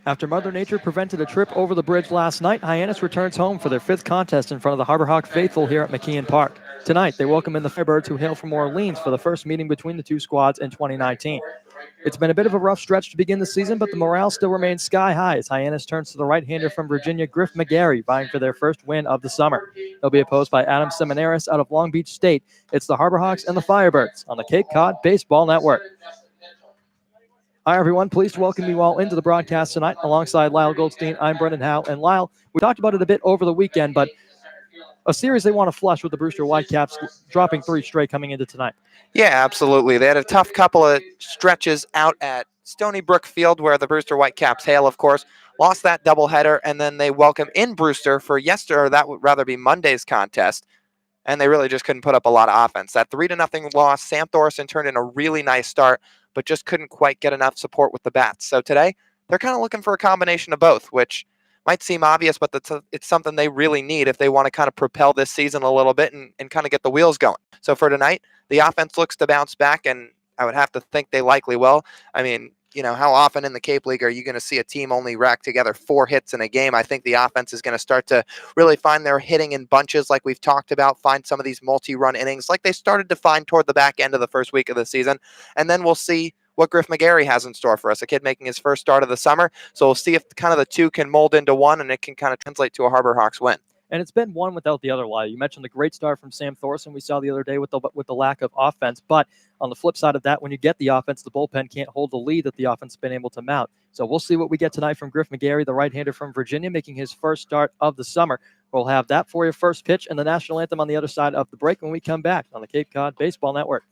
After Mother Nature prevented a trip over the bridge last night, Hyannis returns home for their fifth contest in front of the Harbor Hawk faithful here at McKeon Park. Tonight, they welcome in the Firebirds, who hail from Orleans for the first meeting between the two squads in 2019. It's been a bit of a rough stretch to begin the season, but the morale still remains sky high as Hyannis turns to the right-hander from Virginia, Griff McGarry, vying for their first win of the summer. They'll be opposed by Adam Seminaris out of Long Beach State. It's the Harbor Hawks and the Firebirds on the Cape Cod Baseball Network. Hi, everyone. Pleased to welcome you all into the broadcast tonight. Alongside Lyle Goldstein, I'm Brendan Howe. And Lyle, we talked about it a bit over the weekend, but a series they want to flush with the Brewster Whitecaps dropping 3 straight coming into tonight. Yeah, absolutely. They had a tough couple of stretches out at Stony Brook Field, where the Brewster Whitecaps hail, of course. Lost that doubleheader, and then they welcome in Brewster for yesterday, or that would rather be Monday's contest, and they really just couldn't put up a lot of offense. That 3-0 loss, Sam Thorson turned in a really nice start, but just couldn't quite get enough support with the bats. So today, they're kind of looking for a combination of both, which might seem obvious, but it's something they really need if they want to kind of propel this season a little bit and kind of get the wheels going. So for tonight, the offense looks to bounce back, and I would have to think they likely will. I mean, how often in the Cape League are you going to see a team only rack together 4 hits in a game? I think the offense is going to start to really find their hitting in bunches like we've talked about, find some of these multi-run innings like they started to find toward the back end of the first week of the season. And then we'll see what Griff McGarry has in store for us, a kid making his first start of the summer. So we'll see if kind of the two can mold into one, and it can kind of translate to a Harbor Hawks win. And it's been one without the other, Lyle. You mentioned the great start from Sam Thorson we saw the other day with the lack of offense. But on the flip side of that, when you get the offense, the bullpen can't hold the lead that the offense has been able to mount. So we'll see what we get tonight from Griff McGarry, the right-hander from Virginia, making his first start of the summer. We'll have that for your first pitch and the national anthem on the other side of the break when we come back on the Cape Cod Baseball Network.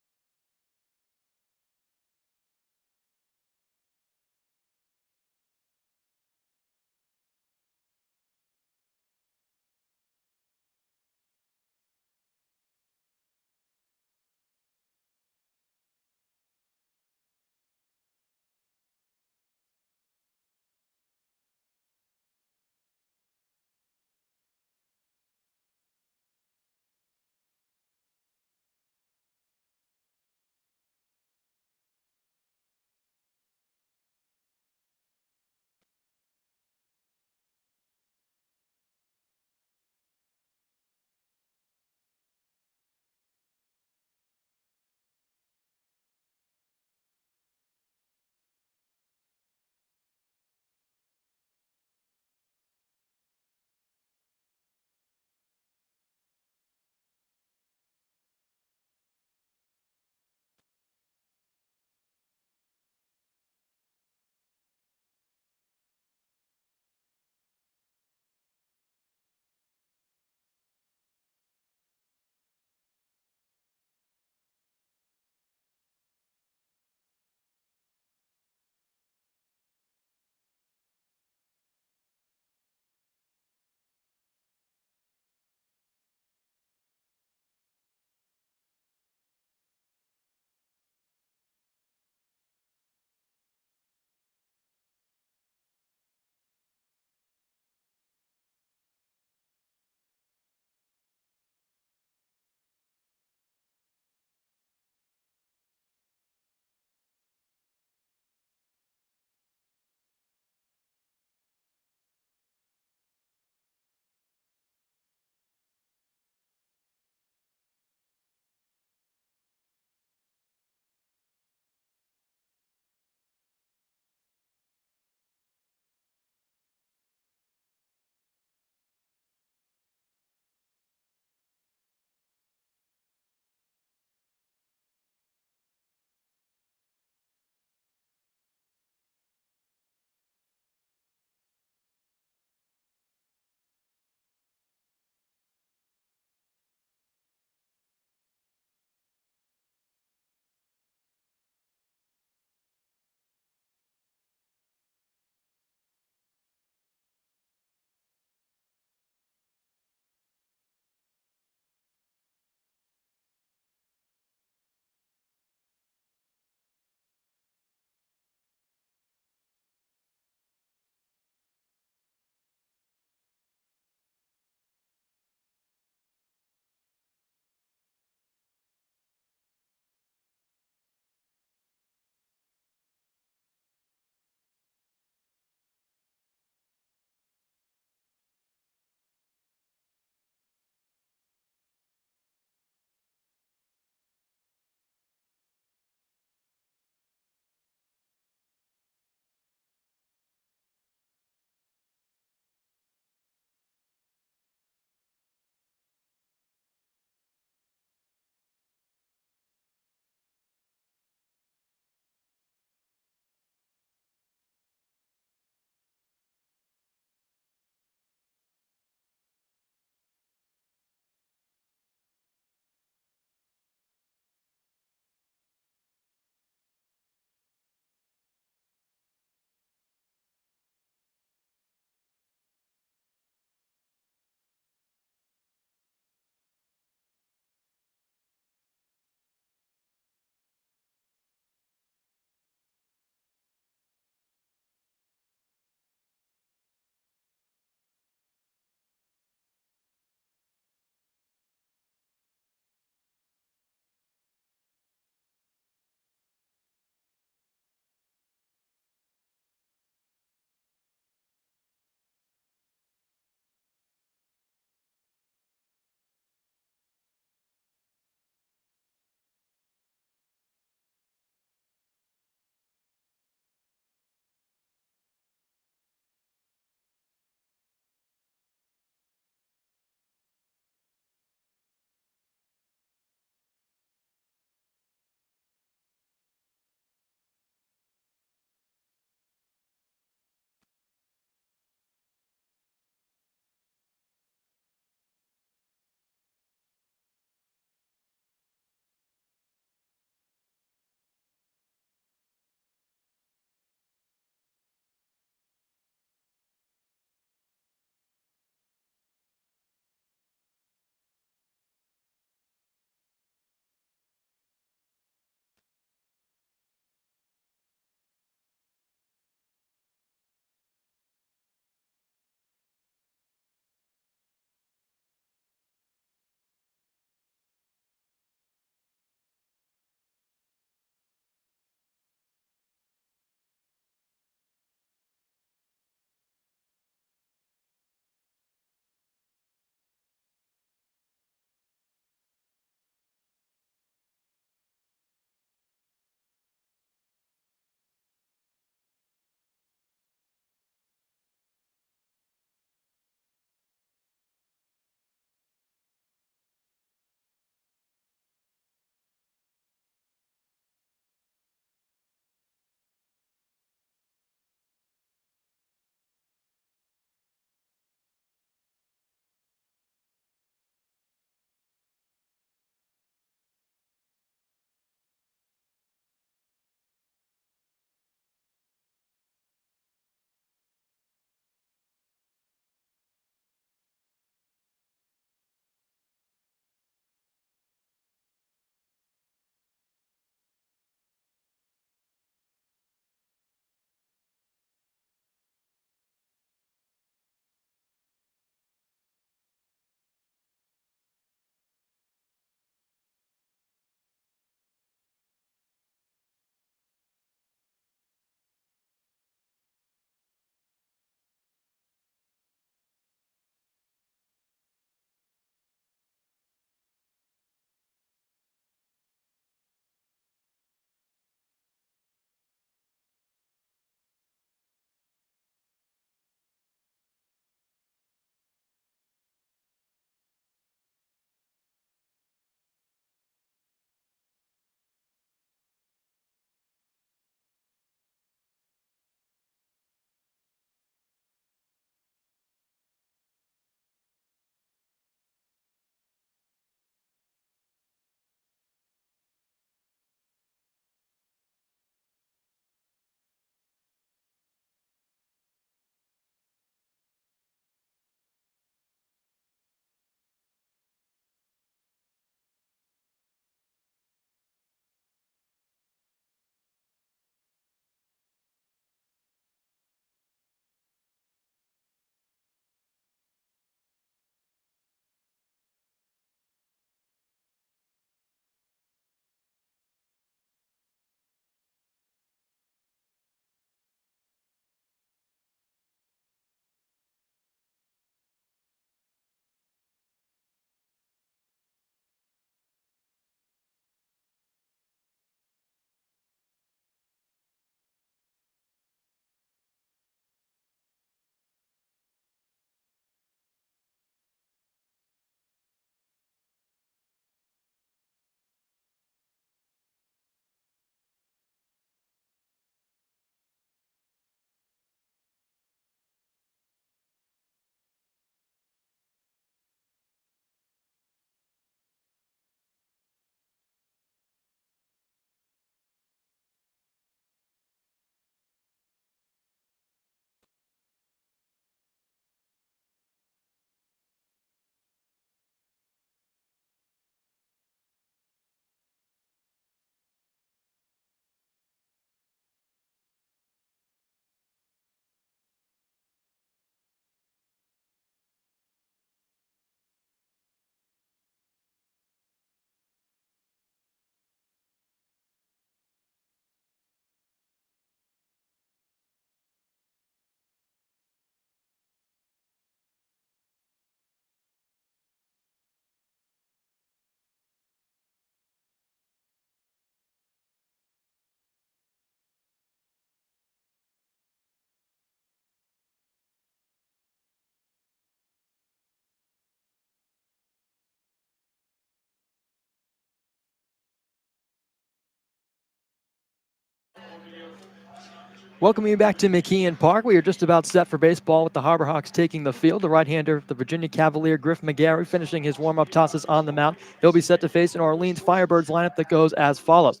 Welcome you back to McKeon Park. We are just about set for baseball with the Harbor Hawks taking the field. The right-hander, the Virginia Cavalier, Griff McGarry, finishing his warm-up tosses on the mound. He'll be set to face an Orleans Firebirds lineup that goes as follows.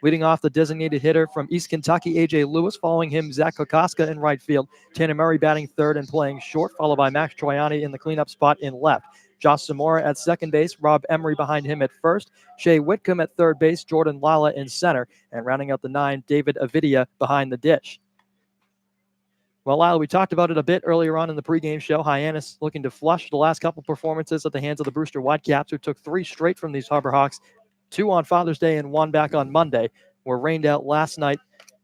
Leading off, the designated hitter from East Kentucky, A.J. Lewis. Following him, Zach Kokoska in right field. Tanner Murray batting third and playing short, followed by Max Troiani in the cleanup spot in left. Josh Zamora at second base, Rob Emery behind him at first, Shea Whitcomb at third base, Jordan Lala in center, and rounding out the nine, David Avidia behind the dish. Well, Lyle, we talked about it a bit earlier on in the pregame show. Hyannis looking to flush the last couple performances at the hands of the Brewster Whitecaps, who took 3 straight from these Harbor Hawks, 2 on Father's Day and 1 back on Monday, were rained out last night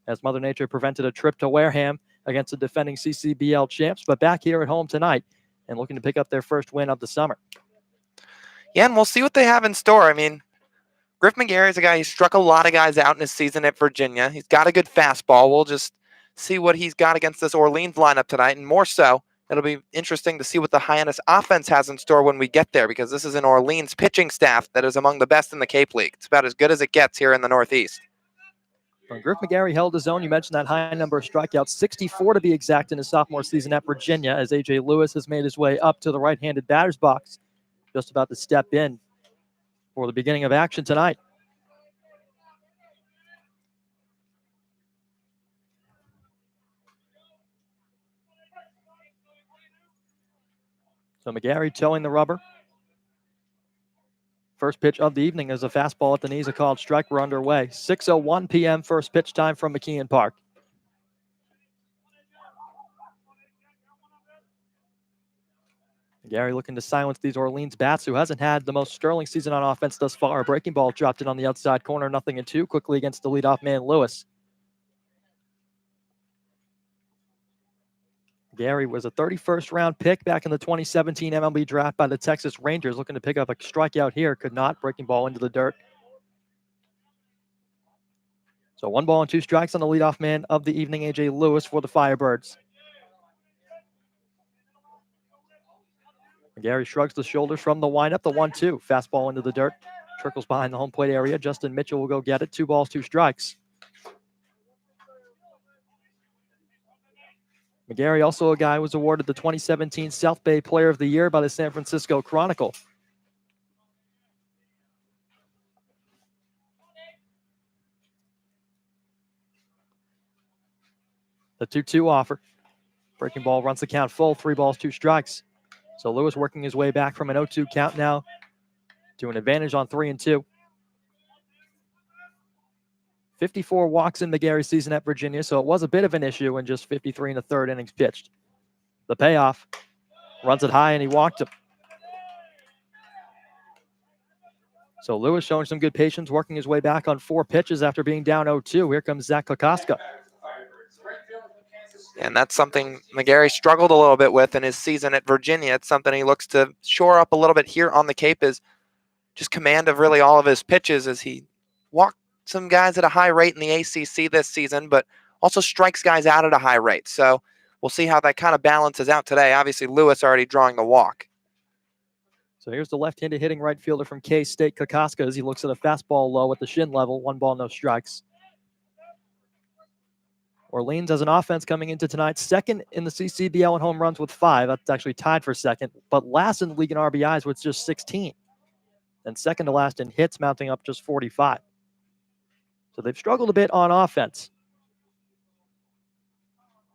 as Mother Nature prevented a trip to Wareham against the defending CCBL champs, but back here at home tonight and looking to pick up their first win of the summer. Yeah, and we'll see what they have in store. I mean, Griff McGarry is a guy who struck a lot of guys out in his season at Virginia. He's got a good fastball. We'll just see what he's got against this Orleans lineup tonight, and more so, it'll be interesting to see what the Hyannis offense has in store when we get there, because this is an Orleans pitching staff that is among the best in the Cape League. It's about as good as it gets here in the Northeast. Well, Griff McGarry held his own. You mentioned that high number of strikeouts, 64 to be exact in his sophomore season at Virginia, as A.J. Lewis has made his way up to the right-handed batter's box, just about to step in for the beginning of action tonight. So McGarry towing the rubber. First pitch of the evening is a fastball at the knees, a called strike. We're underway. 6:01 p.m. first pitch time from McKeon Park. McGarry looking to silence these Orleans bats, who hasn't had the most sterling season on offense thus far. A breaking ball dropped in on the outside corner, 0-2, quickly against the leadoff man, Lewis. Gary was a 31st round pick back in the 2017 MLB draft by the Texas Rangers, looking to pick up a strikeout here. Could not. Breaking ball into the dirt. So 1 ball and 2 strikes on the leadoff man of the evening, A.J. Lewis, for the Firebirds. Gary shrugs the shoulders from the windup. The 1-2. Fastball into the dirt. Trickles behind the home plate area. Justin Mitchell will go get it. 2 balls, 2 strikes. McGarry, also a guy who was awarded the 2017 South Bay Player of the Year by the San Francisco Chronicle. The 2-2 offer. Breaking ball runs the count full. 3 balls, 2 strikes. So Lewis working his way back from an 0-2 count now to an advantage on 3-2. 54 walks in McGarry's season at Virginia, so it was a bit of an issue in just 53 1/3 innings pitched. The payoff, runs it high, and he walked him. So Lewis showing some good patience, working his way back on 4 pitches after being down 0-2. Here comes Zach Kokoska. And that's something McGarry struggled a little bit with in his season at Virginia. It's something he looks to shore up a little bit here on the Cape, is just command of really all of his pitches, as he walked some guys at a high rate in the ACC this season, but also strikes guys out at a high rate. So we'll see how that kind of balances out today. Obviously, Lewis already drawing the walk. So here's the left-handed hitting right fielder from K-State, Kokoska, as he looks at a fastball low at the shin level. 1 ball, no strikes. Orleans has an offense coming into tonight, second in the CCBL in home runs with 5. That's actually tied for second, but last in the league in RBIs with just 16. And second to last in hits, mounting up just 45. So they've struggled a bit on offense.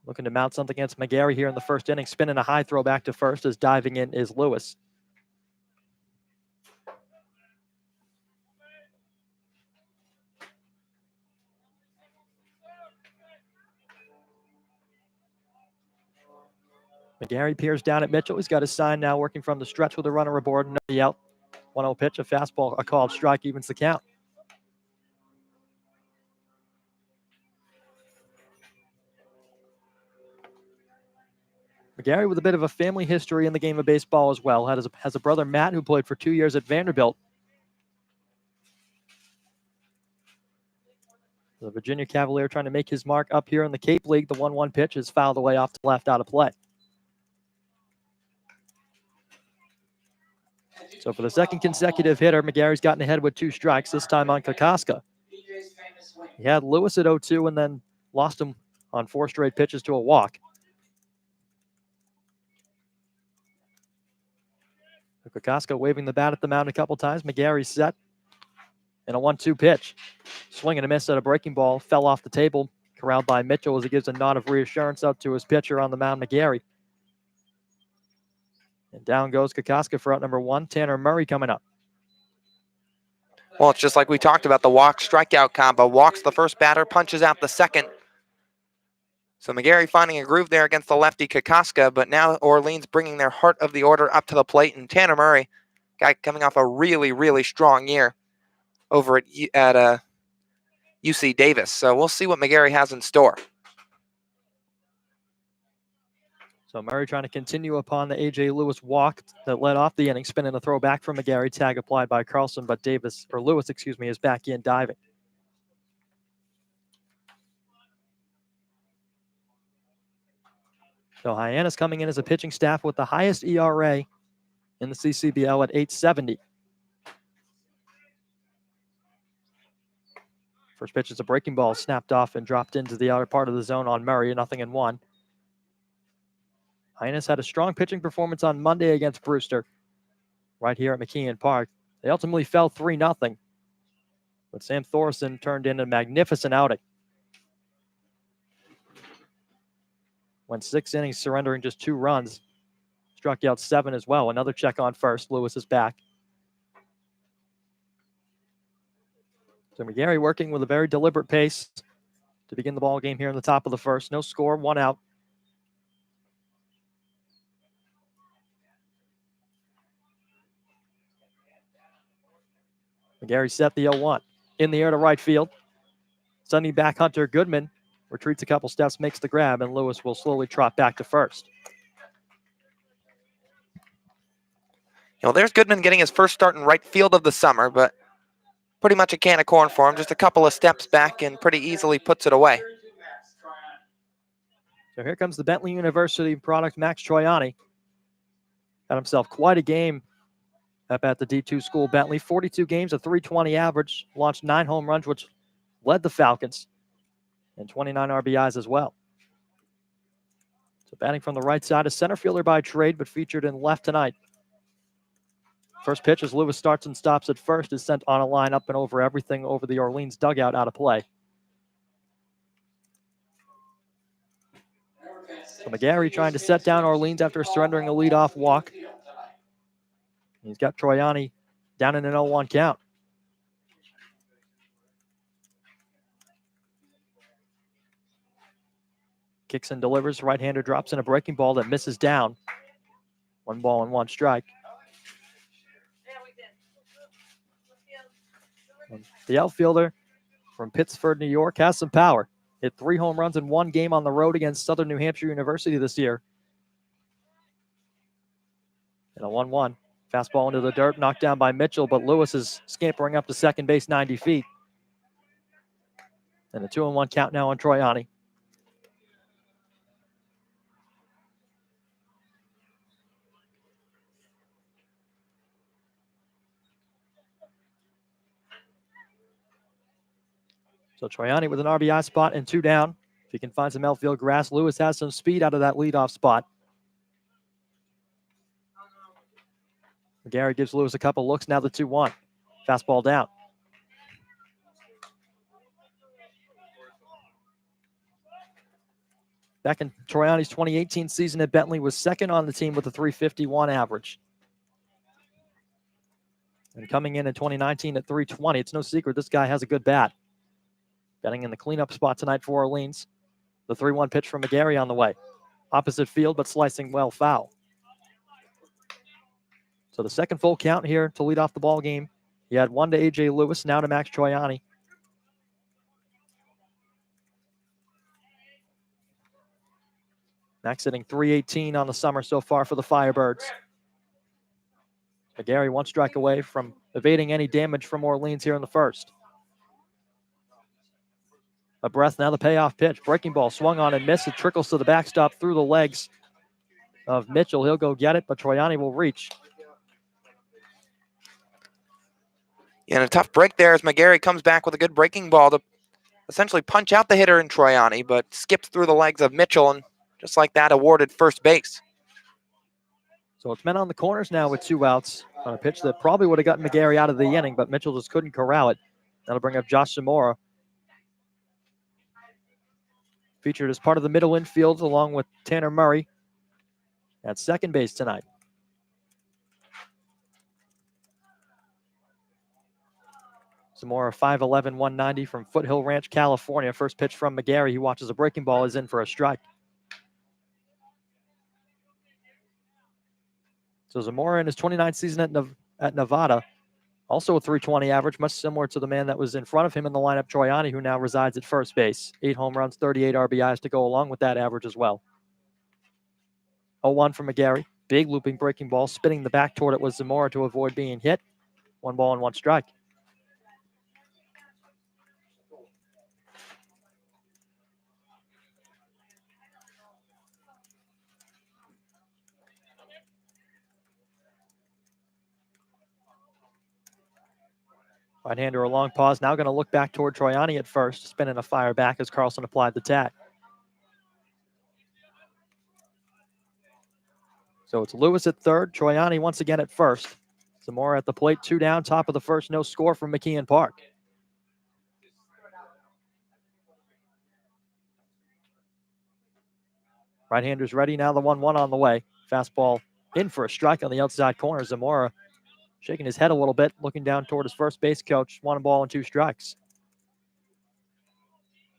Looking to mount something against McGarry here in the first inning, spinning a high throw back to first, as diving in is Lewis. McGarry peers down at Mitchell. He's got his sign now, working from the stretch with a runner aboard. No out. 1-0 pitch, a fastball, a called strike, evens the count. McGarry with a bit of a family history in the game of baseball as well. Has a brother, Matt, who played for 2 years at Vanderbilt. The Virginia Cavalier trying to make his mark up here in the Cape League. The 1-1 pitch is fouled away off to left, out of play. So for the second consecutive hitter, McGarry's gotten ahead with 2 strikes, this time on Kokoska. He had Lewis at 0-2 and then lost him on 4 straight pitches to a walk. Kokoska waving the bat at the mound a couple times. McGarry set. And a 1-2 pitch. Swing and a miss at a breaking ball. Fell off the table. Corralled by Mitchell as he gives a nod of reassurance up to his pitcher on the mound, McGarry. And down goes Kokoska for out number 1. Tanner Murray coming up. Well, it's just like we talked about, the walk-strikeout combo. Walks the first batter, punches out the second. So McGarry finding a groove there against the lefty Kokoska, but now Orleans bringing their heart of the order up to the plate. And Tanner Murray, guy coming off a really, really strong year over at UC Davis. So we'll see what McGarry has in store. So Murray trying to continue upon the A.J. Lewis walk that led off the inning, spinning a throw back from McGarry. Tag applied by Carlson, but Lewis, is back in diving. So Hyannis coming in as a pitching staff with the highest ERA in the CCBL at 8.70. First pitch is a breaking ball, snapped off and dropped into the outer part of the zone on Murray, 0-1. Hyannis had a strong pitching performance on Monday against Brewster, right here at McKeon Park. They ultimately fell 3-0, but Sam Thorson turned in a magnificent outing. Went 6 innings, surrendering just 2 runs. Struck out 7 as well. Another check on first. Lewis is back. So McGarry working with a very deliberate pace to begin the ball game here in the top of the first. No score, 1 out. McGarry set the 0-1. In the air to right field. Sending back Hunter Goodman. Retreats a couple steps, makes the grab, and Lewis will slowly trot back to first. There's Goodman getting his first start in right field of the summer, but pretty much a can of corn for him. Just a couple of steps back and pretty easily puts it away. So here comes the Bentley University product, Max Troiani. Had himself quite a game up at the D2 school, Bentley. 42 games, a .320 average. Launched 9 home runs, which led the Falcons. And 29 RBIs as well. So batting from the right side, a center fielder by trade, but featured in left tonight. First pitch as Lewis starts and stops at first is sent on a line up and over everything over the Orleans dugout out of play. So McGarry trying to set down Orleans after surrendering a leadoff walk. He's got Troiani down in an 0-1 count. Kicks and delivers. Right-hander drops in a breaking ball that misses down. 1 ball and 1 strike. The outfielder from Pittsford, New York, has some power. Hit 3 home runs in 1 game on the road against Southern New Hampshire University this year. And a 1-1. Fastball into the dirt, knocked down by Mitchell, but Lewis is scampering up to second base 90 feet. And a 2-1 count now on Troiani. So Troiani with an RBI spot and 2 down. If he can find some outfield grass, Lewis has some speed out of that leadoff spot. McGarry gives Lewis a couple looks. Now the 2-1. Fastball down. Back in Troiani's 2018 season at Bentley, was second on the team with a .351 average. And coming in 2019 at .320, it's no secret this guy has a good bat. Batting in the cleanup spot tonight for Orleans. The 3-1 pitch from McGarry on the way. Opposite field, but slicing well foul. So the second full count here to lead off the ball game. He had 1 to A.J. Lewis, now to Max Troiani. Max hitting .318 on the summer so far for the Firebirds. McGarry 1 strike away from evading any damage from Orleans here in the first. A breath, now the payoff pitch. Breaking ball swung on and missed. It trickles to the backstop through the legs of Mitchell. He'll go get it, but Troiani will reach. And a tough break there as McGarry comes back with a good breaking ball to essentially punch out the hitter in Troiani, but skips through the legs of Mitchell and just like that awarded first base. So it's men on the corners now with 2 outs on a pitch that probably would have gotten McGarry out of the inning, but Mitchell just couldn't corral it. That'll bring up Josh Zamora. Featured as part of the middle infield along with Tanner Murray at second base tonight. Zamora 5'11", 190 from Foothill Ranch, California. First pitch from McGarry. He watches a breaking ball, is in for a strike. So Zamora in his 29th season at Nevada, also a .320 average, much similar to the man that was in front of him in the lineup, Troiani, who now resides at first base. 8 home runs, 38 RBIs to go along with that average as well. 0-1 from McGarry. Big looping breaking ball, spinning the back toward it was Zamora to avoid being hit. 1 ball and 1 strike. Right-hander, a long pause. Now going to look back toward Troiani at first, spinning a fire back as Carlson applied the tag. So it's Lewis at third, Troiani once again at first. Zamora at the plate, 2 down, top of the first, no score from McKeon Park. Right-hander's ready, now the 1-1 on the way. Fastball in for a strike on the outside corner. Zamora shaking his head a little bit, looking down toward his first base coach. 1 ball and 2 strikes.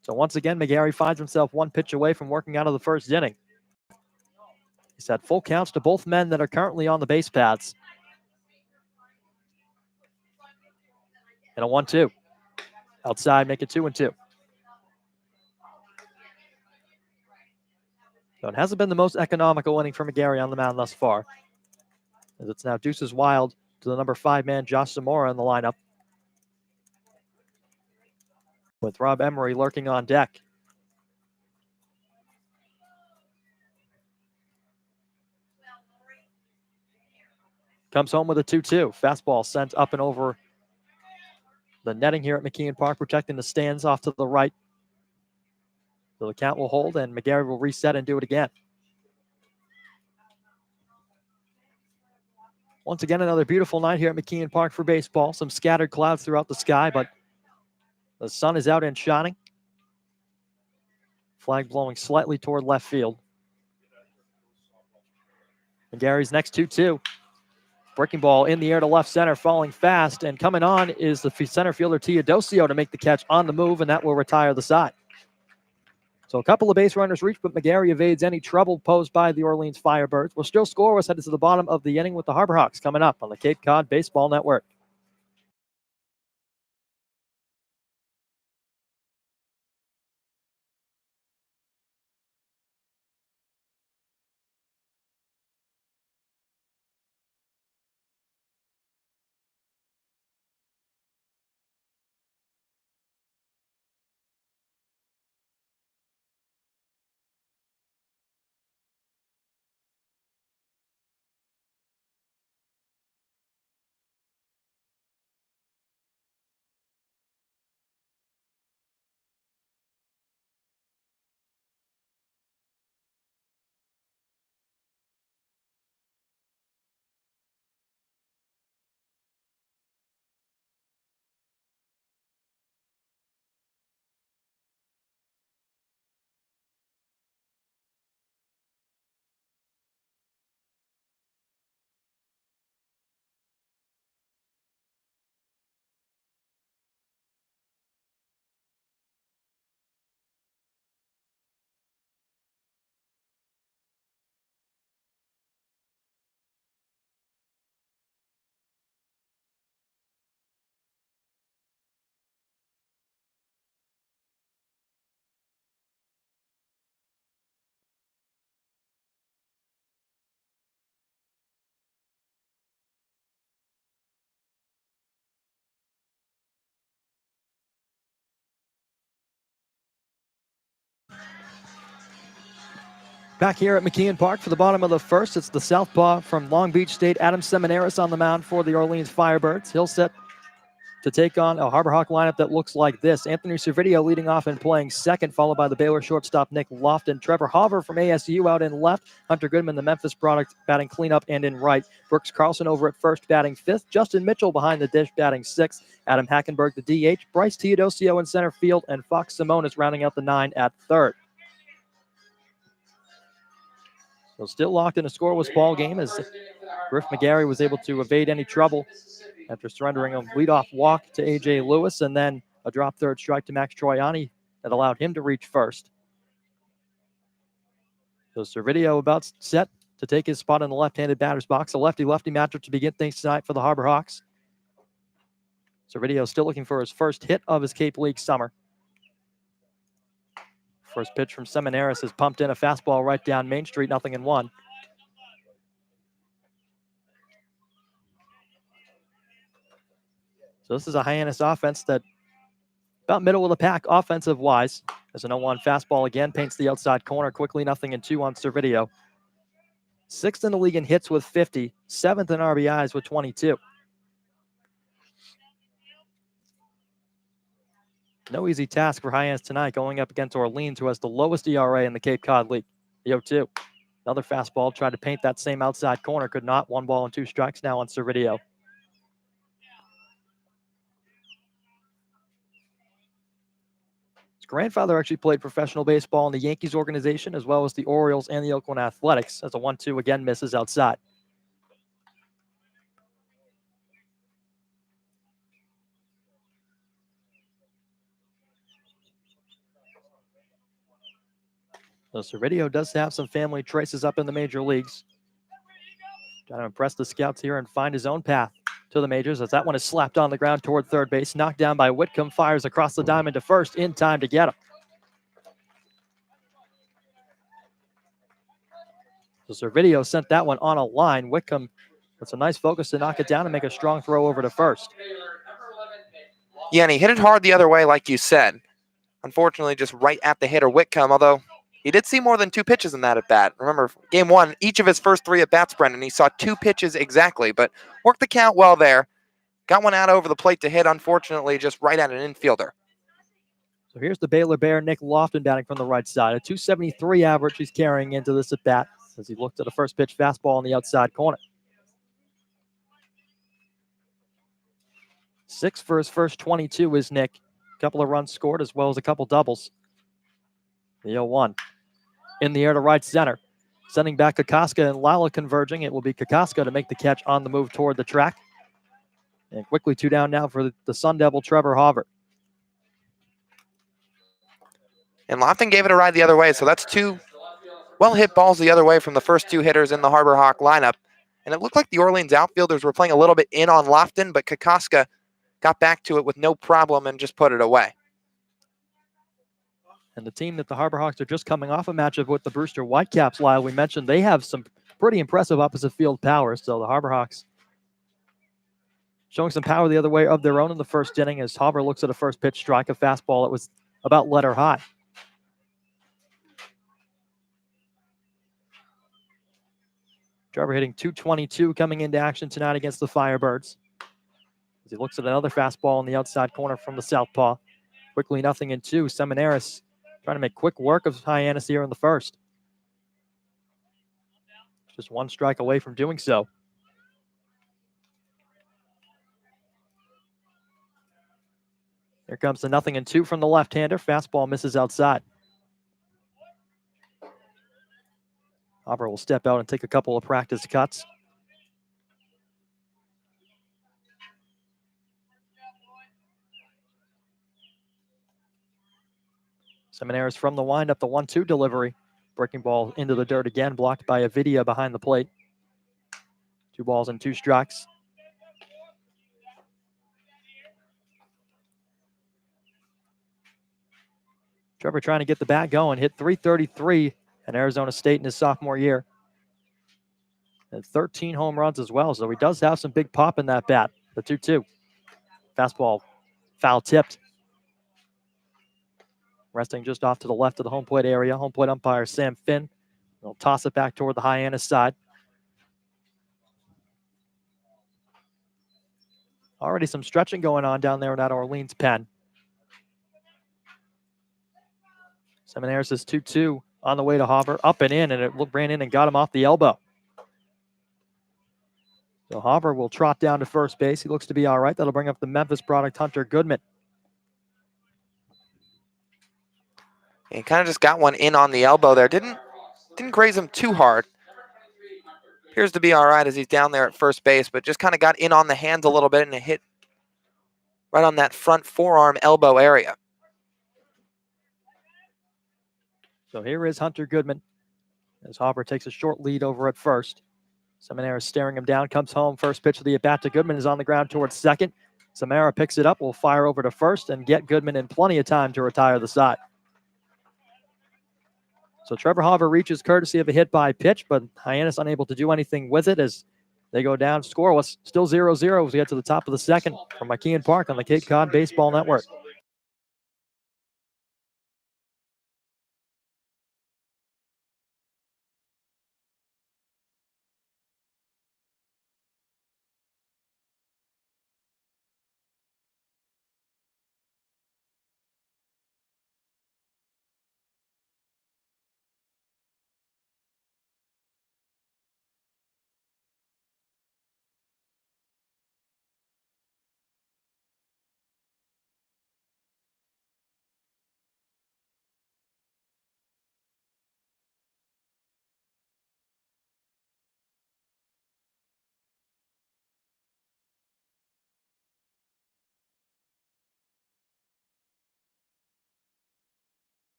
So once again, McGarry finds himself 1 pitch away from working out of the first inning. He's had full counts to both men that are currently on the base paths. And a 1-2. Outside, make it 2-2. So it hasn't been the most economical inning for McGarry on the mound thus far, as it's now Deuces Wild to the number 5 man, Josh Zamora, in the lineup, with Rob Emery lurking on deck. Comes home with a 2-2. Fastball sent up and over the netting here at McKeon Park, protecting the stands off to the right. So the count will hold, and McGarry will reset and do it again. Once again, another beautiful night here at McKeon Park for baseball. Some scattered clouds throughout the sky, but the sun is out and shining. Flag blowing slightly toward left field. McGarry's next 2-2. Breaking ball in the air to left center, falling fast, and coming on is the center fielder Teodosio to make the catch on the move, and that will retire the side. So a couple of base runners reach, but McGarry evades any trouble posed by the Orleans Firebirds. We'll still score. We're headed to the bottom of the inning with the Harbor Hawks coming up on the Cape Cod Baseball Network. Back here at McKeon Park for the bottom of the first, it's the southpaw from Long Beach State, Adam Seminaris, on the mound for the Orleans Firebirds. He'll set to take on a Harbor Hawk lineup that looks like this. Anthony Servideo leading off and playing second, followed by the Baylor shortstop Nick Lofton. Trevor Hauver from ASU out in left. Hunter Goodman, the Memphis product, batting cleanup and in right. Brooks Carlson over at first, batting fifth. Justin Mitchell behind the dish, batting sixth. Adam Hackenberg, the DH. Bryce Teodosio in center field, and Fox Simone is rounding out the 9 at third. So still locked in a scoreless ball game as Griff McGarry was able to evade any trouble after surrendering a leadoff walk to A.J. Lewis and then a drop third strike to Max Troiani that allowed him to reach first. So Servideo about set to take his spot in the left-handed batter's box. A lefty-lefty matchup to begin things tonight for the Harbor Hawks. Servideo still looking for his first hit of his Cape League summer. First pitch from Seminaris is pumped in, a fastball right down Main Street, 0-1. So this is a Hyannis offense that about middle of the pack offensive-wise. There's an 0-1 fastball again, paints the outside corner quickly, 0-2 on Servideo. Sixth in the league in hits with 50, seventh in RBIs with 22. No easy task for Hyannis tonight, going up against Orleans, who has the lowest ERA in the Cape Cod League, the 0-2. Another fastball, tried to paint that same outside corner, could not. 1 ball and 2 strikes now on Servideo. His grandfather actually played professional baseball in the Yankees organization, as well as the Orioles and the Oakland Athletics, as a 1-2 again misses outside. So Servideo does have some family traces up in the major leagues. Trying to impress the scouts here and find his own path to the majors, as that one is slapped on the ground toward third base. Knocked down by Whitcomb, fires across the diamond to first in time to get him. So Servideo sent that one on a line. Whitcomb, that's a nice focus to knock it down and make a strong throw over to first. Yeah, and he hit it hard the other way, like you said. Unfortunately, just right at the hitter, Whitcomb, although he did see more than 2 pitches in that at-bat. Remember, game 1, each of his first 3 at-bats, Brendan, he saw 2 pitches exactly, but worked the count well there. Got one out over the plate to hit, unfortunately, just right at an infielder. So here's the Baylor Bear, Nick Lofton, batting from the right side. A 273 average he's carrying into this at-bat as he looked at a first pitch fastball on the outside corner. 6 for his first 22 is Nick. A couple of runs scored as well as a couple doubles. The 0-1. In the air to right center. Sending back Kokoska and Lala converging. It will be Kokoska to make the catch on the move toward the track. And quickly 2 down now for the Sun Devil, Trevor Hauver. And Lofton gave it a ride the other way, so that's 2 well-hit balls the other way from the first 2 hitters in the Harbor Hawk lineup. And it looked like the Orleans outfielders were playing a little bit in on Lofton, but Kokoska got back to it with no problem and just put it away. And the team that the Harbor Hawks are just coming off a matchup with the Brewster Whitecaps, Lyle, we mentioned they have some pretty impressive opposite field power. So the Harbor Hawks showing some power the other way of their own in the first inning as Hauver looks at a first pitch strike, a fastball that was about letter high. Trevor hitting .222 coming into action tonight against the Firebirds. As he looks at another fastball in the outside corner from the southpaw. Quickly 0-2. Seminaris trying to make quick work of Hyannis here in the first. Just 1 strike away from doing so. Here comes the 0-2 from the left-hander. Fastball misses outside. Hauver will step out and take a couple of practice cuts. Seminaris from the windup, the 1-2 delivery. Breaking ball into the dirt again, blocked by Avidia behind the plate. 2 balls and 2 strikes. Trevor trying to get the bat going. Hit .333 at Arizona State in his sophomore year. And 13 home runs as well, so he does have some big pop in that bat. The 2-2. Fastball foul tipped. Resting just off to the left of the home plate area. Home plate umpire Sam Finn. They'll toss it back toward the Hyannis side. Already some stretching going on down there in that Orleans pen. Seminaris is 2-2 on the way to Hauber. Up and in, and it ran in and got him off the elbow. So Hauber will trot down to first base. He looks to be all right. That'll bring up the Memphis product, Hunter Goodman. He kind of just got one in on the elbow there. Didn't graze him too hard. Appears to be all right as he's down there at first base, but just kind of got in on the hands a little bit, and it hit right on that front forearm elbow area. So here is Hunter Goodman as Hauber takes a short lead over at first. Seminaris staring him down, comes home. First pitch of the at-bat to Goodman is on the ground towards second. Samara picks it up, will fire over to first and get Goodman in plenty of time to retire the side. So Trevor Hauber reaches courtesy of a hit by pitch, but Hyannis unable to do anything with it as they go down scoreless. Still 0-0 as we get to the top of the second from McKeon Park on the Cape Cod Baseball Network.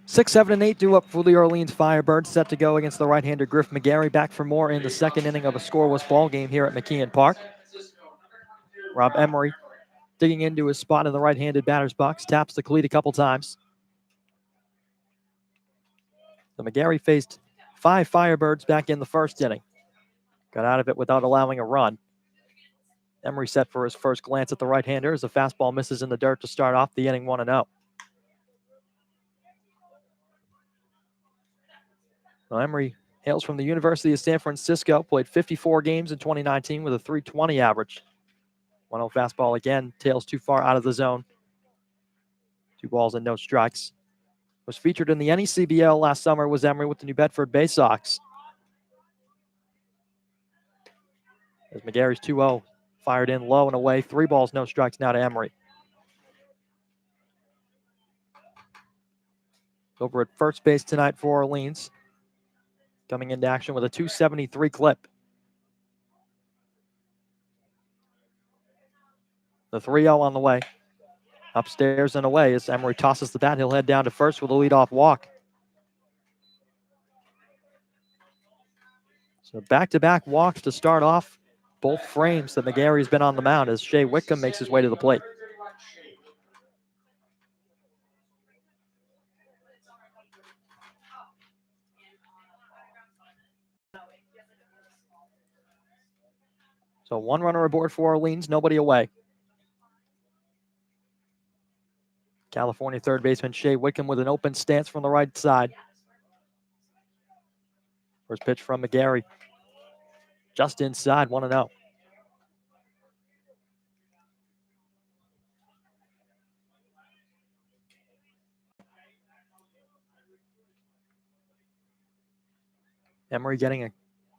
Six, 7, and 8 due up for the Orleans Firebirds, set to go against the right-hander Griff McGarry. Back for more in the second inning of a scoreless ball game here at McKeon Park. Rob Emery digging into his spot in the right-handed batter's box, taps the cleat a couple times. So McGarry faced 5 Firebirds back in the first inning. Got out of it without allowing a run. Emery set for his first glance at the right-hander as the fastball misses in the dirt to start off the inning 1-0. Well, Emery hails from the University of San Francisco, played 54 games in 2019 with a .320 average. 1-0 fastball again, tails too far out of the zone. 2 balls and no strikes. Was featured in the NECBL last summer was Emery with the New Bedford Bay Sox. As McGarry's 2-0 fired in low and away. 3 balls, no strikes now to Emery. Over at first base tonight for Orleans. Coming into action with a .273 clip. The 3-0 on the way. Upstairs and away as Emery tosses the bat. He'll head down to first with a leadoff walk. So back-to-back walks to start off both frames that McGarry's been on the mound as Shea Whitcomb makes his way to the plate. So 1 runner aboard for Orleans, nobody away. California third baseman Shea Whitcomb with an open stance from the right side. First pitch from McGarry. Just inside, 1-0. Emery getting a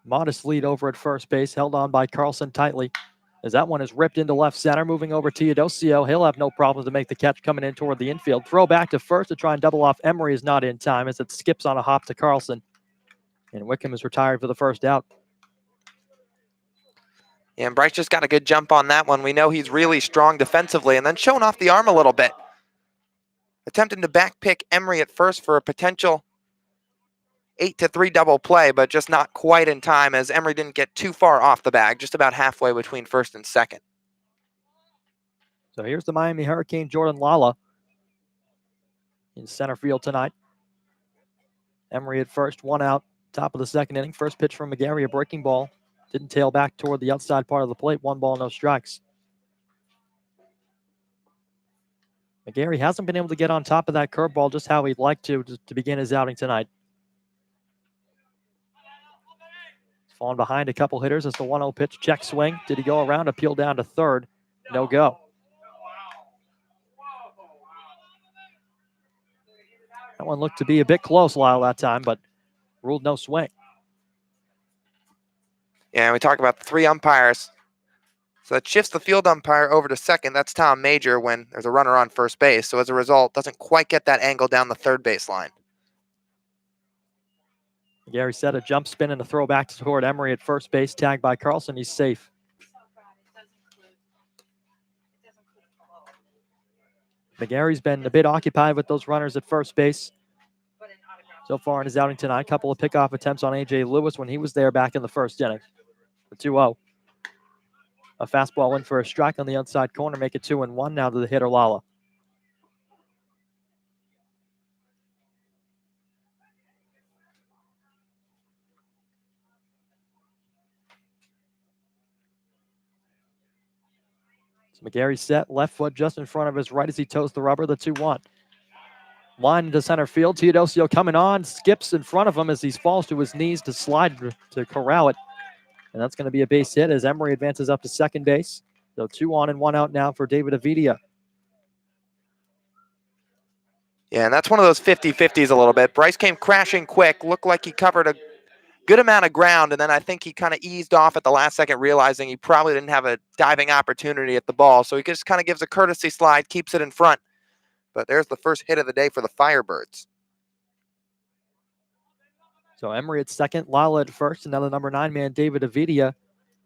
modest lead over at first base, held on by Carlson tightly. As that one is ripped into left center, moving over Teodosio. He'll have no problem to make the catch coming in toward the infield. Throw back to first to try and double off. Emery is not in time as it skips on a hop to Carlson. And Whitcomb is retired for the first out. Yeah, and Bryce just got a good jump on that one. We know he's really strong defensively and then showing off the arm a little bit. Attempting to back pick Emery at first for a potential 8-3 double play, but just not quite in time as Emery didn't get too far off the bag, just about halfway between first and second. So here's the Miami Hurricane, Jordan Lala, in center field tonight. Emery at first, 1 out, top of the second inning. First pitch from McGarry, a breaking ball. Didn't tail back toward the outside part of the plate. 1 ball, no strikes. McGarry hasn't been able to get on top of that curveball just how he'd like to begin his outing tonight. Falling behind a couple hitters as the 1-0 pitch. Check swing. Did he go around? Appeal down to third. No go. That one looked to be a bit close, Lyle, that time, but ruled no swing. Yeah, we talk about the 3 umpires. So that shifts the field umpire over to second. That's Tom Major when there's a runner on first base. So as a result, doesn't quite get that angle down the third base line. Gary set a jump spin and a throw back toward Emery at first base. Tagged by Carlson. He's safe. McGarry's been a bit occupied with those runners at first base so far in his outing tonight. A couple of pickoff attempts on A.J. Lewis when he was there back in the first inning. The 2-0. A fastball in for a strike on the outside corner. Make it 2-1 now to the hitter, Lala. So McGarry set, left foot just in front of his right as he toes the rubber, the 2-1. Line into center field. Teodosio coming on, skips in front of him as he falls to his knees to slide to corral it. And that's going to be a base hit as Emery advances up to second base. So 2 on and 1 out now for David Avidia. Yeah, and that's one of those 50-50s a little bit. Bryce came crashing quick, looked like he covered a good amount of ground, and then I think he kind of eased off at the last second, realizing he probably didn't have a diving opportunity at the ball. So he just kind of gives a courtesy slide, keeps it in front. But there's the first hit of the day for the Firebirds. So Emery at second, Lala at first, and now the number 9 man, David Avidia,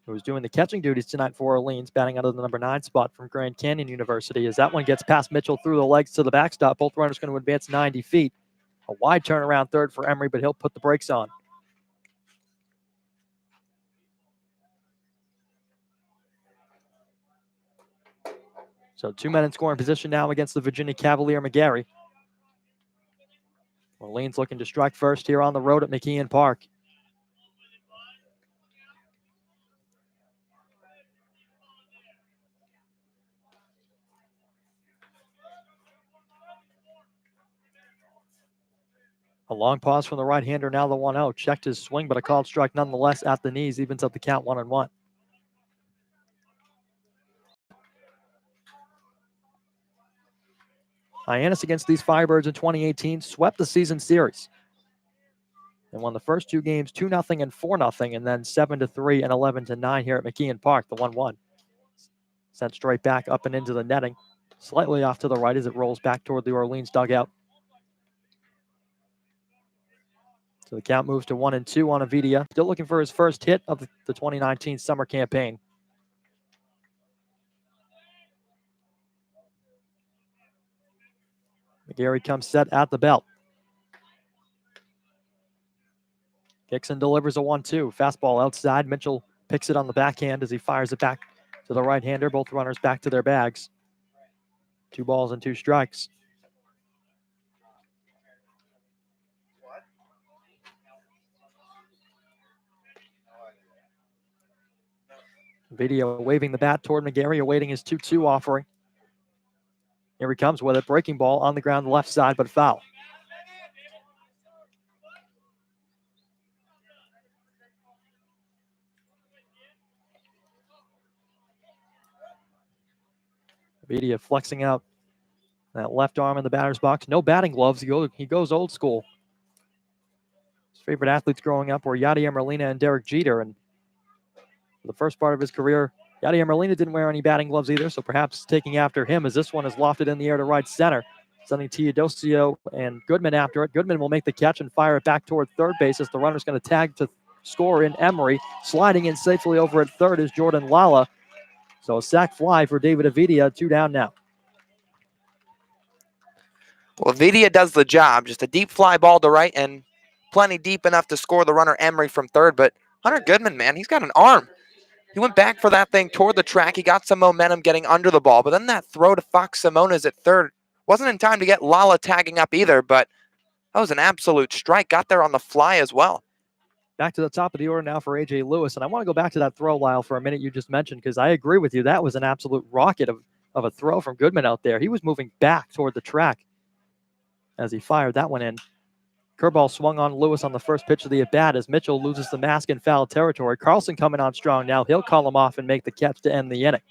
who was doing the catching duties tonight for Orleans, batting out of the number 9 spot from Grand Canyon University. As that one gets past Mitchell through the legs to the backstop, both runners going to advance 90 feet. A wide turnaround third for Emery, but he'll put the brakes on. So 2 men in scoring position now against the Virginia Cavalier, McGarry. Orleans looking to strike first here on the road at McKeon Park. A long pause from the right-hander, now the 1-0. Checked his swing, but a called strike nonetheless at the knees, evens up the count 1-1. Hyannis against these Firebirds in 2018 swept the season series and won the first 2 games 2-0 and 4-0, and then 7-3 and 11-9 here at McKeon Park, the 1-1. Sent straight back up and into the netting, slightly off to the right as it rolls back toward the Orleans dugout. So the count moves to 1-2 on Avidia. Still looking for his first hit of the 2019 summer campaign. McGarry comes set at the belt. Kicks and delivers a 1-2. Fastball outside. Mitchell picks it on the backhand as he fires it back to the right-hander. Both runners back to their bags. 2 balls and 2 strikes. Video waving the bat toward McGarry, awaiting his 2-2 offering. Here he comes with it. Breaking ball on the ground left side, but foul. Avidia flexing out that left arm in the batter's box. No batting gloves. He goes old school. His favorite athletes growing up were Yadier Molina and Derek Jeter. And for the first part of his career, Yadier Molina didn't wear any batting gloves either, so perhaps taking after him as this one is lofted in the air to right center. Sending Teodosio and Goodman after it. Goodman will make the catch and fire it back toward third base as the runner's going to tag to score in Emery. Sliding in safely over at third is Jordan Lala. So a sac fly for David Avidia, 2 down now. Well, Avidia does the job. Just a deep fly ball to right and plenty deep enough to score the runner Emery from third. But Hunter Goodman, man, he's got an arm. He went back for that thing toward the track. He got some momentum getting under the ball, but then that throw to Fox Simonas at third wasn't in time to get Lala tagging up either, but that was an absolute strike. Got there on the fly as well. Back to the top of the order now for A.J. Lewis, and I want to go back to that throw, Lyle, for a minute you just mentioned, because I agree with you. That was an absolute rocket of a throw from Goodman out there. He was moving back toward the track as he fired that one in. Curveball swung on Lewis on the first pitch of the at-bat as Mitchell loses the mask in foul territory. Carlson coming on strong now. He'll call him off and make the catch to end the inning.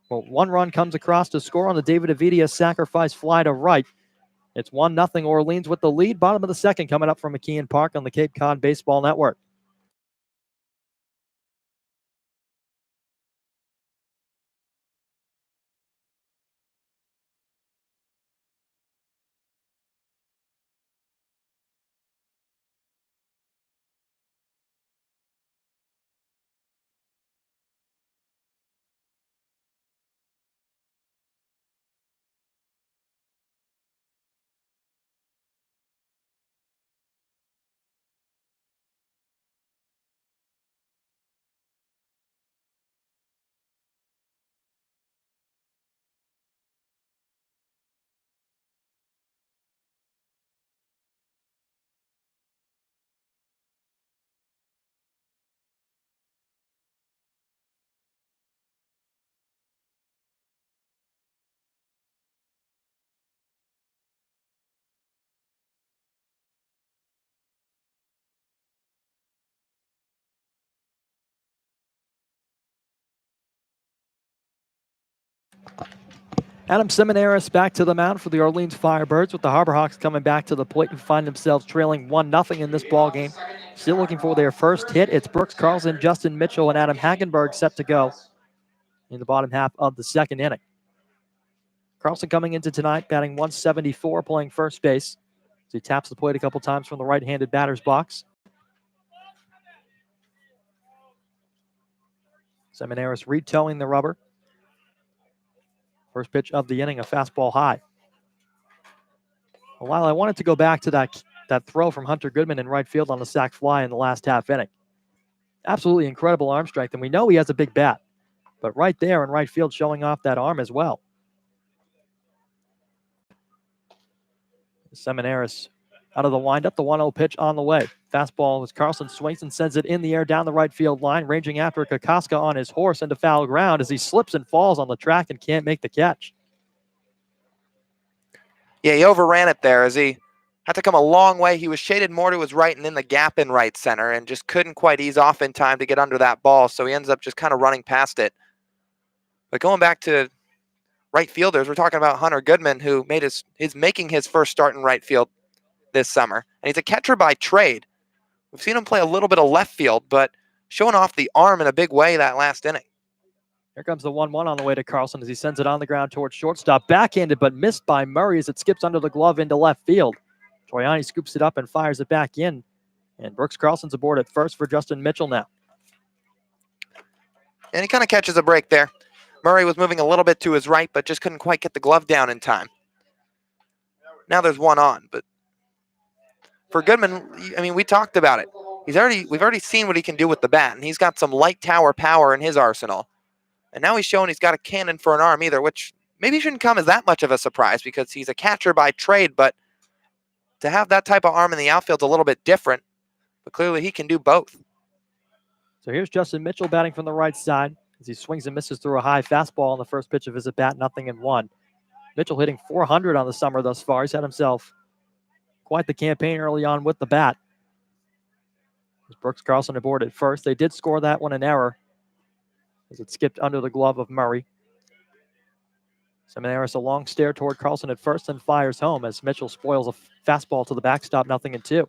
Well, one run comes across to score on the David Avidia sacrifice fly to right. It's 1-0 Orleans with the lead. Bottom of the second coming up from McKeon Park on the Cape Cod Baseball Network. Adam Seminaris back to the mound for the Orleans Firebirds, with the Harbor Hawks coming back to the plate and find themselves trailing 1-0 in this ball game. Still looking for their first hit. It's Brooks Carlson, Justin Mitchell, and Adam Hagenberg set to go in the bottom half of the second inning. Carlson coming into tonight, batting 174, playing first base. So he taps the plate a couple times from the right-handed batter's box. Seminaris re-towing the rubber. First pitch of the inning, a fastball high. Well, Lyle, I wanted to go back to that throw from Hunter Goodman in right field on the sac fly in the last half inning. Absolutely incredible arm strength, and we know he has a big bat. But right there in right field showing off that arm as well. Seminaris out of the windup, the 1-0 pitch on the way. Fastball as Carlson swings and sends it in the air down the right field line, ranging after Kokoska on his horse into foul ground as he slips and falls on the track and can't make the catch. Yeah, he overran it there as he had to come a long way. He was shaded more to his right and in the gap in right center and just couldn't quite ease off in time to get under that ball, so he ends up just kind of running past it. But going back to right fielders, we're talking about Hunter Goodman, who is making his first start in right field this summer. And he's a catcher by trade. We've seen him play a little bit of left field, but showing off the arm in a big way that last inning. Here comes the 1-1 on the way to Carlson as he sends it on the ground towards shortstop. Backhanded, but missed by Murray as it skips under the glove into left field. Hyannis scoops it up and fires it back in. And Brooks Carlson's aboard at first for Justin Mitchell now. And he kind of catches a break there. Murray was moving a little bit to his right, but just couldn't quite get the glove down in time. Now there's one on, but for Goodman, I mean, we talked about it. We've already seen what he can do with the bat, and he's got some light tower power in his arsenal. And now he's showing he's got a cannon for an arm either, which maybe shouldn't come as that much of a surprise because he's a catcher by trade, but to have that type of arm in the outfield's a little bit different, but clearly he can do both. So here's Justin Mitchell batting from the right side as he swings and misses through a high fastball on the first pitch of his at-bat, 0-1. Mitchell hitting .400 on the summer thus far. He's had himself quite the campaign early on with the bat. As Brooks Carlson aboard at first. They did score that one an error as it skipped under the glove of Murray. Seminaris a long stare toward Carlson at first and fires home as Mitchell spoils a fastball to the backstop, 0-2.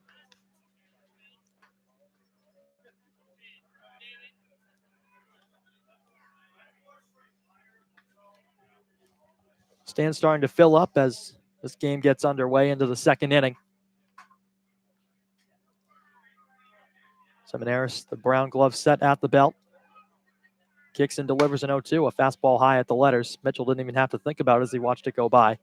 Stand starting to fill up as this game gets underway into the second inning. Seminaris, the brown glove set at the belt. Kicks and delivers an 0-2, a fastball high at the letters. Mitchell didn't even have to think about it as he watched it go by.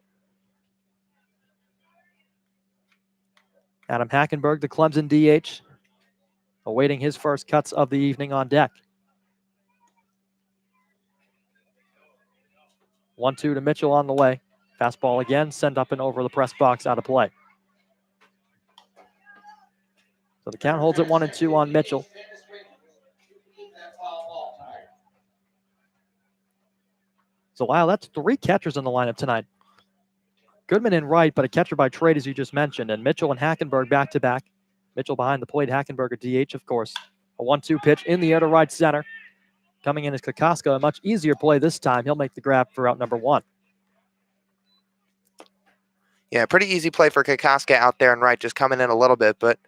Adam Hackenberg, the Clemson DH. awaiting his first cuts of the evening on deck. 1-2 to Mitchell on the way. Fastball again, send up and over the press box, out of play. So the count holds at 1-2 on Mitchell. So wow, that's 3 catchers in the lineup tonight. Goodman in right, but a catcher by trade, as you just mentioned, and Mitchell and Hackenberg back to back. Mitchell behind the plate, Hackenberg a DH, of course. A 1-2 pitch in the air to right center. Coming in is Kokoska, a much easier play this time. He'll make the grab for out number 1. Yeah, pretty easy play for Kokoska out there and right, just coming in a little bit. But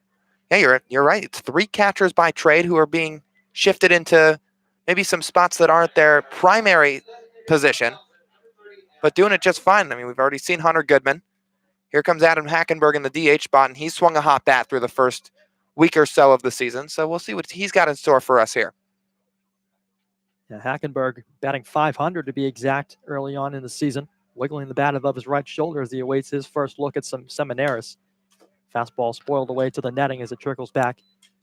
yeah, you're right. It's 3 catchers by trade who are being shifted into maybe some spots that aren't their primary position, but doing it just fine. I mean, we've already seen Hunter Goodman. Here comes Adam Hackenberg in the DH spot, and he swung a hot bat through the first week or so of the season. So we'll see what he's got in store for us here. Yeah, Hackenberg batting .500 to be exact early on in the season, wiggling the bat above his right shoulder as he awaits his first look at some Seminaris. Fastball spoiled away to the netting as it trickles back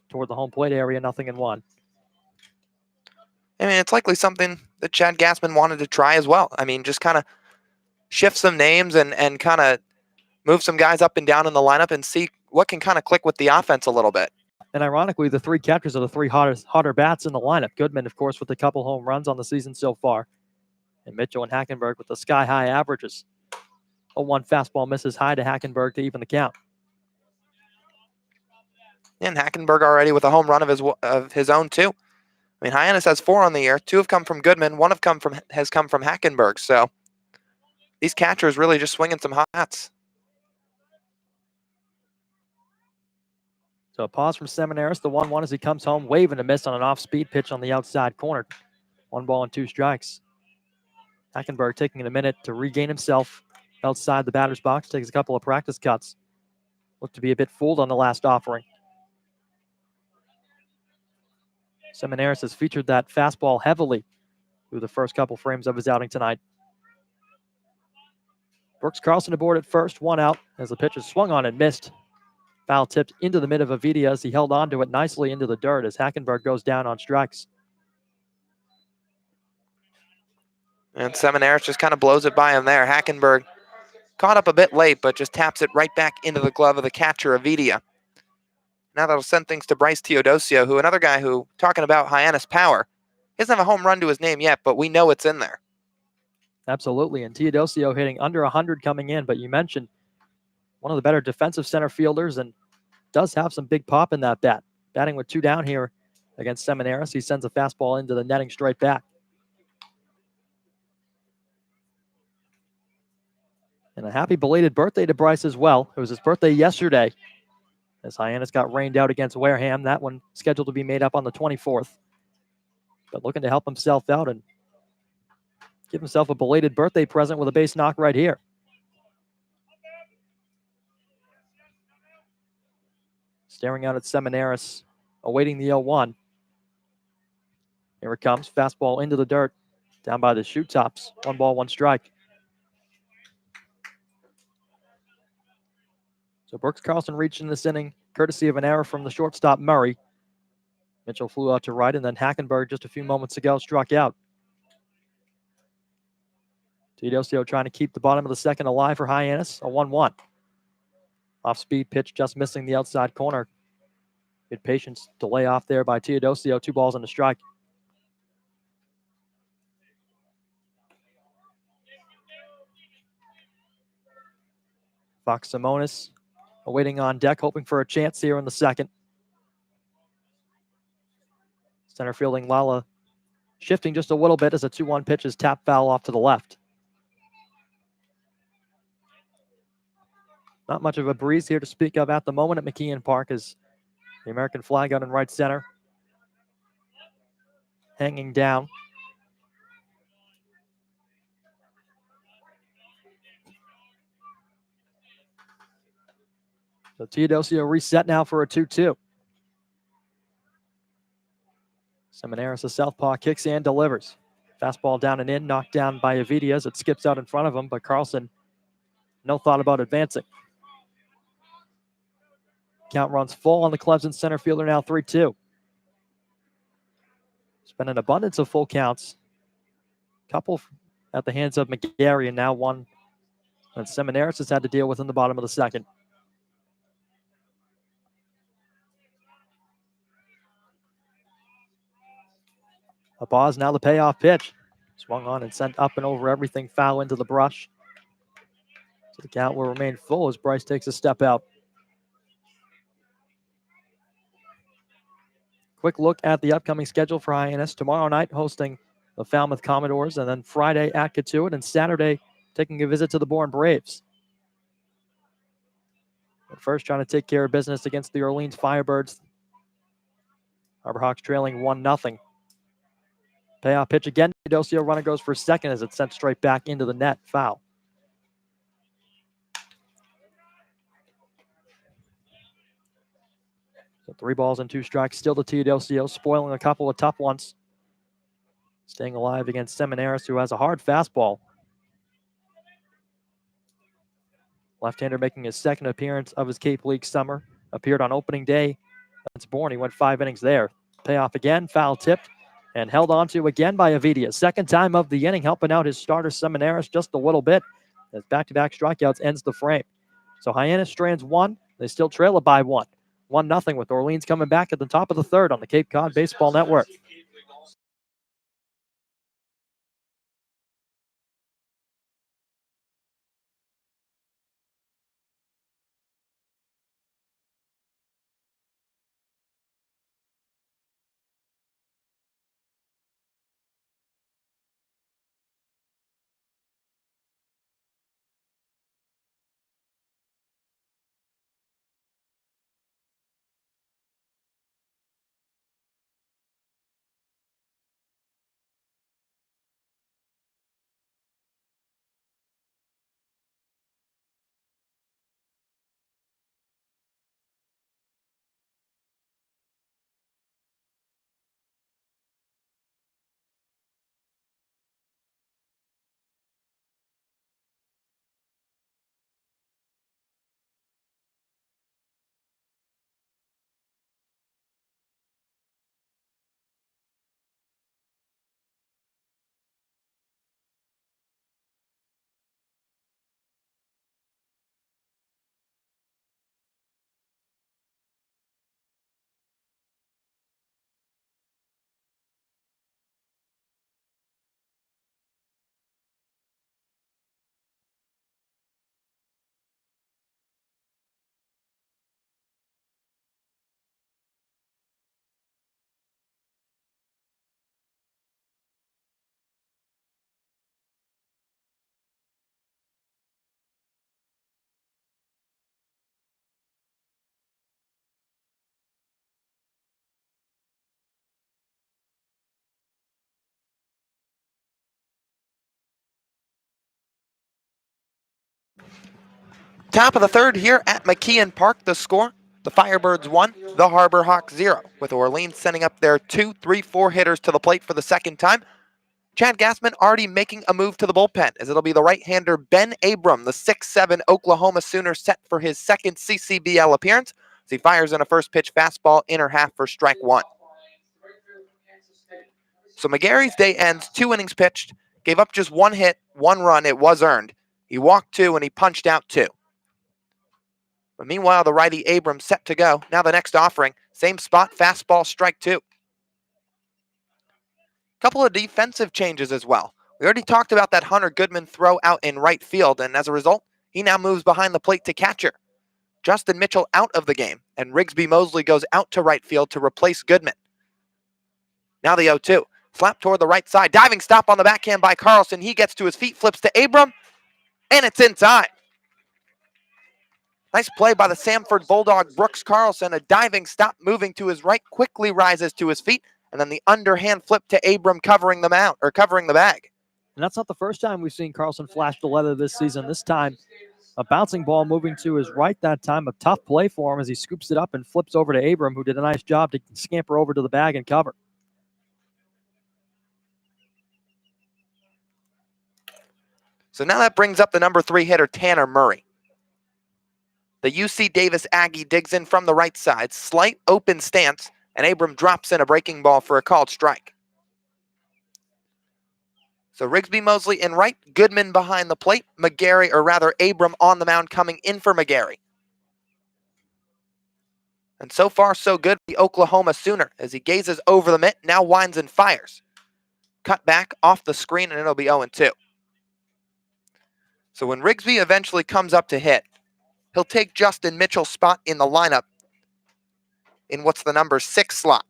toward the home plate area, 0-1. I mean, it's likely something that Chad Gassman wanted to try as well. I mean, just kind of shift some names and kind of move some guys up and down in the lineup and see what can kind of click with the offense a little bit. And ironically, the 3 catchers are the 3 hotter bats in the lineup. Goodman, of course, with a couple home runs on the season so far. And Mitchell and Hackenberg with the sky-high averages. 0-1 fastball misses high to Hackenberg to even the count. And Hackenberg already with a home run of his own, too. I mean, Hyannis has 4 on the year. 2 have come from Goodman. 1 has come from Hackenberg. So these catchers really just swinging some hot bats. So a pause from Seminaris. The 1-1 as he comes home, waving a miss on an off-speed pitch on the outside corner. 1 ball and 2 strikes. Hackenberg taking a minute to regain himself outside the batter's box. Takes a couple of practice cuts. Looked to be a bit fooled on the last offering. Seminaris has featured that fastball heavily through the first couple frames of his outing tonight. Brooks Carlson aboard at first, 1 out as the pitcher swung on and missed. Foul tipped into the mid of Avidia as he held on to it nicely into the dirt as Hackenberg goes down on strikes. And Seminaris just kind of blows it by him there. Hackenberg caught up a bit late, but just taps it right back into the glove of the catcher, Avidia. Now that'll send things to Bryce Teodosio, who another guy who, talking about Hyannis power, he doesn't have a home run to his name yet, but we know it's in there. Absolutely, and Teodosio hitting under 100 coming in, but you mentioned one of the better defensive center fielders and does have some big pop in that bat. Batting with 2 down here against Seminaris, he sends a fastball into the netting straight back. And a happy belated birthday to Bryce as well. It was his birthday yesterday as Hyannis got rained out against Wareham. That one scheduled to be made up on the 24th. But looking to help himself out and give himself a belated birthday present with a base knock right here. Staring out at Seminaris, awaiting the 0-1. Here it comes. Fastball into the dirt, down by the shoe tops. 1 ball, 1 strike. So Brooks Carlson reached in this inning, courtesy of an error from the shortstop Murray. Mitchell flew out to right, and then Hackenberg just a few moments ago struck out. Teodosio trying to keep the bottom of the second alive for Hyannis, a 1-1. Off-speed pitch just missing the outside corner. Good patience to lay off there by Teodosio, 2 balls and a strike. Fox Simonis awaiting on deck, hoping for a chance here in the second. Center fielding Lala shifting just a little bit as a 2-1 pitch is tap foul off to the left. Not much of a breeze here to speak of at the moment at McKeon Park as the American flag out in right center. Hanging down. So Teodosio reset now for a 2-2. Seminaris, a southpaw, kicks and delivers. Fastball down and in, knocked down by Avidia as it skips out in front of him, but Carlson, no thought about advancing. Count runs full on the Clemson center fielder now, 3-2. It's been an abundance of full counts. Couple at the hands of McGarry, and now one that Seminaris has had to deal with in the bottom of the second. A pause, now the payoff pitch. Swung on and sent up and over everything, foul into the brush. So the count will remain full as Bryce takes a step out. Quick look at the upcoming schedule for Hyannis. Tomorrow night hosting the Falmouth Commodores, and then Friday at Katuitt, and Saturday taking a visit to the Bourne Braves. But first trying to take care of business against the Orleans Firebirds. Harborhawks trailing 1-0. Payoff pitch again. Teodosio runner goes for second as it's sent straight back into the net. Foul. So 3 balls and 2 strikes still to Teodosio, spoiling a couple of tough ones. Staying alive against Seminaris, who has a hard fastball. Left-hander making his second appearance of his Cape League summer. Appeared on opening day against Bourne. He went 5 innings there. Payoff again, foul tipped, and held on to again by Avidia. Second time of the inning, helping out his starter Seminaris just a little bit. As back-to-back strikeouts ends the frame. So Hyannis strands 1. They still trail it by 1. 1-0 with Orleans coming back at the top of the third on the Cape Cod Baseball Network. Top of the third here at McKeon Park. The score, the Firebirds 1, the Harborhawks 0, with Orleans sending up their 2, 3, 4 hitters to the plate for the second time. Chad Gassman already making a move to the bullpen, as it'll be the right-hander Ben Abram, the 6'7 Oklahoma Sooner, set for his second CCBL appearance, as he fires in a first pitch fastball, inner half for strike 1. So McGarry's day ends 2 innings pitched, gave up just 1 hit, 1 run. It was earned. He walked 2 and he punched out 2. But meanwhile, the righty Abrams set to go. Now the next offering, same spot, fastball, strike 2. Couple of defensive changes as well. We already talked about that Hunter Goodman throw out in right field, and as a result, he now moves behind the plate to catcher. Justin Mitchell out of the game, and Rigsby Mosley goes out to right field to replace Goodman. Now the 0-2. Slap toward the right side. Diving stop on the backhand by Carlson. He gets to his feet, flips to Abram, and it's inside. Nice play by the Samford Bulldog Brooks Carlson. A diving stop, moving to his right, quickly rises to his feet, and then the underhand flip to Abram, covering the bag. And that's not the first time we've seen Carlson flash the leather this season. This time, a bouncing ball moving to his right that time. A tough play for him as he scoops it up and flips over to Abram, who did a nice job to scamper over to the bag and cover. So now that brings up the number 3 hitter, Tanner Murray. The UC Davis Aggie digs in from the right side. Slight open stance, and Abram drops in a breaking ball for a called strike. So Rigsby, Mosley in right, Goodman behind the plate, McGarry, or rather Abram on the mound coming in for McGarry. And so far, so good for the Oklahoma Sooner as he gazes over the mitt, now winds and fires. Cut back off the screen, and it'll be 0-2. So when Rigsby eventually comes up to hit, he'll take Justin Mitchell's spot in the lineup in what's the number 6 slot.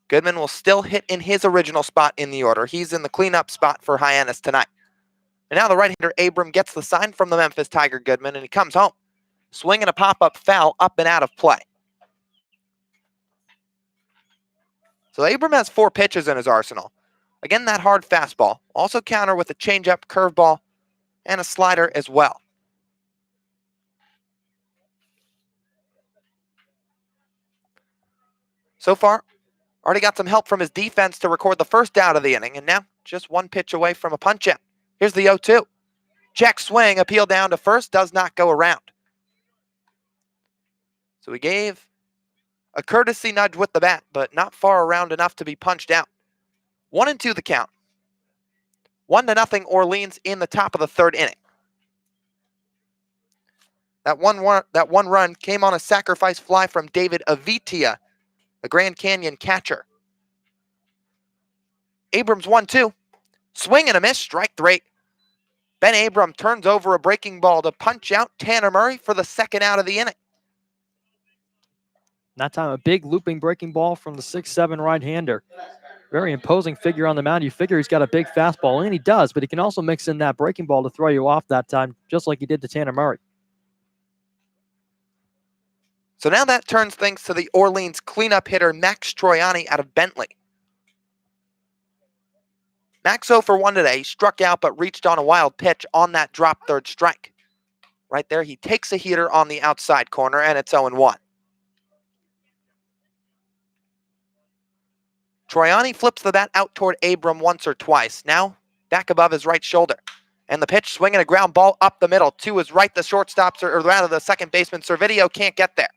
Goodman will still hit in his original spot in the order. He's in the cleanup spot for Hyannis tonight. And now the right-hander Abram gets the sign from the Memphis Tiger Goodman, and he comes home. Swinging a pop-up foul up and out of play. So Abram has 4 pitches in his arsenal. Again, that hard fastball. Also counter with a changeup, curveball, and a slider as well. So far, already got some help from his defense to record the first out of the inning, and now just 1 pitch away from a punch-out. Here's the 0-2. Check swing, appeal down to first, does not go around. So he gave a courtesy nudge with the bat, but not far around enough to be punched out. 1-2 the count. 1-0 Orleans in the top of the 3rd inning. That one run came on a sacrifice fly from David Avitia, the Grand Canyon catcher. Abrams 1-2. Swing and a miss, strike 3. Ben Abram turns over a breaking ball to punch out Tanner Murray for the 2nd out of the inning. That time, a big looping breaking ball from the 6'7" right-hander. Very imposing figure on the mound. You figure he's got a big fastball, and he does, but he can also mix in that breaking ball to throw you off that time, just like he did to Tanner Murray. So now that turns things to the Orleans cleanup hitter Max Troiani out of Bentley. Max 0 for 1 today. He struck out but reached on a wild pitch on that drop 3rd strike. Right there, he takes a heater on the outside corner, and it's 0-1. Troiani flips the bat out toward Abram once or twice. Now, back above his right shoulder. And the pitch, swinging a ground ball up the middle. To his right, the shortstop, or rather the second baseman, Servideo, can't get there.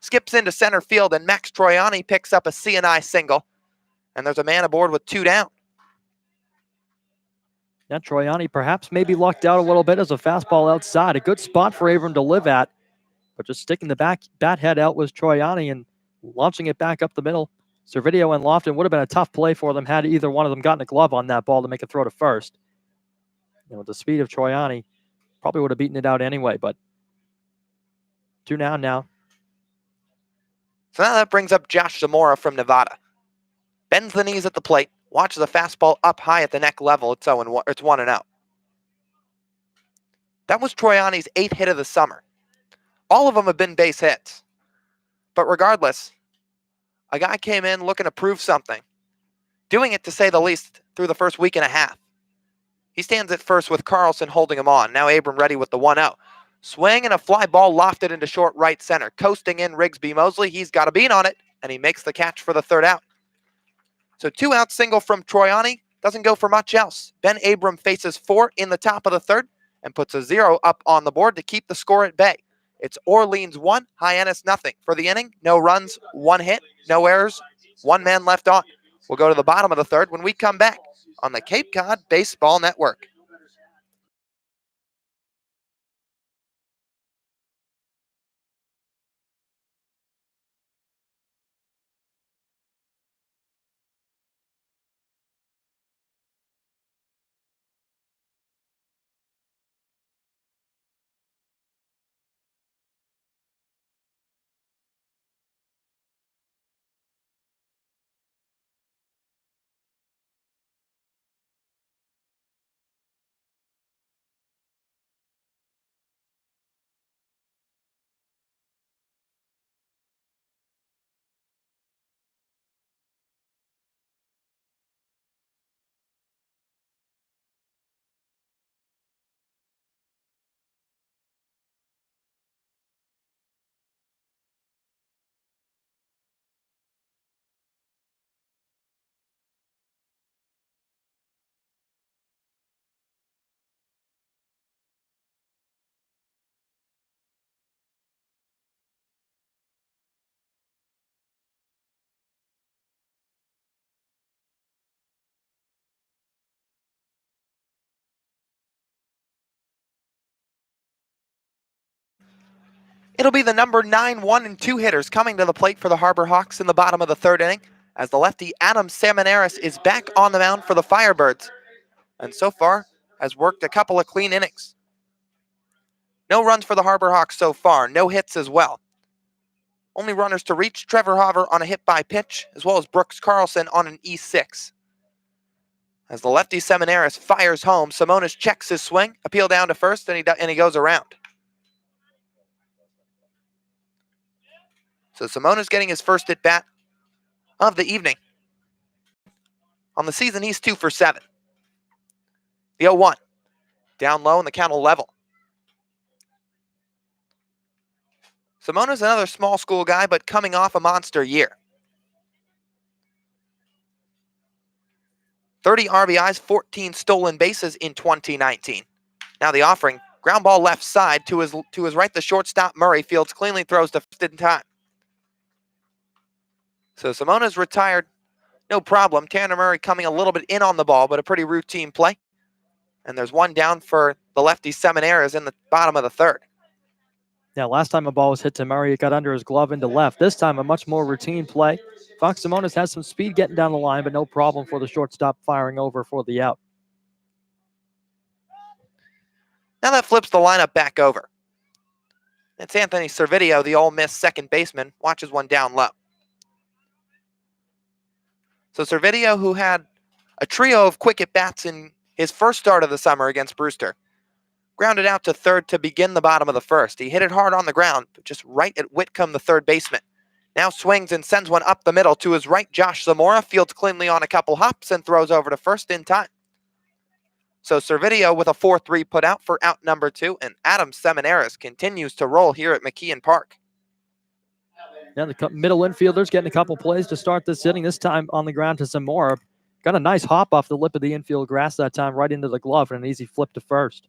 Skips into center field, and Max Troiani picks up a C&I single. And there's a man aboard with 2 down. Now Troiani perhaps maybe lucked out a little bit as a fastball outside. A good spot for Abram to live at. But just sticking the bat head out was Troiani and launching it back up the middle. Servideo and Lofton would have been a tough play for them had either one of them gotten a glove on that ball to make a throw to first. With the speed of Troiani, probably would have beaten it out anyway, but 2 down now. So now that brings up Josh Zamora from Nevada. Bends the knees at the plate, watches a fastball up high at the neck level. It's 1-0. That was Troiani's 8th hit of the summer. All of them have been base hits. But regardless, a guy came in looking to prove something. Doing it, to say the least, through the first week and a half. He stands at first with Carlson holding him on. Now Abram ready with the 1-0. Swing and a fly ball lofted into short right center. Coasting in Rigsby Mosley. He's got a beat on it, and he makes the catch for the 3rd out. So 2-out single from Troiani. Doesn't go for much else. Ben Abram faces 4 in the top of the 3rd and puts a 0 up on the board to keep the score at bay. It's Orleans 1, Hyannis 0. For the inning, no runs, 1 hit, no errors, 1 man left on. We'll go to the bottom of the 3rd when we come back on the Cape Cod Baseball Network. It'll be the number 9 1 and 2 hitters coming to the plate for the Harbor Hawks in the bottom of the third inning, as the lefty Adam Salmonaris is back on the mound for the Firebirds, and so far has worked a couple of clean innings. No runs for the Harbor Hawks so far, no hits as well. Only runners to reach: Trevor Hauver on a hit by pitch, as well as Brooks Carlson on an E6. As the lefty Seminaris fires home, Simonis checks his swing, appeal down to first, and he goes around. So Simonis getting his first at bat of the evening. On the season, he's 2 for 7. The 0-1. Down low, and the count will level. Simonis another small school guy, but coming off a monster year. 30 RBIs, 14 stolen bases in 2019. Now the offering, ground ball left side to his right, the shortstop Murray fields cleanly, throws to first in time. So Simonis retired, no problem. Tanner Murray coming a little bit in on the ball, but a pretty routine play. And there's one down for the lefty Seminares in the bottom of the third. Yeah, last time a ball was hit to Murray, it got under his glove into left. This time, a much more routine play. Fox Simonis has some speed getting down the line, but no problem for the shortstop firing over for the out. Now that flips the lineup back over. It's Anthony Servideo, the Ole Miss second baseman, watches one down low. So Servideo, who had a trio of quick at-bats in his first start of the summer against Brewster, grounded out to third to begin the bottom of the first. He hit it hard on the ground, but just right at Whitcomb, the third baseman. Now swings and sends one up the middle to his right. Josh Zamora fields cleanly on a couple hops and throws over to first in time. So Servideo with a 4-3 put out for out number 2, and Adam Seminaris continues to roll here at McKeon Park. Yeah, the middle infielders getting a couple plays to start this inning, this time on the ground to Zamora. Got a nice hop off the lip of the infield grass that time, right into the glove, and an easy flip to first.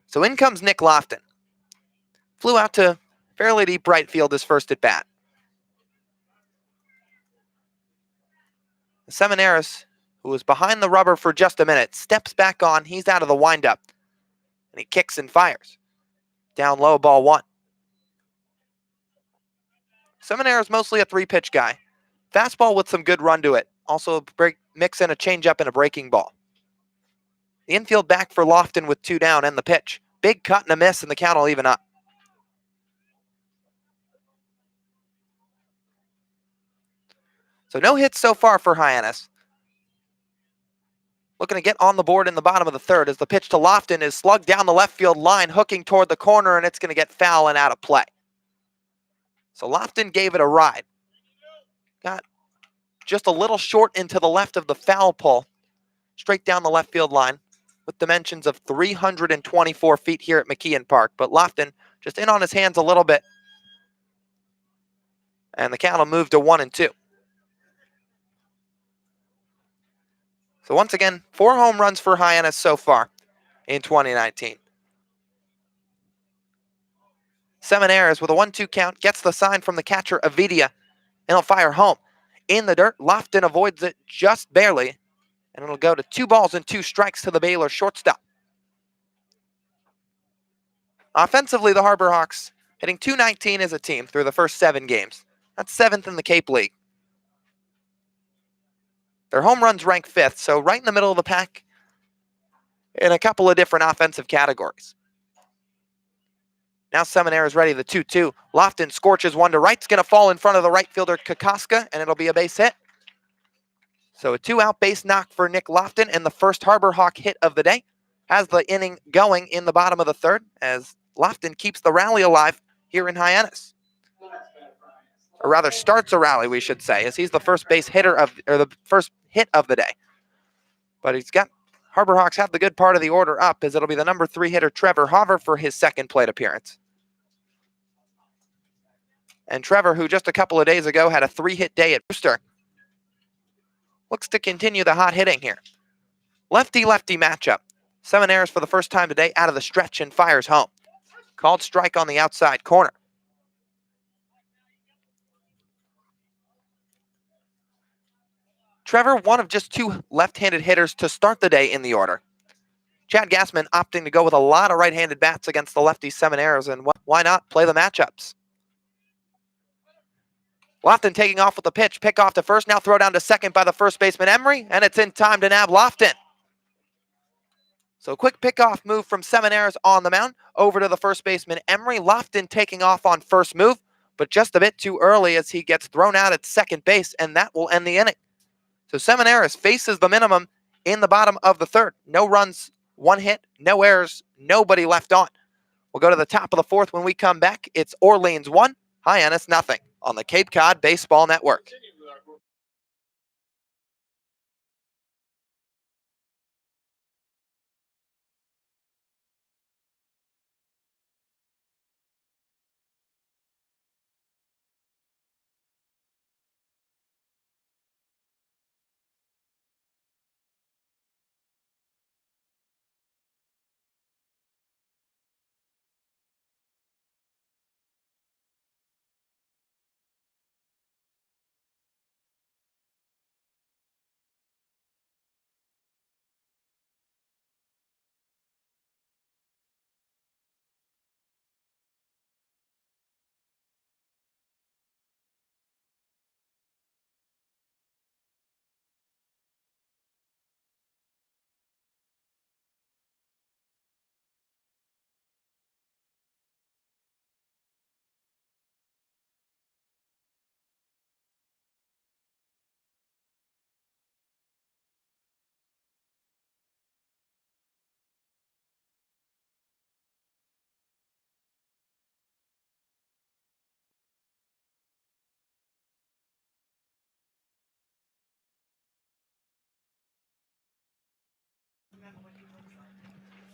So in comes Nick Lofton. Flew out to fairly deep right field his first at bat. Seminaris, who was behind the rubber for just a minute, steps back on. He's out of the windup, and he kicks and fires. Down low, ball 1. Seminaris mostly a 3-pitch guy. Fastball with some good run to it. Also mix in a changeup and a breaking ball. The infield back for Lofton with 2 down and the pitch. Big cut and a miss, and the count will even up. So no hits so far for Hyannis. Looking to get on the board in the bottom of the third as the pitch to Lofton is slugged down the left field line, hooking toward the corner, and it's going to get foul and out of play. So Lofton gave it a ride. Got just a little short into the left of the foul pole, straight down the left field line, with dimensions of 324 feet here at McKeon Park. But Lofton just in on his hands a little bit, and the count will move to 1-2. So once again, 4 home runs for Hyannis so far in 2019. Seminares with a 1-2 count gets the sign from the catcher Avidia, and he'll fire home. In the dirt, Lofton avoids it just barely, and it'll go to 2 balls and 2 strikes to the Baylor shortstop. Offensively, the Harbor Hawks hitting .219 as a team through the first 7 games. That's 7th in the Cape League. Their home runs rank 5th, so right in the middle of the pack in a couple of different offensive categories. Now Seminares ready, the 2-2. Lofton scorches one to right. It's going to fall in front of the right fielder Kokoska, and it'll be a base hit. So a 2-out base knock for Nick Lofton, and the first Harbor Hawk hit of the day. Has the inning going in the bottom of the third as Lofton keeps the rally alive here in Hyannis. Or rather starts a rally, we should say, as he's the first base hitter the first hit of the day. But Harbor Hawks have the good part of the order up, as it'll be the number 3 hitter Trevor Hauver for his second plate appearance. And Trevor, who just a couple of days ago had a 3-hit day at Brewster, looks to continue the hot hitting here. Lefty-lefty matchup. Seminares for the first time today out of the stretch and fires home. Called strike on the outside corner. Trevor, one of just 2 left-handed hitters to start the day in the order. Chad Gassman opting to go with a lot of right-handed bats against the lefty Seminaires, and why not play the matchups? Lofton taking off with the pitch, pick off to first, now throw down to second by the first baseman Emery, and it's in time to nab Lofton. So quick pickoff move from Seminaires on the mound, over to the first baseman Emery. Lofton taking off on first move, but just a bit too early as he gets thrown out at second base, and that will end the inning. So Seminaires faces the minimum in the bottom of the third. No runs, 1 hit, no errors, nobody left on. We'll go to the top of the fourth when we come back. It's Orleans 1, Hyannis nothing on the Cape Cod Baseball Network.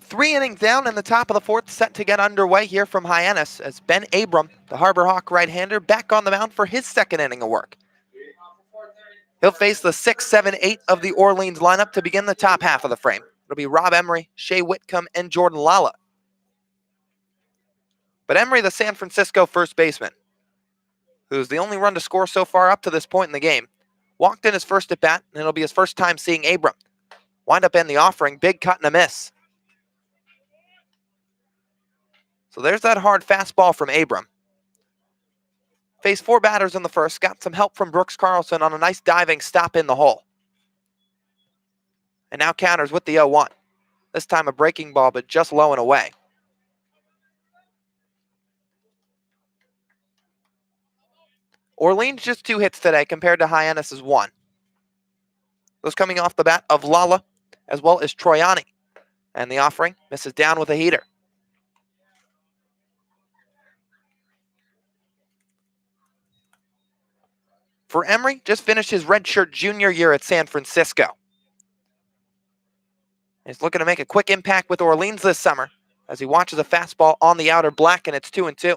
Three innings down in the top of the fourth, set to get underway here from Hyannis as Ben Abram, the Harbor Hawk right-hander, back on the mound for his second inning of work. He'll face the 6, 7, 8 of the Orleans lineup to begin the top half of the frame. It'll be Rob Emery, Shea Whitcomb, and Jordan Lala. But Emery, the San Francisco first baseman, who's the only run to score so far up to this point in the game, walked in his first at-bat, and it'll be his first time seeing Abram. Wind up in the offering, big cut and a miss. So there's that hard fastball from Abram. Faced 4 batters in the first, got some help from Brooks Carlson on a nice diving stop in the hole. And now counters with the 0-1. This time a breaking ball, but just low and away. Orleans just 2 hits today compared to Hyannis' 1. Those coming off the bat of Lala, as well as Troiani. And the offering misses down with a heater. For Emery, just finished his redshirt junior year at San Francisco. He's looking to make a quick impact with Orleans this summer as he watches a fastball on the outer black, and it's 2-2.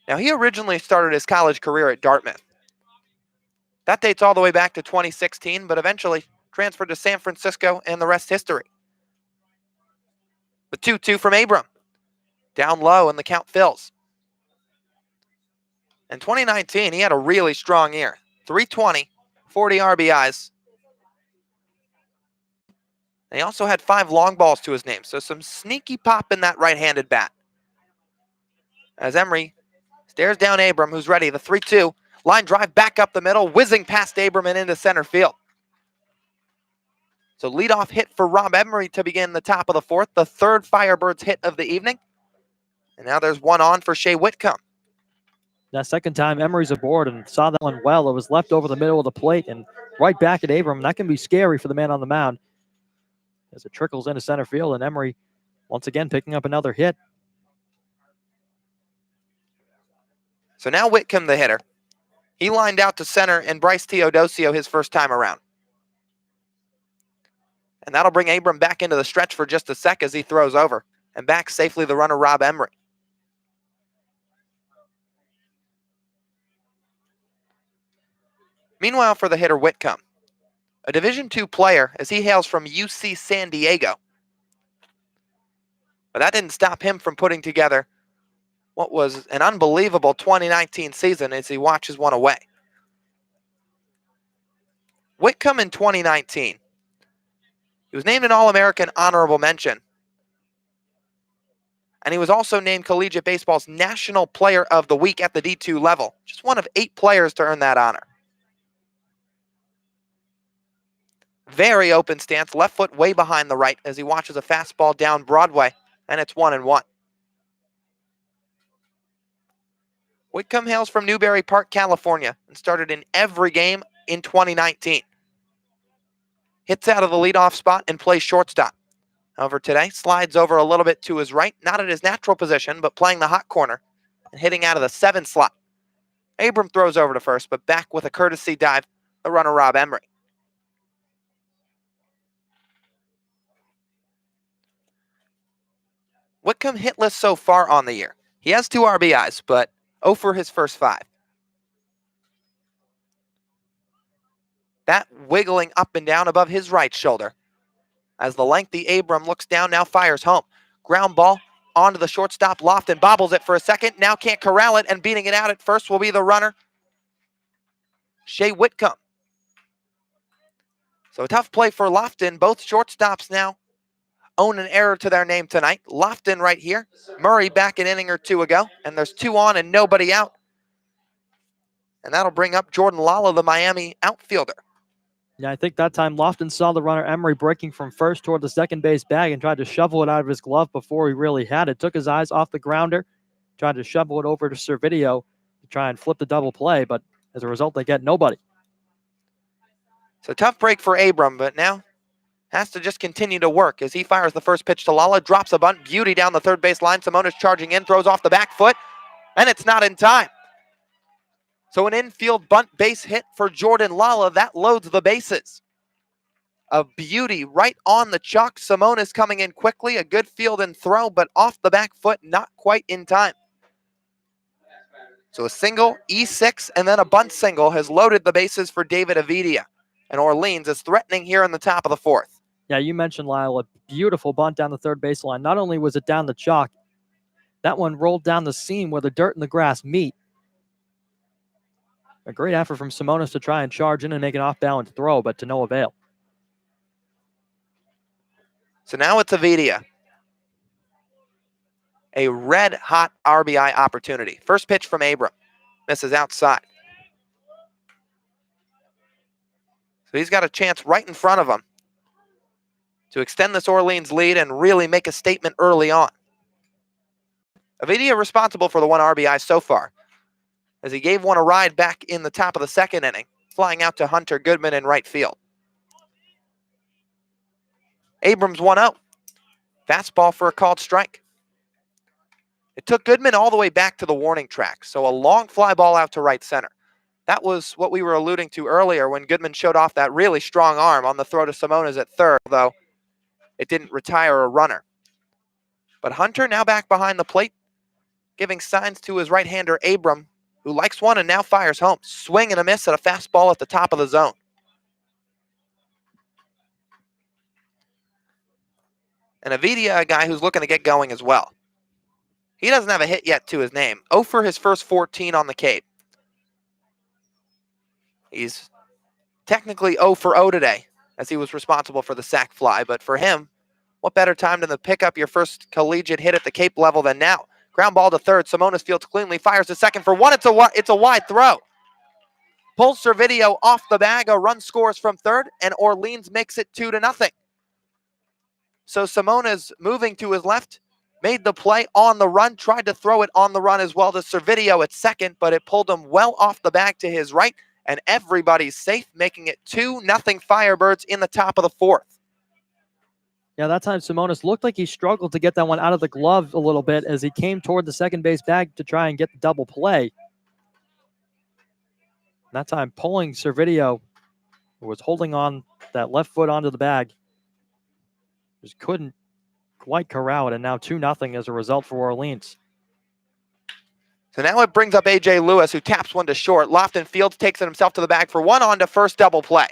Now, he originally started his college career at Dartmouth. That dates all the way back to 2016, but eventually transferred to San Francisco, and the rest history. The 2-2 from Abram. Down low, and the count fills. In 2019, he had a really strong year. 320, 40 RBIs. And he also had 5 long balls to his name, so some sneaky pop in that right-handed bat. As Emery stares down Abram, who's ready. The 3-2. Line drive back up the middle, whizzing past Abram and into center field. So leadoff hit for Rob Emery to begin the top of the fourth, the 3rd Firebirds hit of the evening. And now there's 1 on for Shea Whitcomb. That second time, Emery's aboard and saw that one well. It was left over the middle of the plate and right back at Abram. That can be scary for the man on the mound as it trickles into center field, and Emery once again picking up another hit. So now Whitcomb, the hitter. He lined out to center, and Bryce Teodosio his first time around. And that'll bring Abram back into the stretch for just a sec as he throws over. And back safely the runner, Rob Emery. Meanwhile, for the hitter Whitcomb, a Division II player as he hails from UC San Diego. But that didn't stop him from putting together what was an unbelievable 2019 season as he watches one away. Whitcomb in 2019 He was named an All-American honorable mention. And he was also named Collegiate Baseball's National Player of the Week at the D2 level. Just one of 8 players to earn that honor. Very open stance, left foot way behind the right as he watches a fastball down Broadway, and it's 1-1. Whitcomb hails from Newberry Park, California, and started in every game in 2019. Hits out of the leadoff spot and plays shortstop. However, today slides over a little bit to his right, not at his natural position, but playing the hot corner and hitting out of the 7 slot. Abram throws over to first, but back with a courtesy dive, the runner Rob Emery. Whitcomb hitless so far on the year. He has 2 RBIs, but 0 for his first 5. Bat wiggling up and down above his right shoulder. As the lengthy Abram looks down, now fires home. Ground ball onto the shortstop Lofton, bobbles it for a second, now can't corral it, and beating it out at first will be the runner, Shea Whitcomb. So a tough play for Lofton. Both shortstops now own an error to their name tonight. Lofton right here, Murray back an inning or 2 ago, and there's 2 on and nobody out. And that'll bring up Jordan Lala, the Miami outfielder. Yeah, I think that time Lofton saw the runner Emery breaking from first toward the second base bag and tried to shovel it out of his glove before he really had it. Took his eyes off the grounder, tried to shovel it over to Servideo to try and flip the double play, but as a result, they get nobody. So tough break for Abram, but now has to just continue to work as he fires the first pitch to Lala, drops a bunt, beauty down the third base line. Simonis charging in, throws off the back foot, and it's not in time. So an infield bunt base hit for Jordan Lala. That loads the bases. A beauty right on the chalk. Simonis coming in quickly. A good field and throw, but off the back foot, not quite in time. So a single, E6, and then a bunt single has loaded the bases for David Avidia. And Orleans is threatening here in the top of the 4th. Yeah, you mentioned, Lyle, a beautiful bunt down the third baseline. Not only was it down the chalk, that one rolled down the seam where the dirt and the grass meet. A great effort from Simonis to try and charge in and make an off-balance throw, but to no avail. So now it's Avidia. A red-hot RBI opportunity. First pitch from Abram. Misses outside. So he's got a chance right in front of him to extend this Orleans lead and really make a statement early on. Avidia responsible for the 1 RBI so far, as he gave one a ride back in the top of the 2nd inning, flying out to Hunter Goodman in right field. Abrams 1-0. Fastball for a called strike. It took Goodman all the way back to the warning track, so a long fly ball out to right center. That was what we were alluding to earlier when Goodman showed off that really strong arm on the throw to Simonis at third, though it didn't retire a runner. But Hunter now back behind the plate, giving signs to his right-hander Abram, who likes one and now fires home. Swing and a miss at a fastball at the top of the zone. And Avidia, a guy who's looking to get going as well. He doesn't have a hit yet to his name. 0 for his first 14 on the Cape. He's technically 0 for 0 today, as he was responsible for the sac fly. But for him, what better time than to pick up your first collegiate hit at the Cape level than now? Ground ball to third. Simonis fields cleanly, fires to second for 1. It's a wide throw. Pulls Servideo off the bag. A run scores from third, and Orleans makes it 2-0. So Simonis moving to his left, made the play on the run, tried to throw it on the run as well to Servideo at second, but it pulled him well off the bag to his right, and everybody's safe, making it 2-0 Firebirds in the top of the 4th. Yeah, that time Simonis looked like he struggled to get that one out of the glove a little bit as he came toward the second base bag to try and get the double play. That time pulling Servideo, who was holding on that left foot onto the bag, just couldn't quite corral it, and now 2-0 as a result for Orleans. So now it brings up A.J. Lewis, who taps one to short. Lofton Fields takes it himself to the bag for 1 on to first double play.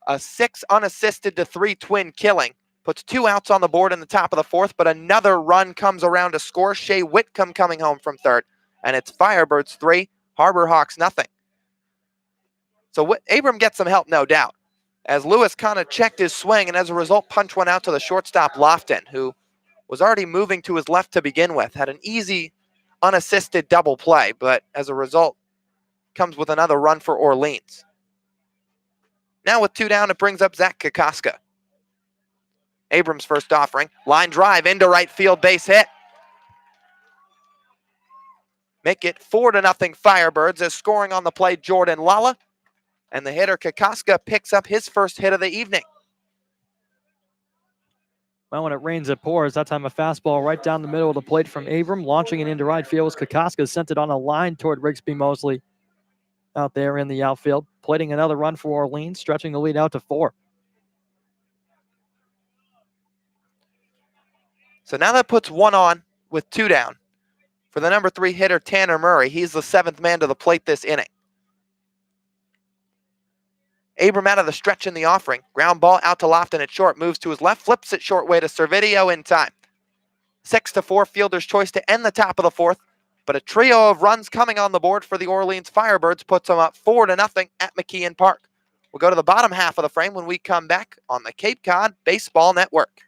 A 6 unassisted to 3 twin killing. Puts 2 outs on the board in the top of the 4th, but another run comes around to score. Shea Whitcomb coming home from third. And it's Firebirds 3, Harbor Hawks 0. So Abram gets some help, no doubt, as Lewis kind of checked his swing, and as a result, punch went out to the shortstop Lofton, who was already moving to his left to begin with. Had an easy, unassisted double play, but as a result, comes with another run for Orleans. Now with 2 down, it brings up Zach Kokoska. Abrams' first offering. Line drive into right field, base hit. Make it 4-0 Firebirds as scoring on the play Jordan Lala. And the hitter Kokoska picks up his first hit of the evening. Well, when it rains, it pours. That time a fastball right down the middle of the plate from Abram. Launching it into right field was Kokoska. Sent it on a line toward Rigsby Mosley out there in the outfield. Plating another run for Orleans, stretching the lead out to 4. So now that puts 1 on with 2 down for the number 3 hitter Tanner Murray. He's the 7th man to the plate this inning. Abram out of the stretch in the offering. Ground ball out to Lofton at short. Moves to his left. Flips it short way to Servideo in time. 6-4 fielder's choice to end the top of the 4th. But a trio of runs coming on the board for the Orleans Firebirds puts them up 4-0 at McKeon Park. We'll go to the bottom half of the frame when we come back on the Cape Cod Baseball Network.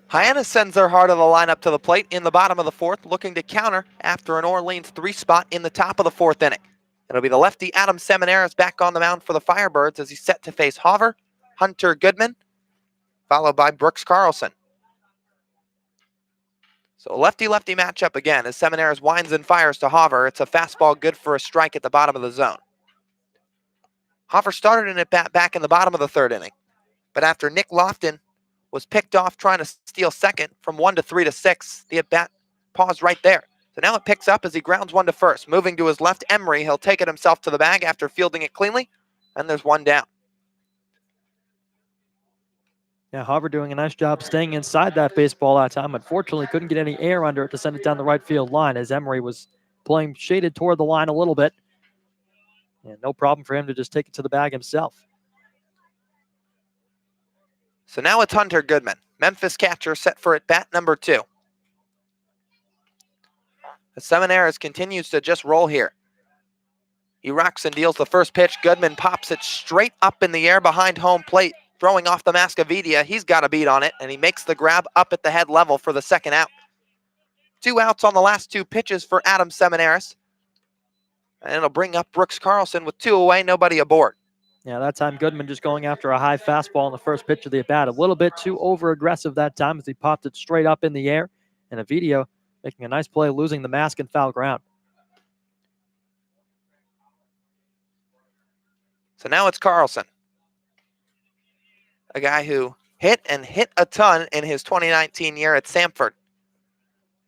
Hyannis sends their heart of the lineup to the plate in the bottom of the 4th, looking to counter after an Orleans 3 spot in the top of the 4th inning. It'll be the lefty Adam Seminaris back on the mound for the Firebirds as he's set to face Hover, Hunter Goodman, followed by Brooks Carlson. So a lefty-lefty matchup again as Seminaris winds and fires to Hover. It's a fastball good for a strike at the bottom of the zone. Hover started an at-bat back in the bottom of the 3rd inning, but after Nick Lofton was picked off trying to steal second from 1 to 3 to 6. The at-bat paused right there. So now it picks up as he grounds one to first. Moving to his left, Emery. He'll take it himself to the bag after fielding it cleanly, and there's 1 down. Yeah, Hover doing a nice job staying inside that baseball that time. Unfortunately, couldn't get any air under it to send it down the right field line as Emery was playing shaded toward the line a little bit. And no problem for him to just take it to the bag himself. So now it's Hunter Goodman, Memphis catcher, set for at-bat number 2. The Seminaris continues to just roll here. He rocks and deals the first pitch. Goodman pops it straight up in the air behind home plate, throwing off the Mascavidia. He's got a beat on it, and he makes the grab up at the head level for the 2nd out. 2 outs on the last 2 pitches for Adam Seminaris. And it'll bring up Brooks Carlson with 2 away, nobody aboard. Yeah, that time Goodman just going after a high fastball in the first pitch of the at-bat. A little bit too over-aggressive that time as he popped it straight up in the air. And Ovidio making a nice play, losing the mask and foul ground. So now it's Carlson, a guy who hit a ton in his 2019 year at Samford.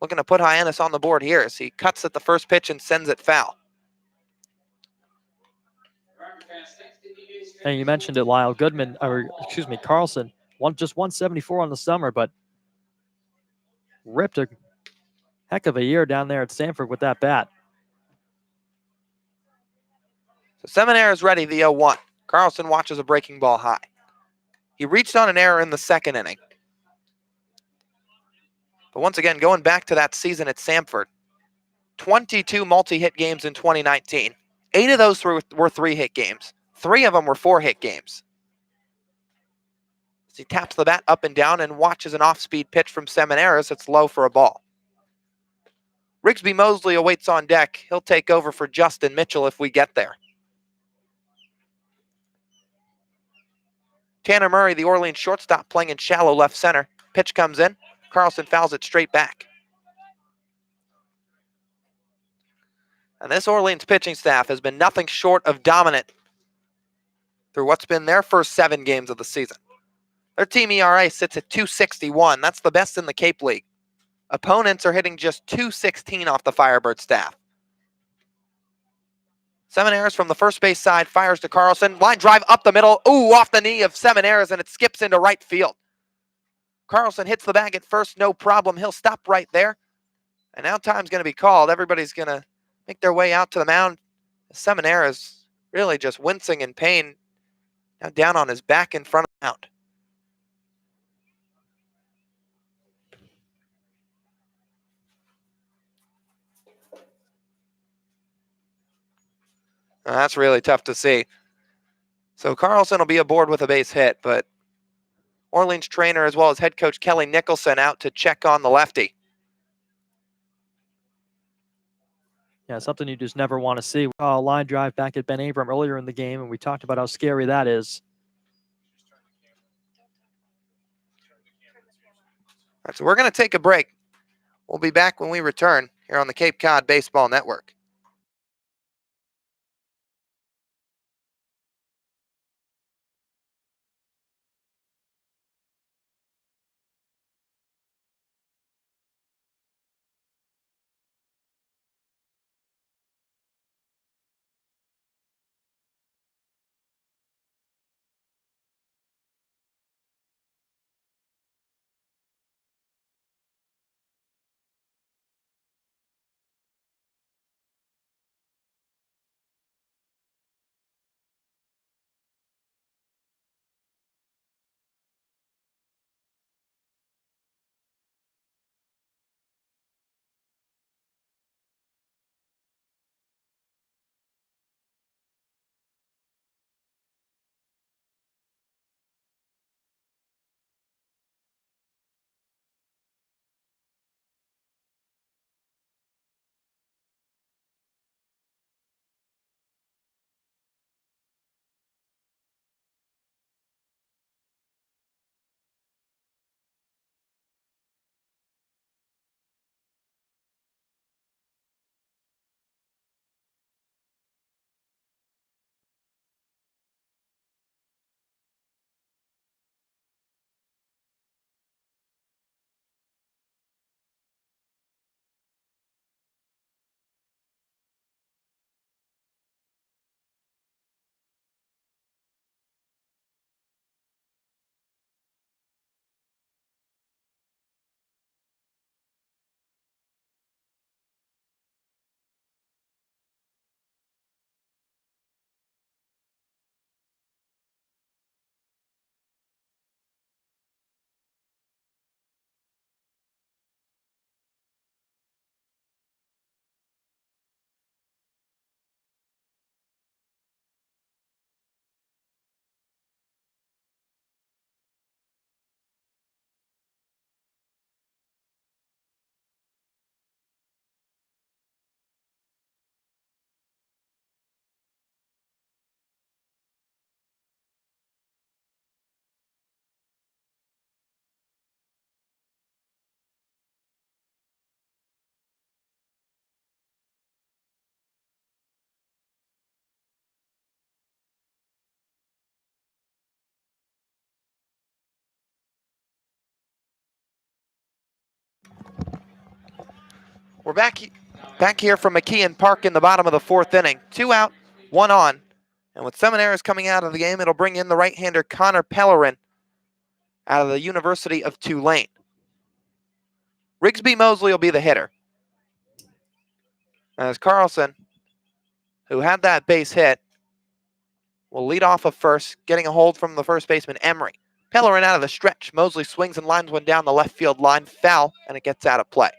Looking to put Hyannis on the board here as he cuts at the first pitch and sends it foul. And you mentioned it, Lyle. Carlson, just 174 on the summer, but ripped a heck of a year down there at Stanford with that bat. So Seminaris ready, the 0-1. Carlson watches a breaking ball high. He reached on an error in the 2nd inning. But once again, going back to that season at Samford, 22 multi-hit games in 2019. 8 of those were 3-hit games. 3 of them were 4-hit games. As he taps the bat up and down and watches an off-speed pitch from Seminaris. It's low for a ball. Rigsby Mosley awaits on deck. He'll take over for Justin Mitchell if we get there. Tanner Murray, the Orleans shortstop, playing in shallow left center. Pitch comes in. Carlson fouls it straight back. And this Orleans pitching staff has been nothing short of dominant through what's been their first 7 games of the season. Their team ERA sits at 261. That's the best in the Cape League. Opponents are hitting just 216 off the Firebird staff. Seminaris from the first base side fires to Carlson. Line drive up the middle. Ooh, off the knee of Seminaris, and it skips into right field. Carlson hits the bag at first, no problem. He'll stop right there. And now time's going to be called. Everybody's going to make their way out to the mound. Seminaris really just wincing in pain. Now down on his back in front of the mound. That's really tough to see. So Carlson will be aboard with a base hit, but Orleans trainer as well as head coach Kelly Nicholson out to check on the lefty. Yeah, something you just never want to see. A line drive back at Ben Abram earlier in the game, and we talked about how scary that is. All right, so we're going to take a break. We'll be back when we return here on the Cape Cod Baseball Network. We're back here from McKeon Park in the bottom of the 4th inning. 2 out, 1 on. And with Seminaris coming out of the game, it'll bring in the right-hander Connor Pellerin out of the University of Tulane. Rigsby Mosley will be the hitter. As Carlson, who had that base hit, will lead off of first, getting a hold from the first baseman, Emery. Heller in out of the stretch. Mosley swings and lines one down the left field line. Foul, and it gets out of play.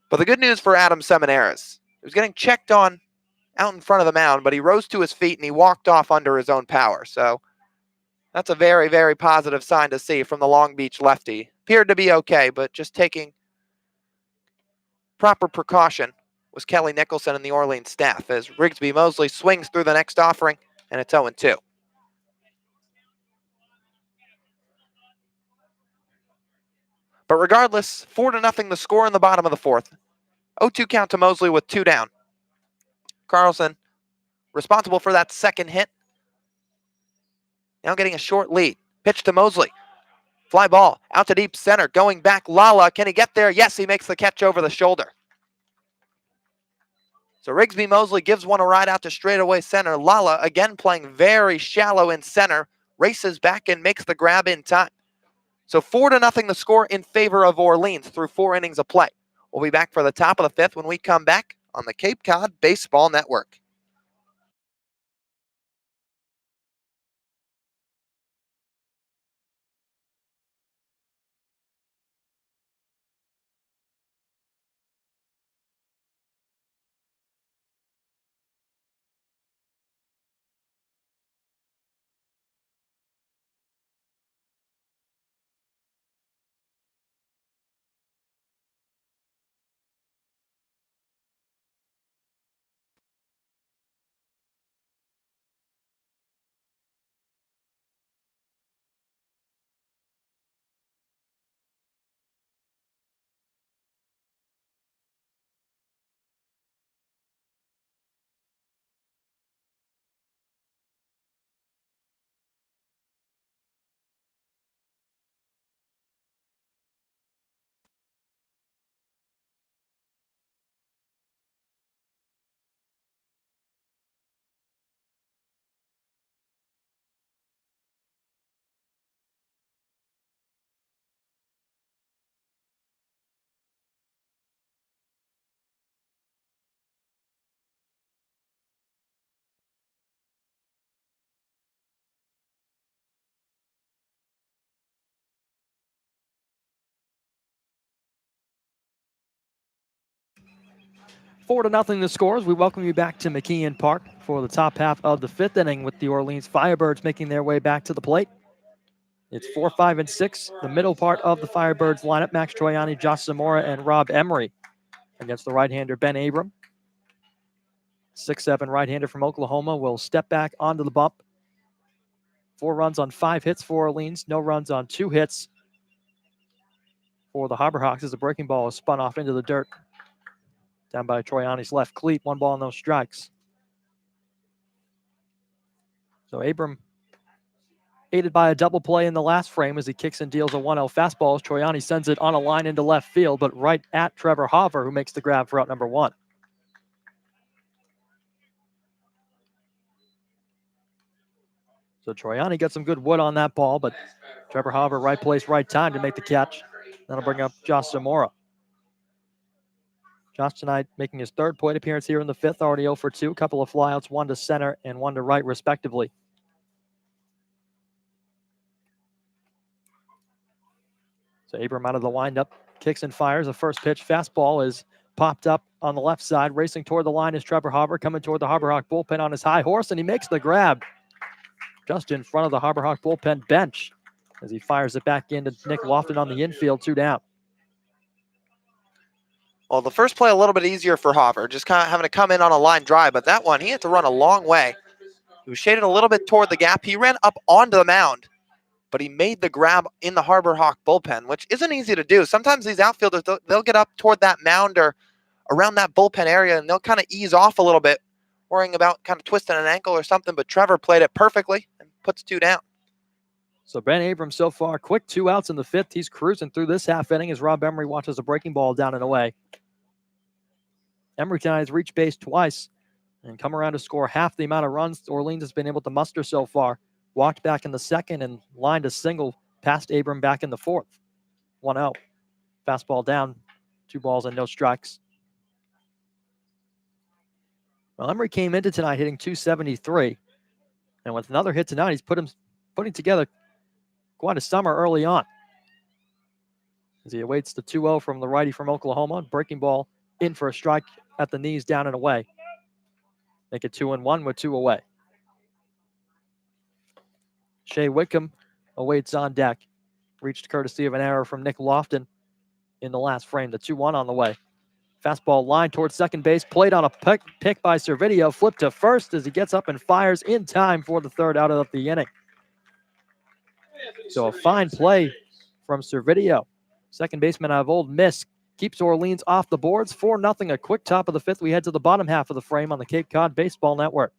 But the good news for Adam Seminaris, he was getting checked on out in front of the mound, but he rose to his feet and he walked off under his own power. So that's a very, very positive sign to see from the Long Beach lefty. Appeared to be okay, but just taking proper precaution was Kelly Nicholson and the Orleans staff as Rigsby Mosley swings through the next offering, and it's 0-2. But regardless, 4-0 the score in the bottom of the fourth. 0-2 count to Mosley with 2 down. Carlson responsible for that second hit. Now getting a short lead. Pitch to Mosley. Fly ball out to deep center. Going back, Lala. Can he get there? Yes, he makes the catch over the shoulder. So Rigsby Mosley gives one a ride out to straightaway center. Lala, again playing very shallow in center, races back and makes the grab in time. So 4-0 the score in favor of Orleans through 4 innings of play. We'll be back for the top of the fifth when we come back on the Cape Cod Baseball Network. Four to nothing the scores. We welcome you back to McKeon Park for the top half of the fifth inning with the Orleans Firebirds making their way back to the plate. It's 4, 5, and 6. The middle part of the Firebirds lineup: Max Troiani, Josh Zamora, and Rob Emery against the right-hander Ben Abram. 6'7" right-hander from Oklahoma will step back onto the bump. 4 runs on 5 hits for Orleans. No runs on 2 hits for the Harbor Hawks as the breaking ball is spun off into the dirt. Down by Troiani's left cleat. 1 ball, no strikes. So Abram aided by a double play in the last frame as he kicks and deals a 1-0 fastball as Troiani sends it on a line into left field, but right at Trevor Hauver, who makes the grab for out number 1. So Troiani got some good wood on that ball, but Trevor Hauver, right place, right time to make the catch. That'll bring up Josh Zamora. Josh tonight making his 3rd plate appearance here in the 5th, already 0 for 2. A couple of flyouts, 1 to center and 1 to right, respectively. So Abram out of the windup, kicks and fires. The first pitch fastball is popped up on the left side. Racing toward the line is Trevor Hauver, coming toward the Harbor Hawk bullpen on his high horse, and he makes the grab just in front of the Harbor Hawk bullpen bench as he fires it back into Nick Lofton on the infield, 2 down. Well, the first play a little bit easier for Hauver, just kind of having to come in on a line drive, but that one, he had to run a long way. He was shaded a little bit toward the gap. He ran up onto the mound, but he made the grab in the Harbor Hawk bullpen, which isn't easy to do. Sometimes these outfielders, they'll get up toward that mound or around that bullpen area, and they'll kind of ease off a little bit, worrying about kind of twisting an ankle or something, but Trevor played it perfectly and puts 2 down. So Ben Abrams so far, quick 2 outs in the 5th. He's cruising through this half inning as Rob Emery watches a breaking ball down and away. Emery tonight has reached base twice and come around to score half the amount of runs Orleans has been able to muster so far. Walked back in the 2nd and lined a single past Abram back in the 4th. 1-0. Fastball down, 2 balls and no strikes. Well, Emery came into tonight hitting .273. And with another hit tonight, he's putting together quite a summer early on. As he awaits the 2-0 from the righty from Oklahoma. Breaking ball in for a strike at the knees, down and away. Make it 2-1 with 2 away. Shea Whitcomb awaits on deck. Reached courtesy of an error from Nick Lofton in the last frame. The 2-1 on the way. Fastball line towards second base. Played on a pick by Servideo. Flipped to first as he gets up and fires in time for the third out of the inning. So a fine play from Servideo. Second baseman out of Old Miss keeps Orleans off the boards. 4-0, a quick top of the fifth. We head to the bottom half of the frame on the Cape Cod Baseball Network.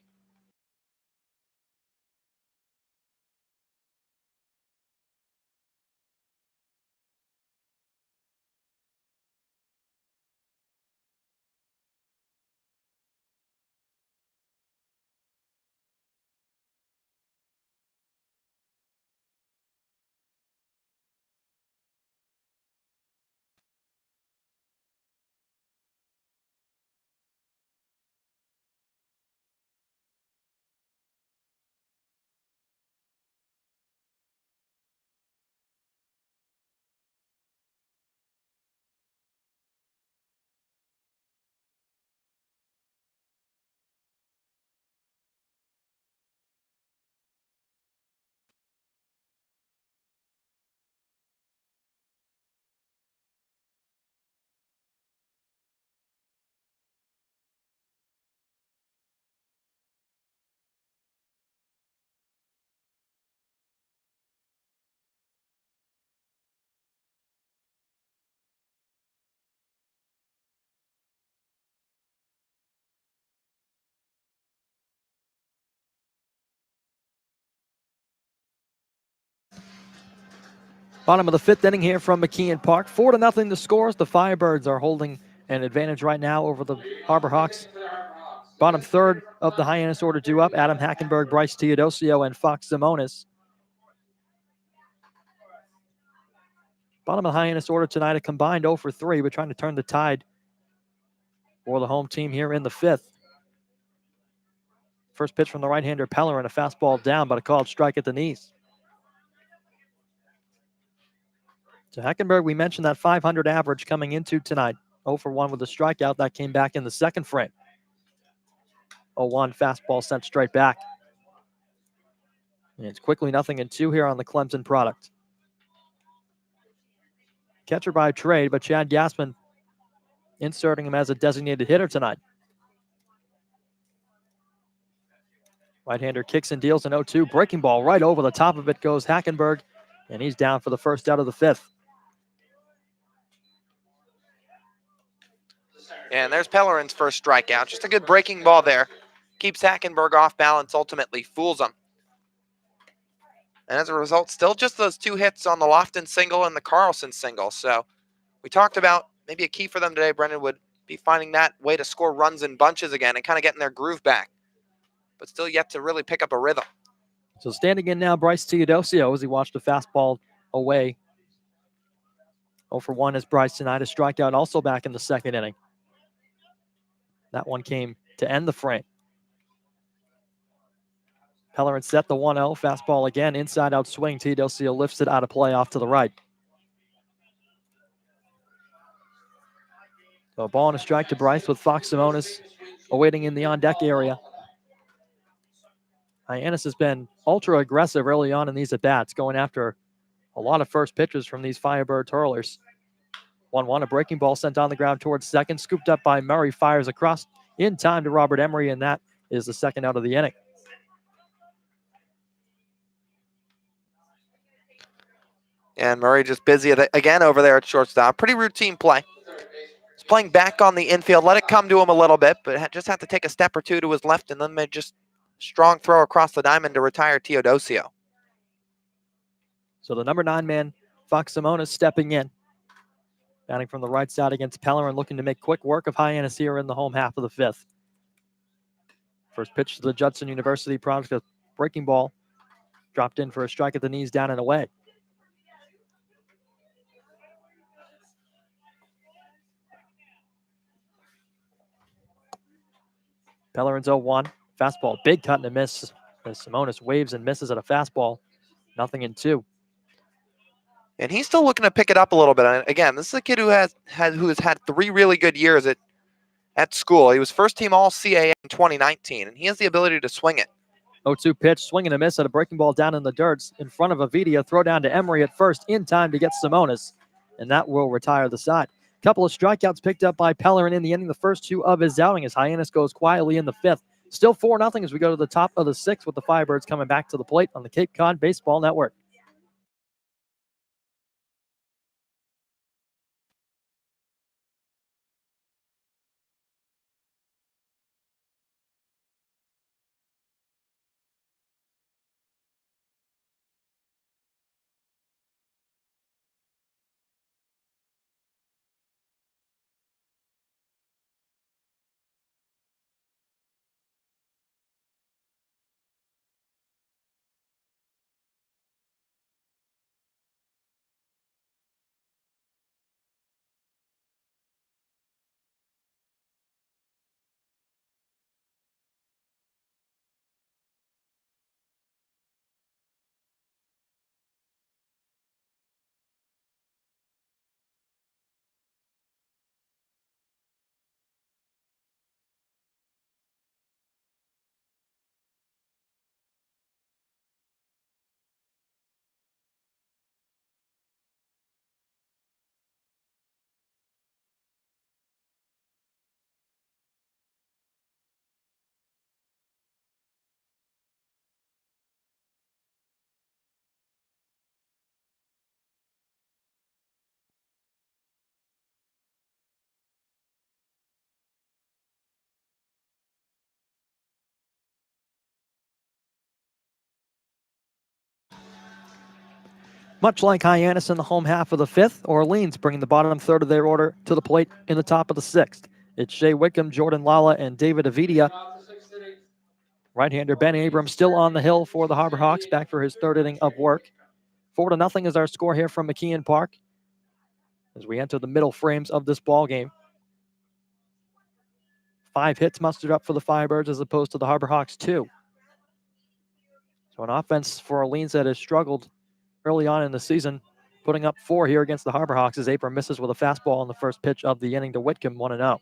Bottom of the fifth inning here from McKeon Park. 4-0 the scores. The Firebirds are holding an advantage right now over the Harbor Hawks. Bottom third of the Hyannis order due up. Adam Hackenberg, Bryce Teodosio, and Fox Simonis. Bottom of the Hyannis order tonight, a combined 0 for 3. We're trying to turn the tide for the home team here in the fifth. First pitch from the right-hander Pellerin, a fastball down, but a called strike at the knees. To Hackenberg, we mentioned that 500 average coming into tonight. 0 for 1 with a strikeout. That came back in the second frame. 0-1 fastball sent straight back. And it's quickly 0-2 here on the Clemson product. Catcher by trade, but Chad Gassman inserting him as a designated hitter tonight. Right-hander kicks and deals an 0-2. Breaking ball right over the top of it goes Hackenberg, and he's down for the first out of the fifth. And there's Pellerin's first strikeout. Just a good breaking ball there. Keeps Hackenberg off balance, ultimately fools him. And as a result, still just those 2 hits on the Lofton single and the Carlson single. So we talked about maybe a key for them today, Brendan, would be finding that way to score runs in bunches again and kind of getting their groove back. But still yet to really pick up a rhythm. So standing in now, Bryce Teodosio as he watched a fastball away. 0 for 1 is Bryce tonight. A strikeout also back in the second inning. That one came to end the frame. Pellerin set the 1-0. Fastball again. Inside out swing. Teodosio lifts it out of play off to the right. So a ball and a strike to Bryce with Fox Simonis awaiting in the on-deck area. Hyannis has been ultra aggressive early on in these at-bats, going after a lot of first pitches from these Firebird hurlers. 1-1, a breaking ball sent on the ground towards second, scooped up by Murray, fires across in time to Robert Emery, and that is the second out of the inning. And Murray just busy again over there at shortstop. Pretty routine play. He's playing back on the infield. Let it come to him a little bit, but just have to take a step or two to his left, and then they just strong throw across the diamond to retire Teodosio. So the number 9 man, Fox Simonis, stepping in. Batting from the right side against Pellerin, looking to make quick work of Hyannis here in the home half of the fifth. First pitch to the Judson University product, a breaking ball. Dropped in for a strike at the knees, down and away. Pellerin's 0-1. Fastball, big cut and a miss as Simonis waves and misses at a fastball. 0-2. And he's still looking to pick it up a little bit. And again, this is a kid who has had 3 really good years at school. He was first team All-CAA in 2019, and he has the ability to swing it. 0-2 pitch, swing and a miss at a breaking ball down in the dirt in front of Avidia. Throw down to Emery at first, in time to get Simonis, and that will retire the side. Couple of strikeouts picked up by Pellerin in the inning, the first 2 of his outing as Hyannis goes quietly in the 5th. Still 4-0 as we go to the top of the 6th with the Firebirds coming back to the plate on the Cape Cod Baseball Network. Much like Hyannis in the home half of the 5th, Orleans bringing the bottom third of their order to the plate in the top of the 6th. It's Shea Wickham, Jordan Lala, and David Avidia. Right-hander Ben Abrams still on the hill for the Harbor Hawks, back for his 3rd inning of work. 4-0 is our score here from McKeon Park as we enter the middle frames of this ball game. 5 hits mustered up for the Firebirds as opposed to the Harbor Hawks 2. So an offense for Orleans that has struggled early on in the season, putting up 4 here against the Harbor Hawks as Abram misses with a fastball on the first pitch of the inning to Whitcomb, 1-0.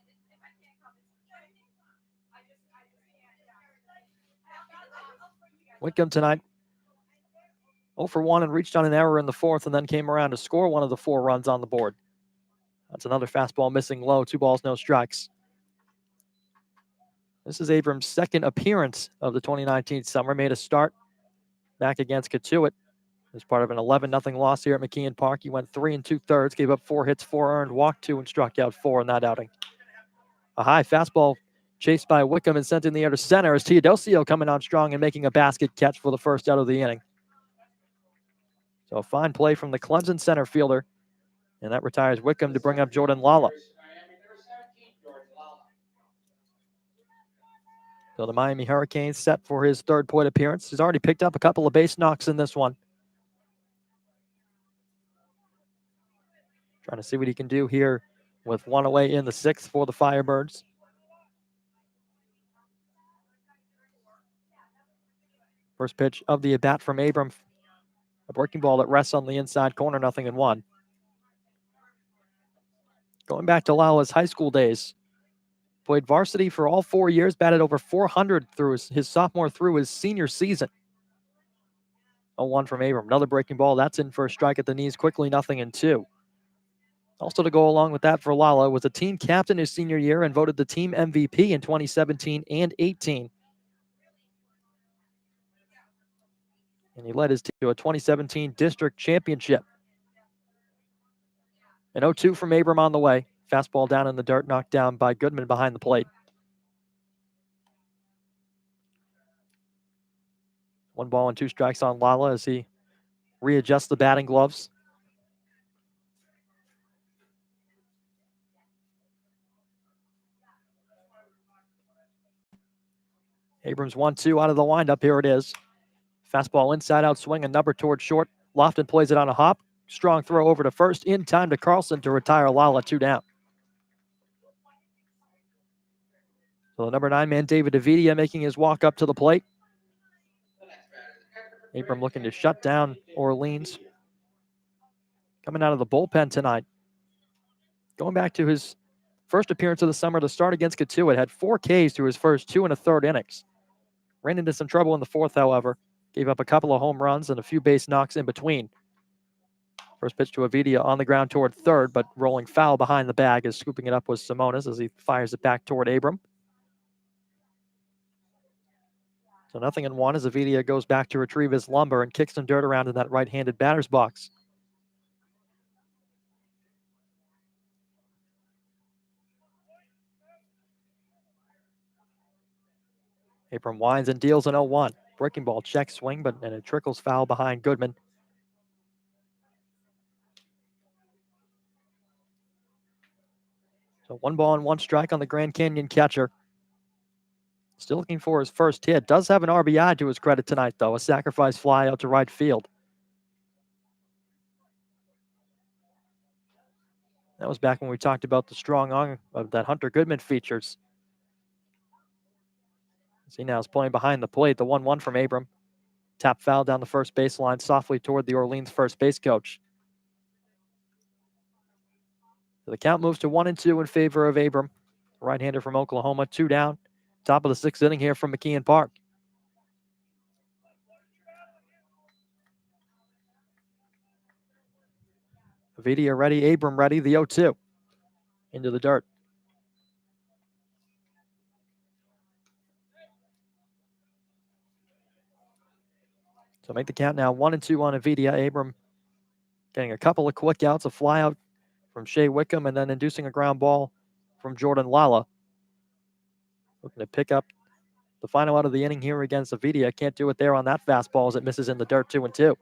Whitcomb tonight 0 for 1 and reached on an error in the 4th and then came around to score one of the 4 runs on the board. That's another fastball missing low, 2 balls, no strikes. This is Abrams' 2nd appearance of the 2019 summer. Made a start back against Catuit as part of an 11-0 loss here at McKeon Park. He went 3 2/3, gave up 4 hits, 4 earned, walked 2, and struck out 4 in that outing. A high fastball chased by Wickham and sent in the air to center as Teodosio coming on strong and making a basket catch for the first out of the inning. So a fine play from the Clemson center fielder, and that retires Wickham to bring up Jordan Lala. So the Miami Hurricanes set for his 3rd plate appearance. He's already picked up a couple of base knocks in this one. Trying to see what he can do here with 1 away in the 6th for the Firebirds. First pitch of the at-bat from Abram. A breaking ball that rests on the inside corner, 0-1. Going back to Lala's high school days. Played varsity for all 4 years, batted over 400 through his sophomore through his senior season. 0-1 from Abram. Another breaking ball. That's in for a strike at the knees quickly, 0-2. Also to go along with that for Lala was a team captain his senior year and voted the team MVP in 2017 and 18. And he led his team to a 2017 district championship. An 0-2 from Abram on the way. Fastball down in the dirt, knocked down by Goodman behind the plate. 1 ball and 2 strikes on Lala as he readjusts the batting gloves. Abrams 1-2 out of the windup. Here it is. Fastball inside out swing, a number towards short. Lofton plays it on a hop. Strong throw over to first. In time to Carlson to retire Lala, 2 down. So the number 9 man, David Avidia, making his walk up to the plate. Abram looking to shut down Orleans. coming out of the bullpen tonight. Going back to his first appearance of the summer to start against Katuitt, had 4 Ks through his first 2 1/3 innings. Ran into some trouble in the fourth, however. Gave up a couple of home runs and a few base knocks in between. First pitch to Avidia on the ground toward third, but rolling foul behind the bag as scooping it up was Simonis as he fires it back toward Abram. So 0-1 as Avidia goes back to retrieve his lumber and kicks some dirt around in that right-handed batter's box. Abram winds and deals an 0-1. Breaking ball check swing, and it trickles foul behind Goodman. So 1 ball and 1 strike on the Grand Canyon catcher. Still looking for his first hit. Does have an RBI to his credit tonight, though. A sacrifice fly out to right field. That was back when we talked about the strong arm of that Hunter Goodman features. See now is playing behind the plate. The 1-1 from Abram. Tap foul down the first baseline softly toward the Orleans first base coach. So the count moves to 1-2 in favor of Abram. Right-hander from Oklahoma, 2 down. Top of the 6th inning here from McKeon Park. Avidia ready, Abram ready, the 0-2. Into the dirt. So make the count now 1-2 on Avidia. Abram getting a couple of quick outs, a fly out from Shea Wickham, and then inducing a ground ball from Jordan Lala. Looking to pick up the final out of the inning here against Avidia. Can't do it there on that fastball as it misses in the dirt. 2-2.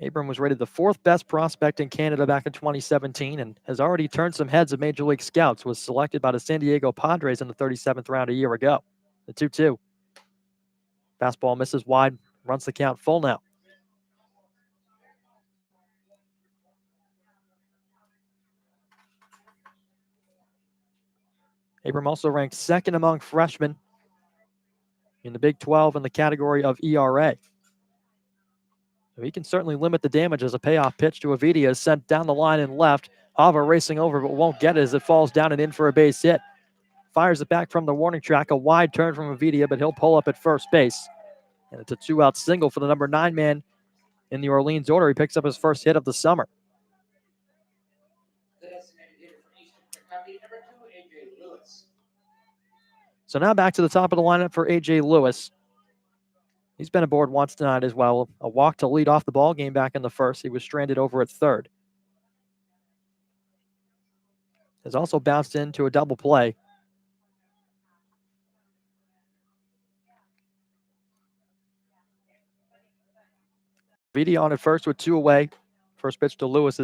Abram was rated the 4th best prospect in Canada back in 2017 and has already turned some heads of Major League scouts. Was selected by the San Diego Padres in the 37th round a year ago. The 2-2. Fastball misses wide, runs the count full now. Abram also ranked 2nd among freshmen in the Big 12 in the category of ERA. So he can certainly limit the damage as a payoff pitch to Avidia is sent down the line and left. Hava racing over but won't get it as it falls down and in for a base hit. Fires it back from the warning track. A wide turn from Avidia, but he'll pull up at first base. And it's a 2-out single for the number 9 man in the Orleans order. He picks up his first hit of the summer. So now back to the top of the lineup for A.J. Lewis. He's been aboard once tonight as well. A walk to lead off the ball game back in the first. He was stranded over at third. Has also bounced into a double play. Vidi on at first with 2 away. First pitch to Lewis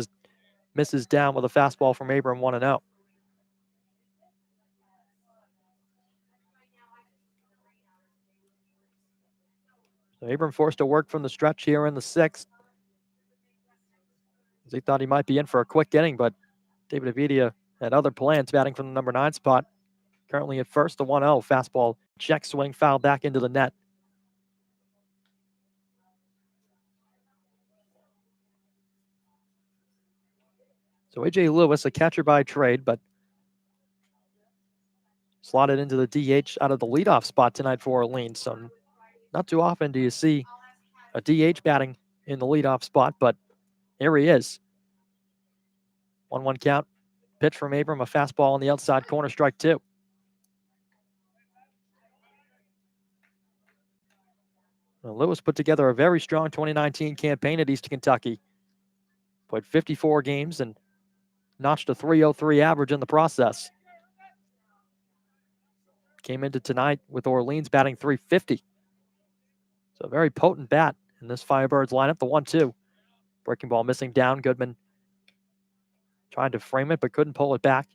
misses down with a fastball from Abram, 1-0. So Abram forced to work from the stretch here in the 6th. As he thought he might be in for a quick inning, but David Avidia had other plans, batting from the number 9 spot. Currently at first, the 1-0 fastball check swing foul back into the net. So A.J. Lewis, a catcher by trade, but slotted into the DH out of the leadoff spot tonight for Orleans. So not too often do you see a DH batting in the leadoff spot, but here he is. 1-1 count. Pitch from Abram, a fastball on the outside corner, strike 2. Well, Lewis put together a very strong 2019 campaign at Eastern Kentucky. Played 54 games and notched a .303 average in the process. Came into tonight with Orleans batting .350. So a very potent bat in this Firebirds lineup. The 1-2. Breaking ball missing down. Goodman tried to frame it but couldn't pull it back.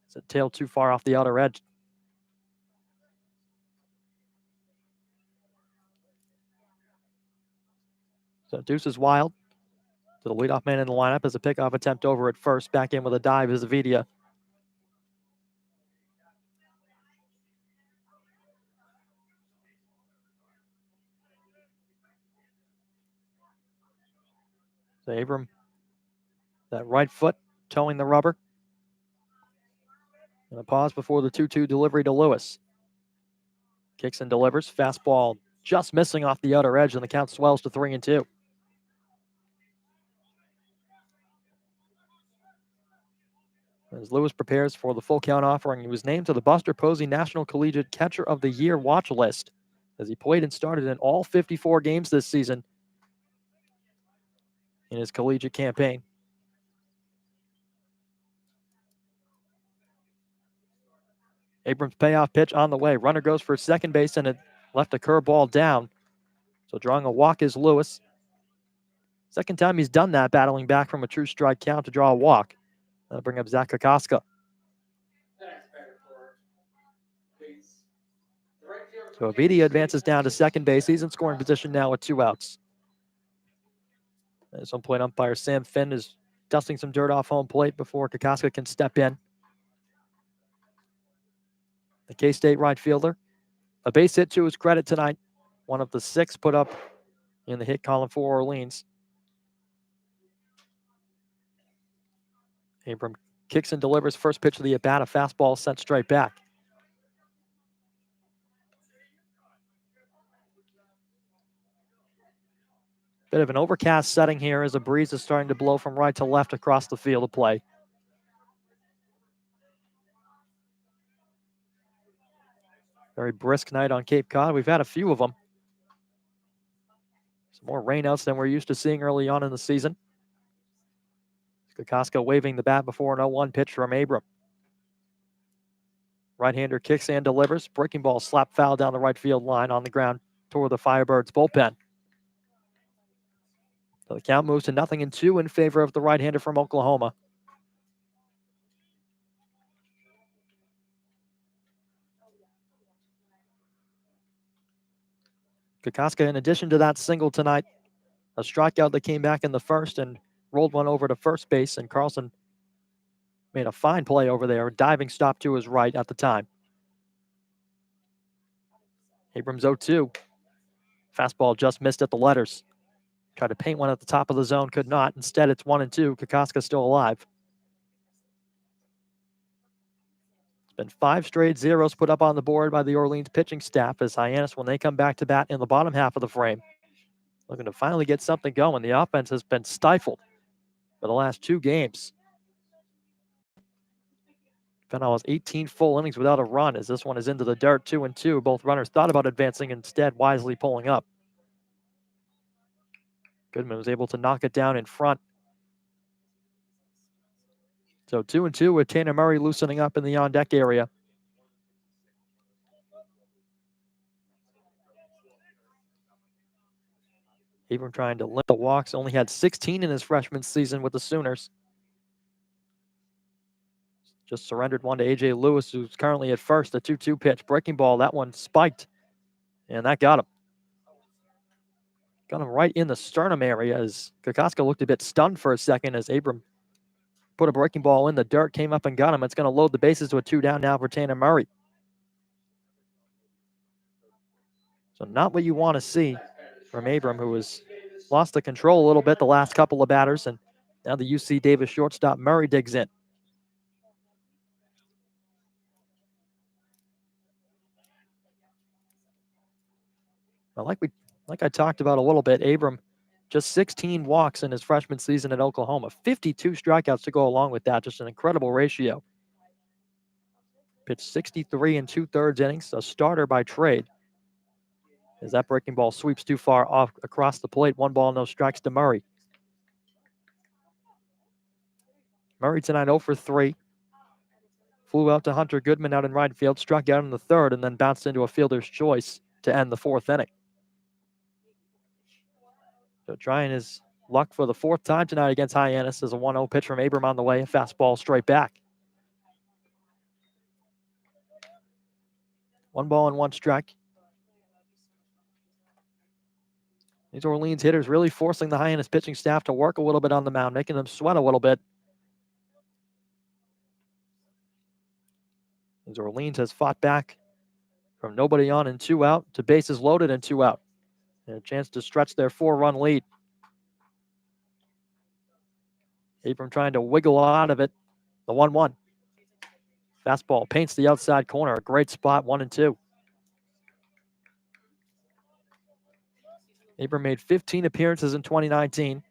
It's a tail too far off the outer edge. So Deuce is wild. To the leadoff man in the lineup as a pickoff attempt over at first. Back in with a dive is Avidia. So Abram, that right foot towing the rubber. And a pause before the 2-2 delivery to Lewis. Kicks and delivers. Fastball just missing off the outer edge, and the count swells to 3-2. As Lewis prepares for the full count offering, he was named to the Buster Posey National Collegiate Catcher of the Year watch list as he played and started in all 54 games this season in his collegiate campaign. Abrams' payoff pitch on the way. Runner goes for second base, and it left a curveball down. So drawing a walk is Lewis. Second time he's done that, battling back from a true strike count to draw a walk. That'll bring up Zach Kokoska. So Aviti advances down to second base. He's in scoring position now with 2 outs. As home plate umpire Sam Finn is dusting some dirt off home plate before Kokoska can step in. The K-State right fielder. A base hit to his credit tonight. One of the 6 put up in the hit column for Orleans. Abram kicks and delivers first pitch of the at-bat. A fastball sent straight back. Bit of an overcast setting here as a breeze is starting to blow from right to left across the field of play. Very brisk night on Cape Cod. We've had a few of them. Some more rainouts than we're used to seeing early on in the season. Kokoska waving the bat before an 0-1 pitch from Abram. Right-hander kicks and delivers. Breaking ball slap foul down the right field line on the ground toward the Firebirds bullpen. So the count moves to 0-2 in favor of the right-hander from Oklahoma. Kokoska, in addition to that single tonight, a strikeout that came back in the first and rolled one over to first base, and Carlson made a fine play over there, a diving stop to his right at the time. Abrams 0-2. Fastball just missed at the letters. Tried to paint one at the top of the zone, could not. Instead, it's 1-2. Kokoska still alive. It's been 5 straight zeros put up on the board by the Orleans pitching staff as Hyannis, when they come back to bat in the bottom half of the frame, looking to finally get something going. The offense has been stifled for the last 2 games. Been almost 18 full innings without a run as this one is into the dirt, 2-2. Both runners thought about advancing, instead wisely pulling up. Goodman was able to knock it down in front. So 2-2 with Tanner Murray loosening up in the on-deck area. Abram trying to limit the walks, only had 16 in his freshman season with the Sooners. Just surrendered one to A.J. Lewis, who's currently at first. A 2-2 pitch. Breaking ball, that one spiked, and that got him. Got him right in the sternum area as Kokoska looked a bit stunned for a second as Abram put a breaking ball in the dirt, came up and got him. It's going to load the bases to a 2 down now for Tanner Murray. So not what you want to see from Abram, who has lost the control a little bit the last couple of batters, and now the UC Davis shortstop Murray digs in. Well, like I talked about a little bit, Abram just 16 walks in his freshman season at Oklahoma. 52 strikeouts to go along with that. Just an incredible ratio. Pitched 63 and 2/3 innings. A starter by trade. As that breaking ball sweeps too far off across the plate. 1 ball, no strikes to Murray. Murray tonight 0 for 3. Flew out to Hunter Goodman out in right field. Struck out in the 3rd and then bounced into a fielder's choice to end the 4th inning. So trying his luck for the 4th time tonight against Hyannis as a 1-0 pitch from Abram on the way. A fastball straight back. 1 ball and 1 strike. These Orleans hitters really forcing the Hyannis pitching staff to work a little bit on the mound, making them sweat a little bit. As Orleans has fought back from nobody on and 2 out to bases loaded and 2 out. And a chance to stretch their 4-run lead. Abram trying to wiggle out of it. The 1-1. Fastball paints the outside corner. A great spot, 1-2. Abram made 15 appearances in 2019.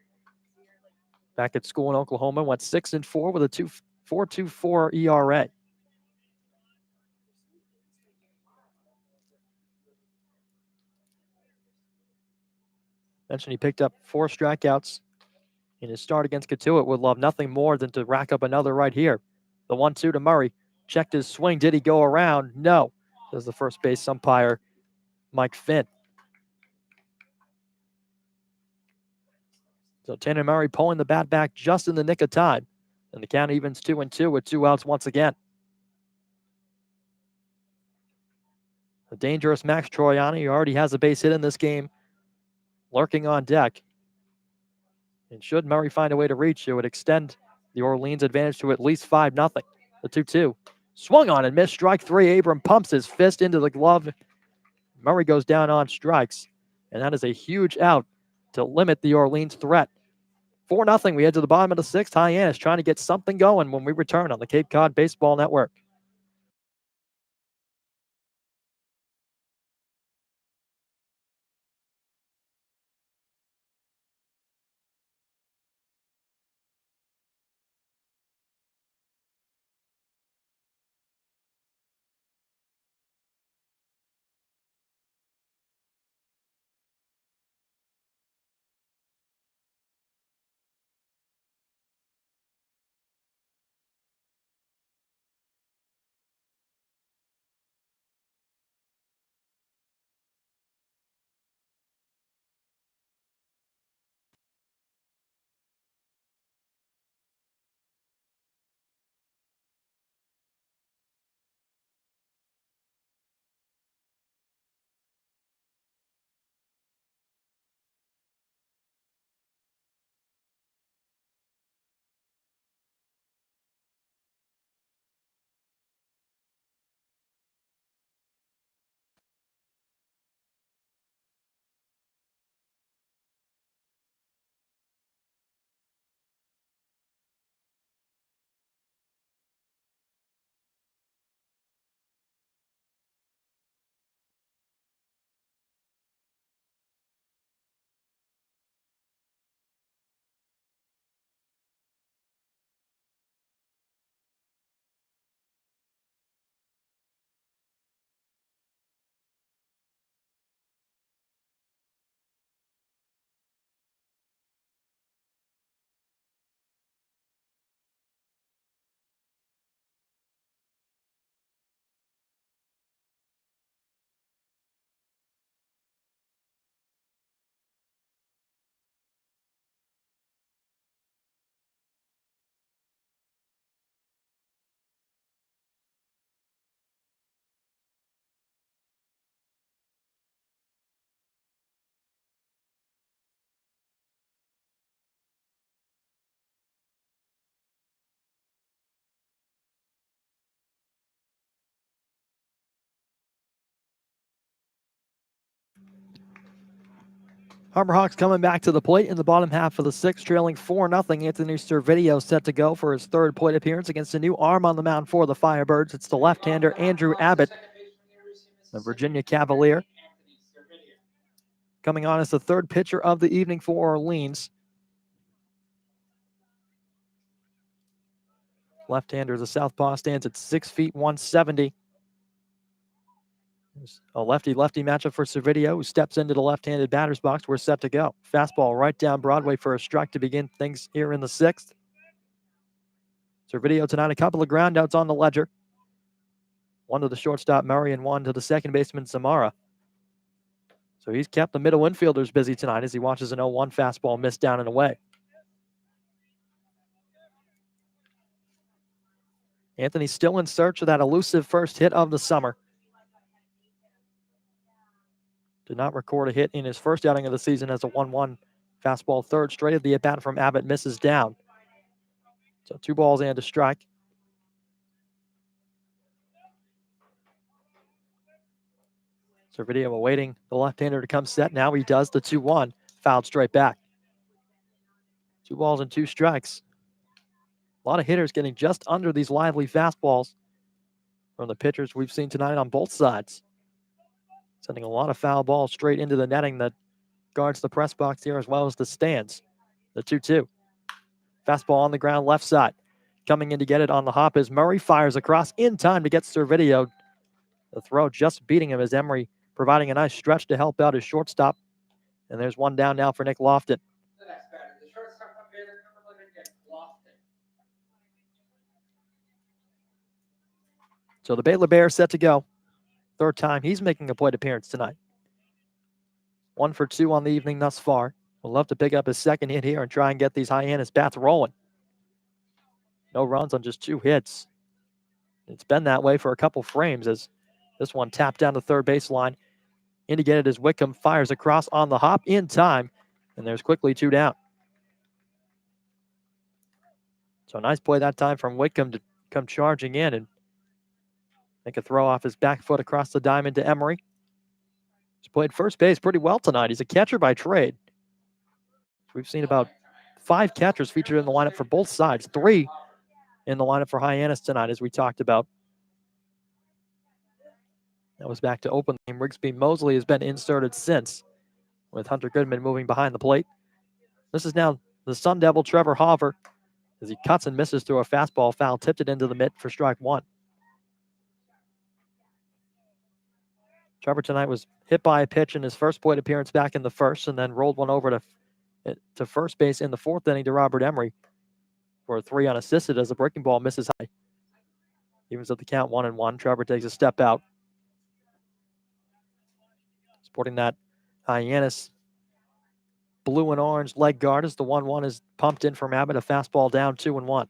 Back at school in Oklahoma, went 6-4 with a 4.24 ERA. Mentioned he picked up 4 strikeouts in his start against Katuitt. Would love nothing more than to rack up another right here. The 1-2 to Murray. Checked his swing. Did he go around? No, says the first base umpire, Mike Finn. So Tanner Murray pulling the bat back just in the nick of time. And the count evens 2-2 with 2 outs once again. The dangerous Max Troiani, who already has a base hit in this game, lurking on deck. And should Murray find a way to reach, it would extend the Orleans advantage to at least 5-0. The 2-2. Swung on and missed. Strike 3. Abram pumps his fist into the glove. Murray goes down on strikes. And that is a huge out to limit the Orleans threat. 4-0. We head to the bottom of the 6th. Hyannis trying to get something going when we return on the Cape Cod Baseball Network. Harbor Hawks coming back to the plate in the bottom half of the 6th, trailing 4-0. Anthony Servideo set to go for his 3rd plate appearance against a new arm on the mound for the Firebirds. It's the left-hander Andrew Abbott, the Virginia Cavalier, coming on as the 3rd pitcher of the evening for Orleans. Left-hander, the southpaw, stands at 6 feet 170. A lefty-lefty matchup for Servideo, who steps into the left-handed batter's box. We're set to go. Fastball right down Broadway for a strike to begin things here in the 6th. Servideo tonight, a couple of groundouts on the ledger. One to the shortstop Murray and one to the second baseman Samara. So he's kept the middle infielders busy tonight as he watches an 0-1 fastball missed down and away. Anthony's still in search of that elusive first hit of the summer. Did not record a hit in his first outing of the season as a 1-1 fastball third straight of the at-bat from Abbott misses down. So 2 balls and a strike. Servideo awaiting the left-hander to come set. Now he does the 2-1. Fouled straight back. 2 balls and 2 strikes. A lot of hitters getting just under these lively fastballs from the pitchers we've seen tonight on both sides. Sending a lot of foul balls straight into the netting that guards the press box here as well as the stands. The 2-2. Fastball on the ground left side. Coming in to get it on the hop is Murray. Fires across in time to get Servideo. The throw just beating him as Emery providing a nice stretch to help out his shortstop. And there's one down now for Nick Lofton. So the Baylor Bears set to go. Third time he's making a plate appearance tonight. 1 for 2 on the evening thus far. We'll love to pick up his second hit here and try and get these Hyannis bats rolling. No runs on just 2 hits. It's been that way for a couple frames as this one tapped down the third baseline. Indicated as Wickham fires across on the hop in time. And there's quickly 2 down. So nice play that time from Wickham to come charging in and make a throw off his back foot across the diamond to Emery. He's played first base pretty well tonight. He's a catcher by trade. We've seen about 5 catchers featured in the lineup for both sides. 3 in the lineup for Hyannis tonight, as we talked about. That was back to open the game. Rigsby Mosley has been inserted since, with Hunter Goodman moving behind the plate. This is now the Sun Devil, Trevor Hauver, as he cuts and misses through a fastball foul, tipped it into the mitt for strike 1. Trevor tonight was hit by a pitch in his first plate appearance back in the first, and then rolled one over to first base in the 4th inning to Robert Emery for a 3 unassisted as the breaking ball misses high. Evens at the count 1-1. Trevor takes a step out. Sporting that Hyannis blue and orange leg guard as the 1-1 is pumped in from Abbott. A fastball down 2-1.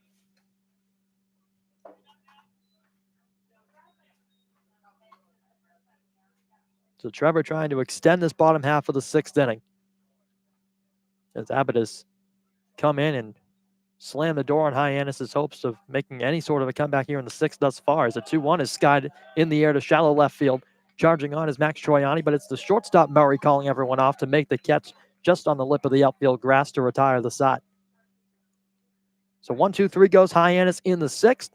So Trevor trying to extend this bottom half of the 6th inning, as Abbott has come in and slammed the door on Hyannis' hopes of making any sort of a comeback here in the 6th thus far, as the 2-1 is skied in the air to shallow left field. Charging on is Max Troiani, but it's the shortstop Murray calling everyone off to make the catch just on the lip of the outfield grass to retire the side. So 1-2-3 goes Hyannis in the 6th.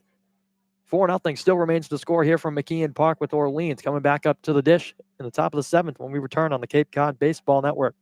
4-0 still remains to score here from McKeon Park, with Orleans coming back up to the dish in the top of the 7th when we return on the Cape Cod Baseball Network.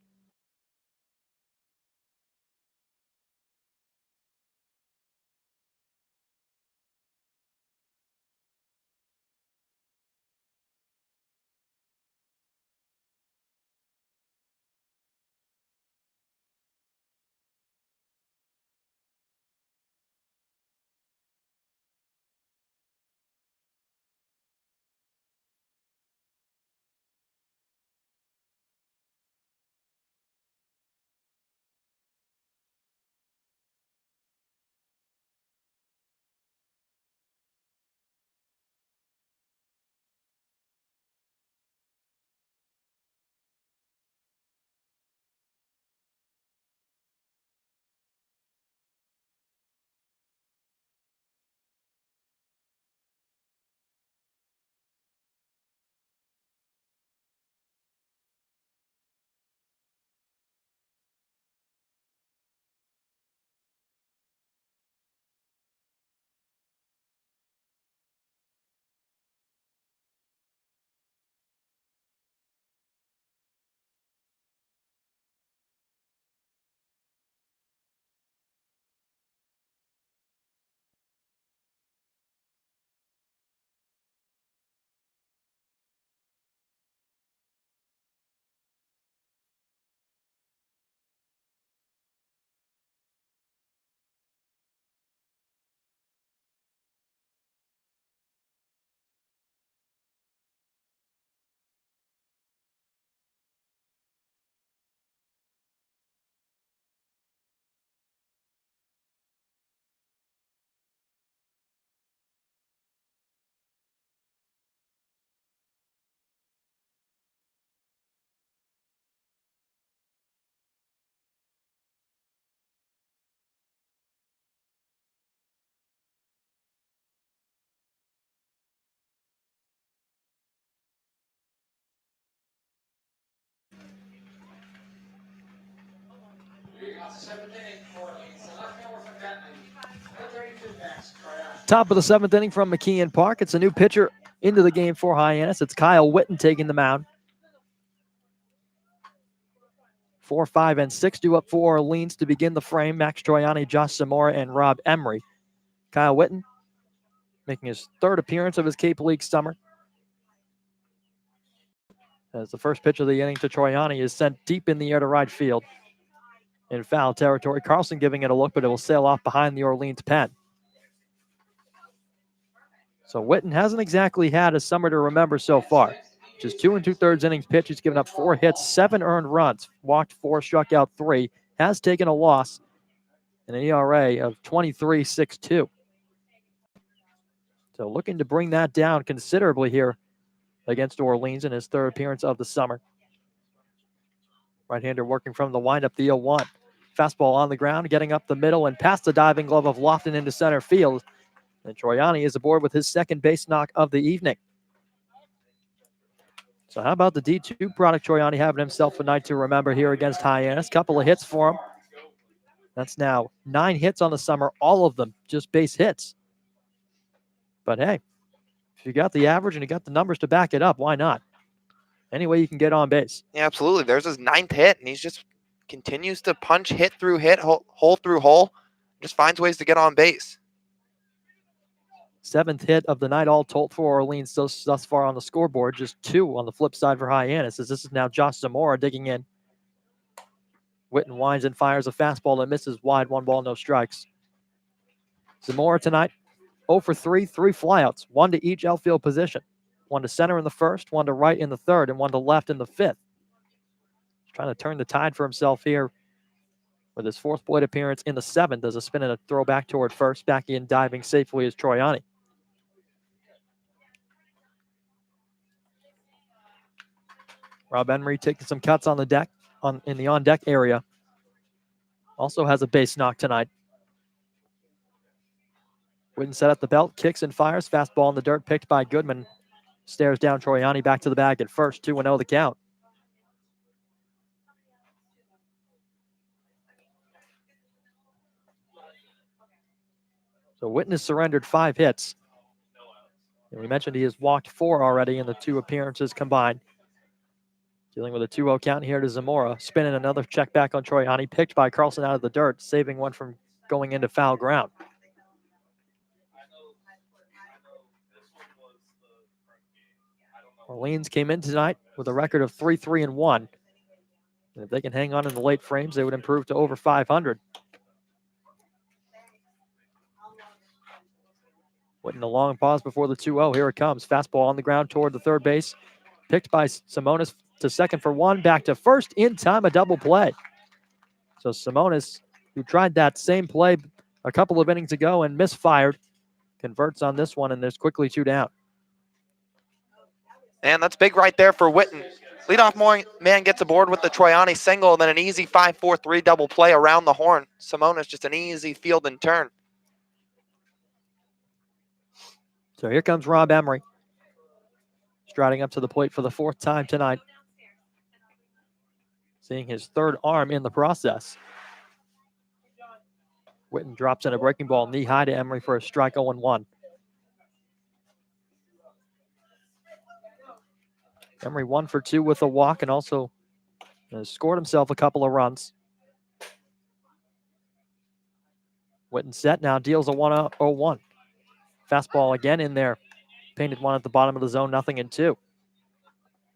Top of the 7th inning from McKeon Park. It's a new pitcher into the game for Hyannis. It's Kyle Witten taking the mound. 4, 5, and 6 due up for Orleans to begin the frame. Max Troiani, Josh Zamora, and Rob Emery. Kyle Witten making his 3rd appearance of his Cape League summer. As the first pitch of the inning to Troiani is sent deep in the air to right field. In foul territory, Carlson giving it a look, but it will sail off behind the Orleans pen. So Witten hasn't exactly had a summer to remember so far. Just 2 2/3 innings pitched. He's given up 4 hits, 7 earned runs, walked 4, struck out 3, has taken a loss, and an ERA of 23.62. So looking to bring that down considerably here against Orleans in his 3rd appearance of the summer. Right-hander working from the windup, the 0-1. Fastball on the ground, getting up the middle and past the diving glove of Lofton into center field. And Troiani is aboard with his 2nd base knock of the evening. So how about the D2 product? Troiani having himself a night to remember here against Hyannis. Couple of hits for him. That's now 9 hits on the summer, all of them just base hits. But hey, if you got the average and you got the numbers to back it up, why not? Any way you can get on base. Yeah, absolutely. There's his 9th hit, and he's just continues to punch hit through hit, hole through hole. Just finds ways to get on base. 7th hit of the night all told for Orleans thus far on the scoreboard. Just 2 on the flip side for Hyannis, as this is now Josh Zamora digging in. Witten winds and fires a fastball that misses wide. 1 ball, no strikes. Zamora tonight 0 for 3, 3 flyouts, 1 to each outfield position. 1 to center in the 1st, 1 to right in the 3rd, and 1 to left in the 5th. He's trying to turn the tide for himself here with his 4th plate appearance in the 7th. Does a spin and a throw back toward first. Back in diving safely is Troiani. Rob Emery taking some cuts on the deck, in the on-deck area. Also has a base knock tonight. Witten set up the belt, kicks and fires. Fastball in the dirt, picked by Goodman. Stares down Troiani back to the bag at first. 2-0 the count. So Witten has surrendered 5 hits. And we mentioned he has walked 4 already in the 2 appearances combined. Dealing with a 2-0 count here to Zamora. Spinning another check back on Troiani. Picked by Carlson out of the dirt, saving one from going into foul ground. Orleans came in tonight with a record of 3-3-1. And if they can hang on in the late frames, they would improve to over 500. Witten a long pause before the 2-0. Here it comes. Fastball on the ground toward the 3rd base. Picked by Simonis to second for 1. Back to first in time, a double play. So Simonis, who tried that same play a couple of innings ago and misfired, converts on this one, and there's quickly 2 down. And that's big right there for Witten. Leadoff man gets aboard with the Troiani single, then an easy 5-4-3 double play around the horn. Simonis just an easy field and turn. So here comes Rob Emery, striding up to the plate for the 4th time tonight. Seeing his 3rd arm in the process. Witten drops in a breaking ball knee high to Emery for a strike. 0-1. Emery 1 for 2 with a walk and also has scored himself a couple of runs. Witten set now, deals a 1-0-1. Fastball again in there. Painted one at the bottom of the zone, 0-2.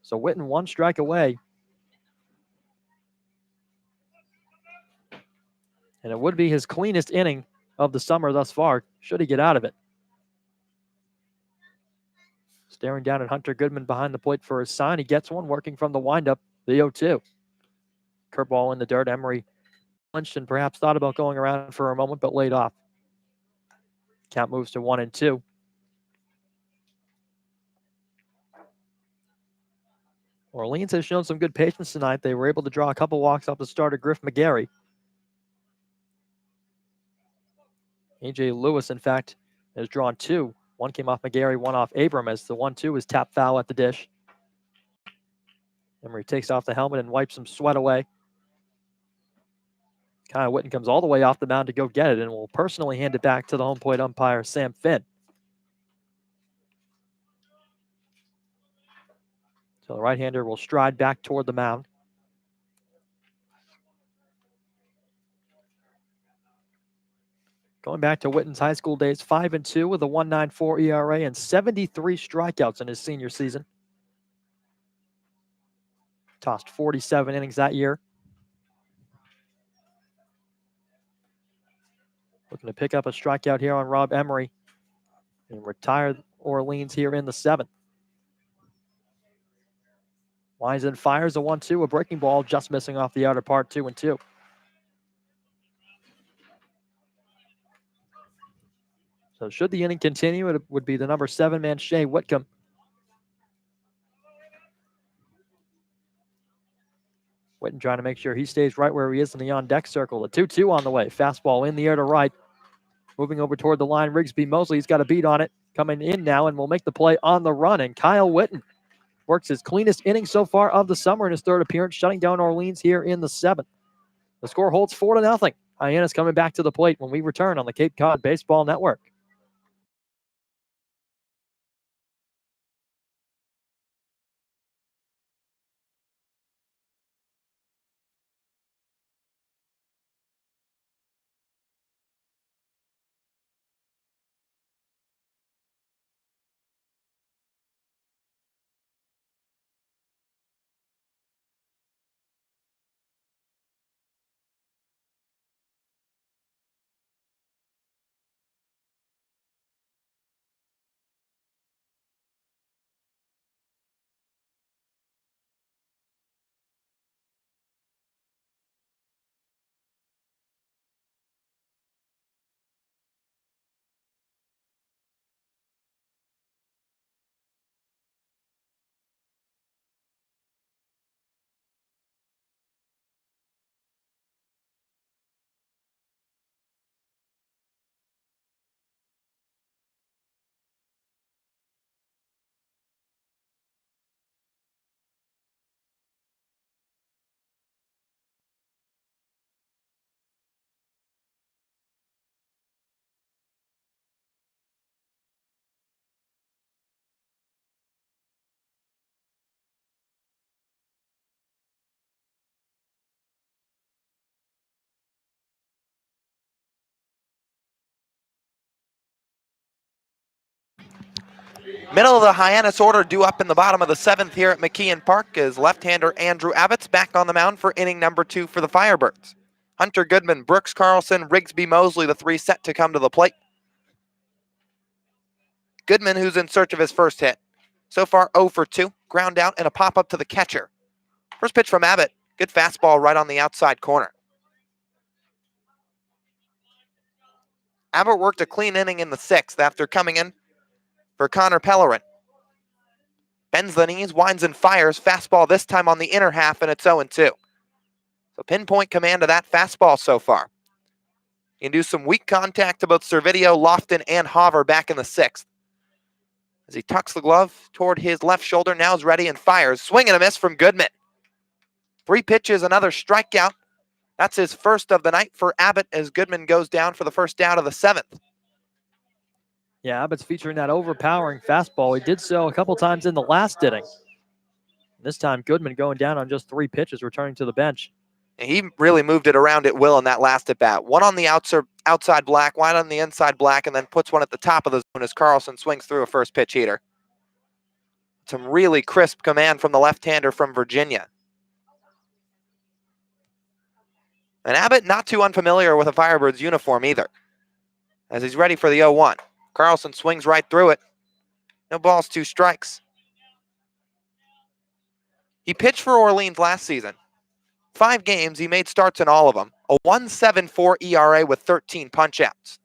So Witten 1 strike away. And it would be his cleanest inning of the summer thus far, should he get out of it. Staring down at Hunter Goodman behind the plate for his sign. He gets one, working from the windup, the 0-2. Curveball in the dirt. Emery flinched and perhaps thought about going around for a moment, but laid off. Count moves to 1-2. Orleans has shown some good patience tonight. They were able to draw a couple walks off the starter, Griff McGarry. A.J. Lewis, in fact, has drawn 2. One came off McGarry, one off Abram, as the 1-2 is tapped foul at the dish. Emery takes off the helmet and wipes some sweat away. Kyle Whitten comes all the way off the mound to go get it and will personally hand it back to the home plate umpire, Sam Finn. So the right-hander will stride back toward the mound. Going back to Whitten's high school days, 5-2 with a 1.94 ERA and 73 strikeouts in his senior season. Tossed 47 innings that year. Looking to pick up a strikeout here on Rob Emery and retire Orleans here in the 7th. Wisen fires a 1-2, a breaking ball just missing off the outer part, 2-2. So should the inning continue, it would be the number 7-man Shea Whitcomb. Whitten trying to make sure he stays right where he is in the on-deck circle. The 2-2 on the way. Fastball in the air to right. Moving over toward the line, Rigsby Mosley's got a beat on it. Coming in now and will make the play on the run. And Kyle Whitten works his cleanest inning so far of the summer in his 3rd appearance, shutting down Orleans here in the 7th. The score holds 4-0. Hyannis coming back to the plate when we return on the Cape Cod Baseball Network. Middle of the Hyannis order due up in the bottom of the 7th here at McKeon Park is left-hander Andrew Abbott's back on the mound for inning number 2 for the Firebirds. Hunter Goodman, Brooks Carlson, Rigsby Mosley, the 3 set to come to the plate. Goodman, who's in search of his first hit. So far 0 for 2, ground out and a pop-up to the catcher. First pitch from Abbott, good fastball right on the outside corner. Abbott worked a clean inning in the 6th after coming in for Connor Pellerin. Bends the knees, winds and fires. Fastball this time on the inner half, and it's 0-2. So pinpoint command of that fastball so far. You can do some weak contact to both Servideo, Lofton, and Hauver back in the 6th. As he tucks the glove toward his left shoulder, now is ready and fires. Swing and a miss from Goodman. 3 pitches, another strikeout. That's his first of the night for Abbott as Goodman goes down for the first out of the 7th. Yeah, Abbott's featuring that overpowering fastball. He did so a couple times in the last inning. This time, Goodman going down on just 3 pitches, returning to the bench. And he really moved it around at will in that last at-bat. One on the outside black, one on the inside black, and then puts one at the top of the zone as Carlson swings through a first pitch heater. Some really crisp command from the left-hander from Virginia. And Abbott not too unfamiliar with a Firebirds uniform either, as he's ready for the 0-1. Carlson swings right through it. No balls, 2 strikes. He pitched for Orleans last season. 5 games, he made starts in all of them. A 1.74 ERA with 13 punch-outs.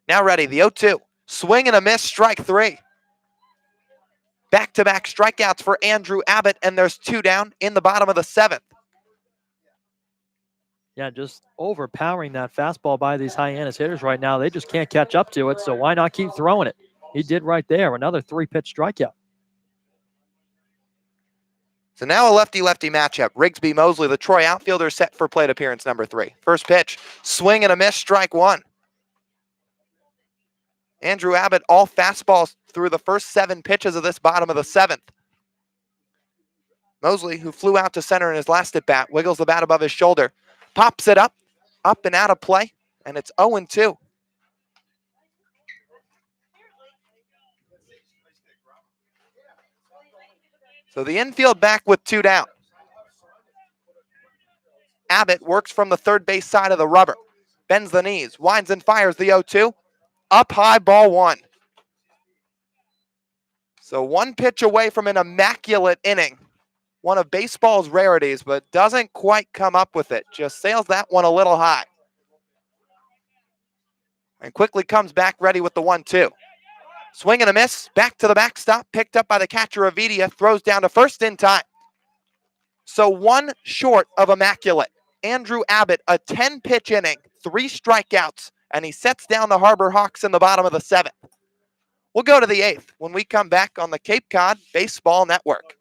Now ready, the 0-2. Swing and a miss, strike 3. Back-to-back strikeouts for Andrew Abbott, and there's 2 down in the bottom of the 7th. Yeah, just overpowering that fastball by these Hyannis hitters right now. They just can't catch up to it, so why not keep throwing it? He did right there, another 3-pitch strikeout. So now a lefty-lefty matchup. Rigsby Mosley, the Troy outfielder, set for plate appearance number 3. First pitch, swing and a miss, strike 1. Andrew Abbott, all fastballs through the first 7 pitches of this bottom of the 7th. Mosley, who flew out to center in his last at-bat, wiggles the bat above his shoulder, pops it up and out of play, and it's 0-2. So the infield back with 2 down. Abbott works from the third base side of the rubber, bends the knees, winds and fires the 0-2. Up high, ball 1. So 1 pitch away from an immaculate inning. One of baseball's rarities, but doesn't quite come up with it. Just sails that one a little high. And quickly comes back ready with the 1-2. Swing and a miss, back to the backstop, picked up by the catcher Avidia, throws down to first in time. So 1 short of immaculate. Andrew Abbott, a 10-pitch inning, 3 strikeouts, and he sets down the Harbor Hawks in the bottom of the 7th. We'll go to the 8th when we come back on the Cape Cod Baseball Network.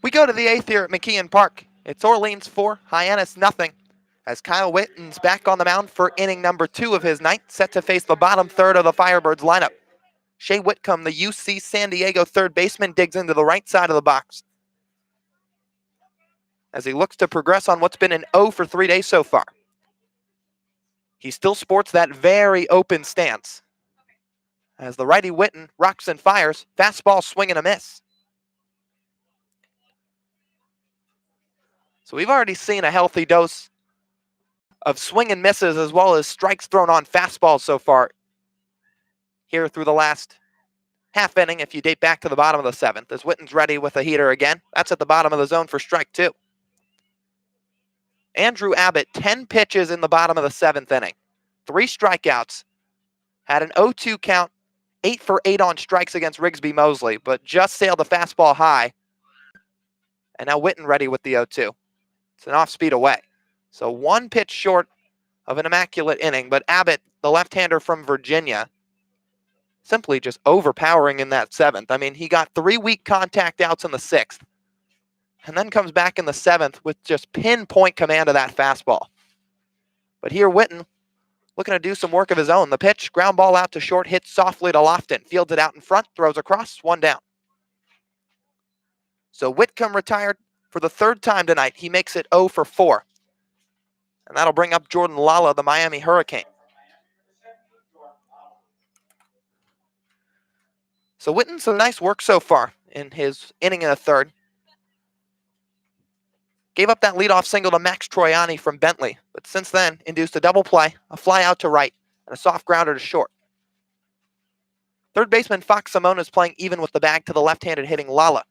We go to the 8th here at McKeon Park. It's Orleans 4, Hyannis nothing. As Kyle Witten's back on the mound for inning number 2 of his night, set to face the bottom third of the Firebirds lineup. Shea Whitcomb, the UC San Diego third baseman, digs into the right side of the box as he looks to progress on what's been an 0 for 3 days so far. He still sports that very open stance. As the righty Witten rocks and fires, fastball, swing and a miss. So we've already seen a healthy dose of swing and misses as well as strikes thrown on fastballs so far here through the last half inning if you date back to the bottom of the 7th. As Witten's ready with a heater again. That's at the bottom of the zone for strike 2. Andrew Abbott, 10 pitches in the bottom of the 7th inning. 3 strikeouts. Had an 0-2 count, 8 for 8 on strikes against Rigsby Mosley, but just sailed the fastball high. And now Witten ready with the 0-2. It's an off-speed away. So 1 pitch short of an immaculate inning, but Abbott, the left-hander from Virginia, simply just overpowering in that 7th. I mean, he got 3 weak contact outs in the 6th, and then comes back in the 7th with just pinpoint command of that fastball. But here, Witten looking to do some work of his own. The pitch, ground ball out to short, hits softly to Lofton. Fields it out in front, throws across, 1 down. So Whitcomb retired for the 3rd time tonight. He makes it 0 for 4. And that'll bring up Jordan Lala, the Miami Hurricane. So Witten, some nice work so far in his inning in the 3rd. Gave up that leadoff single to Max Troiani from Bentley, but since then induced a double play, a fly out to right, and a soft grounder to short. Third baseman Fox Simone is playing even with the bag to the left-handed hitting Lala.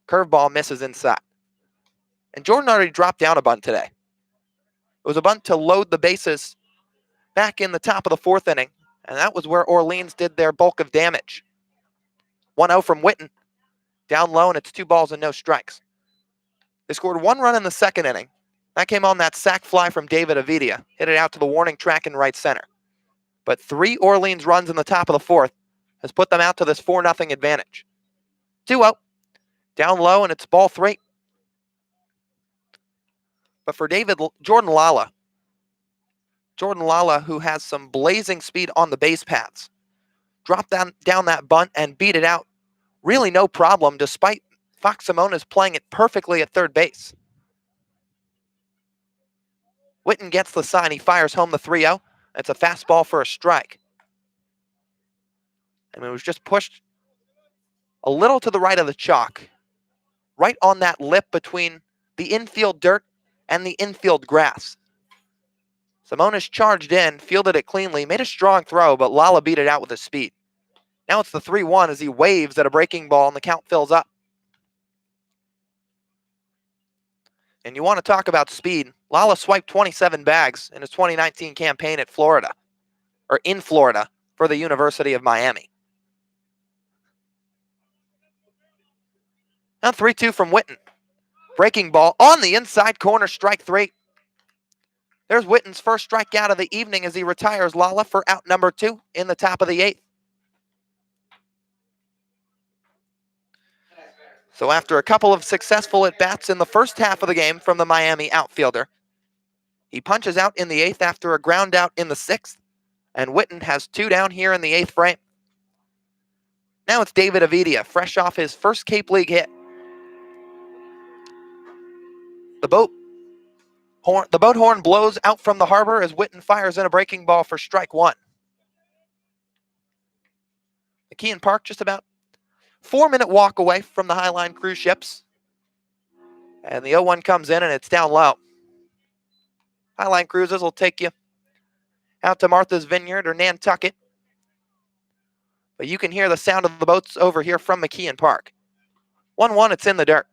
Curveball misses inside. And Jordan already dropped down a bunt today. It was a bunt to load the bases back in the top of the 4th inning, and that was where Orleans did their bulk of damage. 1-0 from Witten. Down low, and it's 2 balls and no strikes. They scored 1 run in the 2nd inning. That came on that sac fly from David Avidia. Hit it out to the warning track in right center. But 3 Orleans runs in the top of the 4th has put them out to this 4-0 advantage. 2-0. Down low, and it's ball 3. But for Jordan Lala, who has some blazing speed on the base paths, dropped down that bunt and beat it out. Really no problem, despite Fox Simonas playing it perfectly at third base. Witten gets the sign. He fires home the 3-0. It's a fastball for a strike. And it was just pushed a little to the right of the chalk, right on that lip between the infield dirt and the infield grass. Simonas charged in, fielded it cleanly, made a strong throw, but Lala beat it out with his speed. Now it's the 3-1 as he waves at a breaking ball and the count fills up. And you want to talk about speed. Lala swiped 27 bags in his 2019 campaign in Florida for the University of Miami. Now 3-2 from Witten. Breaking ball on the inside corner, strike 3. There's Witten's first strikeout of the evening as he retires Lala for out number 2 in the top of the 8th. So after a couple of successful at-bats in the first half of the game from the Miami outfielder, he punches out in the 8th after a ground out in the 6th, and Witten has 2 down here in the 8th frame. Now it's David Avidia, fresh off his first Cape League hit. The boat horn blows out from the harbor as Witten fires in a breaking ball for strike 1. McKeon Park just about 4-minute walk away from the Highline cruise ships. And the 0-1 comes in and it's down low. Highline cruises will take you out to Martha's Vineyard or Nantucket. But you can hear the sound of the boats over here from McKeon Park. 1-1, it's in the dirt.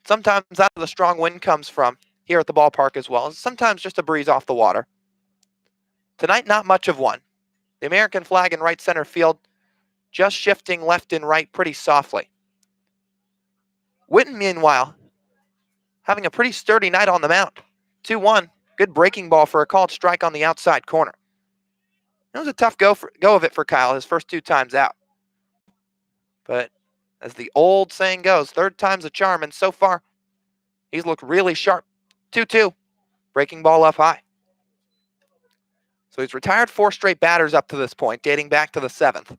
Sometimes that's where the strong wind comes from here at the ballpark as well. Sometimes just a breeze off the water. Tonight, not much of one. The American flag in right center field just shifting left and right pretty softly. Witten, meanwhile, having a pretty sturdy night on the mound. 2-1, good breaking ball for a called strike on the outside corner. It was a tough go of it for Kyle, his first 2 times out. But as the old saying goes, third time's a charm, and so far, he's looked really sharp. 2-2, breaking ball up high. So he's retired 4 straight batters up to this point, dating back to the 7th. And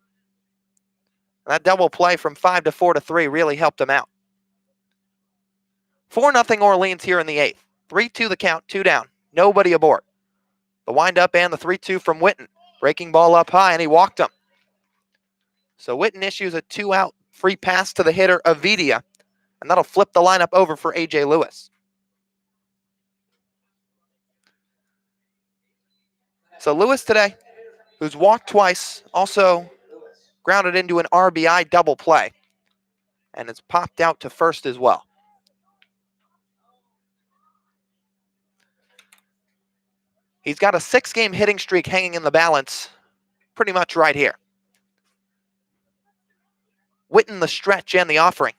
that double play from 5 to 4 to 3 really helped him out. 4-0 Orleans here in the 8th. 3-2 the count, 2 down. Nobody aboard. The windup and the 3-2 from Witten. Breaking ball up high, and he walked him. So Witten issues a 2-out free pass to the hitter, Avidia, and that'll flip the lineup over for A.J. Lewis. So Lewis today, who's walked twice, also grounded into an RBI double play, and it's popped out to first as well. He's got a 6-game hitting streak hanging in the balance pretty much right here. Witten the stretch and the offering.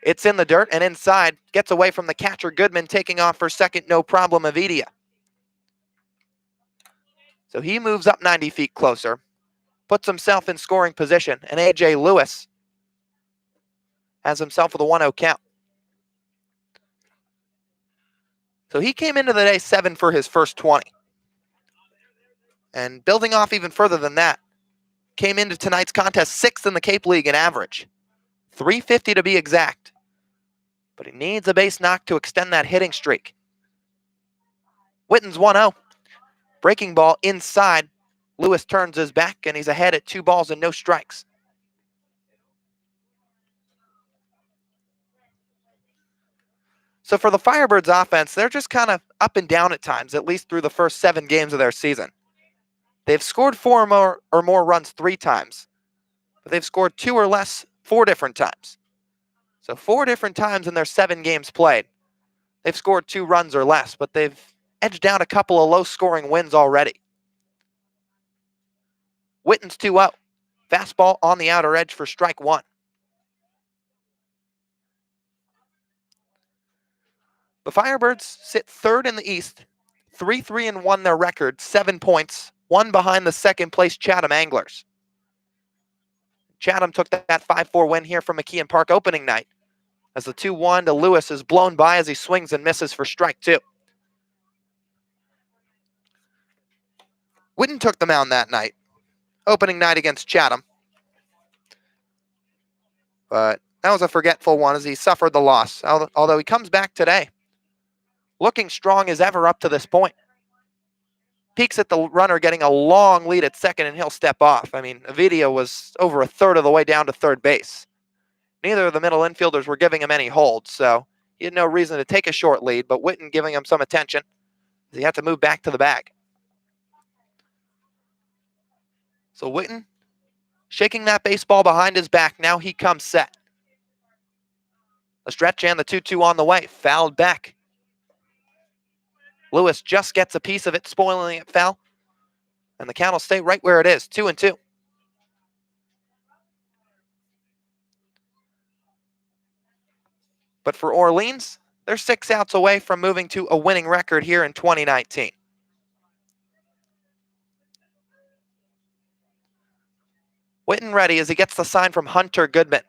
It's in the dirt and inside, gets away from the catcher Goodman, taking off for second, no problem, Avidia. So he moves up 90 feet closer, puts himself in scoring position, and A.J. Lewis has himself with a 1-0 count. So he came into the day 7 for his first 20. And building off even further than that, came into tonight's contest 6th in the Cape League in average. .350 to be exact. But he needs a base knock to extend that hitting streak. Witten's 1-0. Breaking ball inside. Lewis turns his back, and he's ahead at 2 balls and no strikes. So for the Firebirds offense, they're just kind of up and down at times, at least through the first 7 games of their season. They've scored 4 or more runs 3 times, but they've scored 2 or less 4 different times. So 4 different times in their 7 games played, they've scored 2 runs or less, but they've edged out a couple of low-scoring wins already. Witten's 2-0. Fastball on the outer edge for strike 1. The Firebirds sit 3rd in the East 3-3-1 their record, 7 points, one behind the second place Chatham Anglers. Chatham took that 5-4 win here from McKeon Park opening night, as the 2-1 to Lewis is blown by as he swings and misses for strike 2. Whitten took the mound that night, opening night against Chatham. But that was a forgetful one as he suffered the loss, although he comes back today, looking strong as ever up to this point. Peeks at the runner getting a long lead at second, and he'll step off. I mean, Ovidio was over a third of the way down to third base. Neither of the middle infielders were giving him any hold, so he had no reason to take a short lead, but Whitten giving him some attention as he had to move back to the bag. So Whitten shaking that baseball behind his back. Now he comes set. A stretch and the 2-2 on the way. Fouled back. Lewis just gets a piece of it, spoiling it foul. And the count will stay right where it is, 2-2. But for Orleans, they're 6 outs away from moving to a winning record here in 2019. Whitten ready as he gets the sign from Hunter Goodman.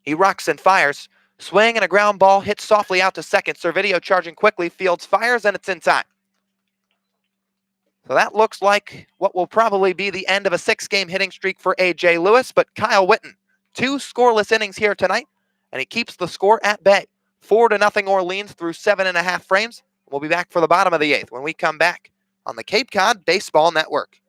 He rocks and fires. Swing and a ground ball hits softly out to second. Servideo charging quickly, fields, fires, and it's in time. So that looks like what will probably be the end of a 6-game hitting streak for A.J. Lewis, but Kyle Whitten, 2 scoreless innings here tonight, and he keeps the score at bay. 4-0 Orleans through 7.5 frames. We'll be back for the bottom of the 8th when we come back on the Cape Cod Baseball Network.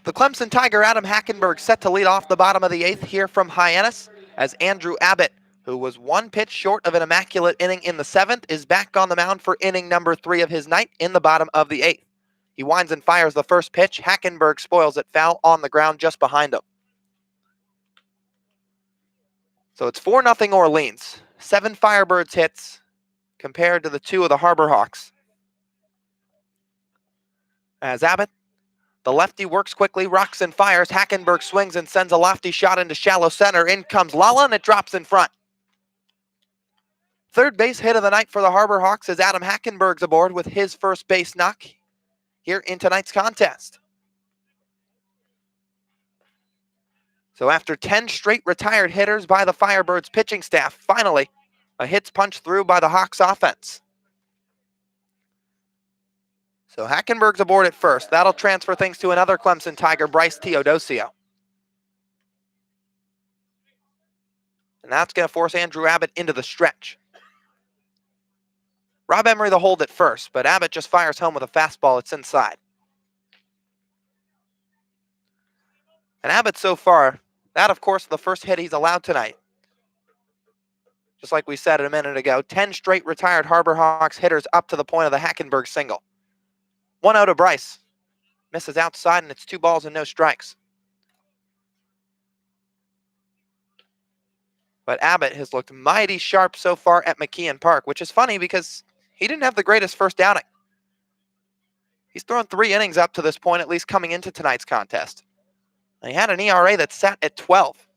The Clemson Tiger Adam Hackenberg set to lead off the bottom of the 8th here from Hyannis, as Andrew Abbott, who was 1 pitch short of an immaculate inning in the 7th, is back on the mound for inning number 3 of his night in the bottom of the 8th. He winds and fires the first pitch. Hackenberg spoils it foul on the ground just behind him. So it's 4-0 Orleans. 7 Firebirds hits compared to the 2 of the Harbor Hawks. As Abbott, the lefty, works quickly, rocks and fires. Hackenberg swings and sends a lofty shot into shallow center. In comes Lala, and it drops in front. Third base hit of the night for the Harbor Hawks as Adam Hackenberg's aboard with his first base knock here in tonight's contest. So after 10 straight retired hitters by the Firebirds pitching staff, finally a hit's punched through by the Hawks offense. So Hackenberg's aboard at first. That'll transfer things to another Clemson Tiger, Bryce Teodosio. And that's going to force Andrew Abbott into the stretch. Rob Emery the hold at first, but Abbott just fires home with a fastball. It's inside. And Abbott so far, that of course the first hit he's allowed tonight. Just like we said a minute ago, 10 straight retired Harbor Hawks hitters up to the point of the Hackenberg single. 1-0 to Bryce. Misses outside, and it's 2 balls and no strikes. But Abbott has looked mighty sharp so far at McKeon Park, which is funny because he didn't have the greatest first outing. He's thrown 3 innings up to this point, at least coming into tonight's contest. And he had an ERA that sat at 12.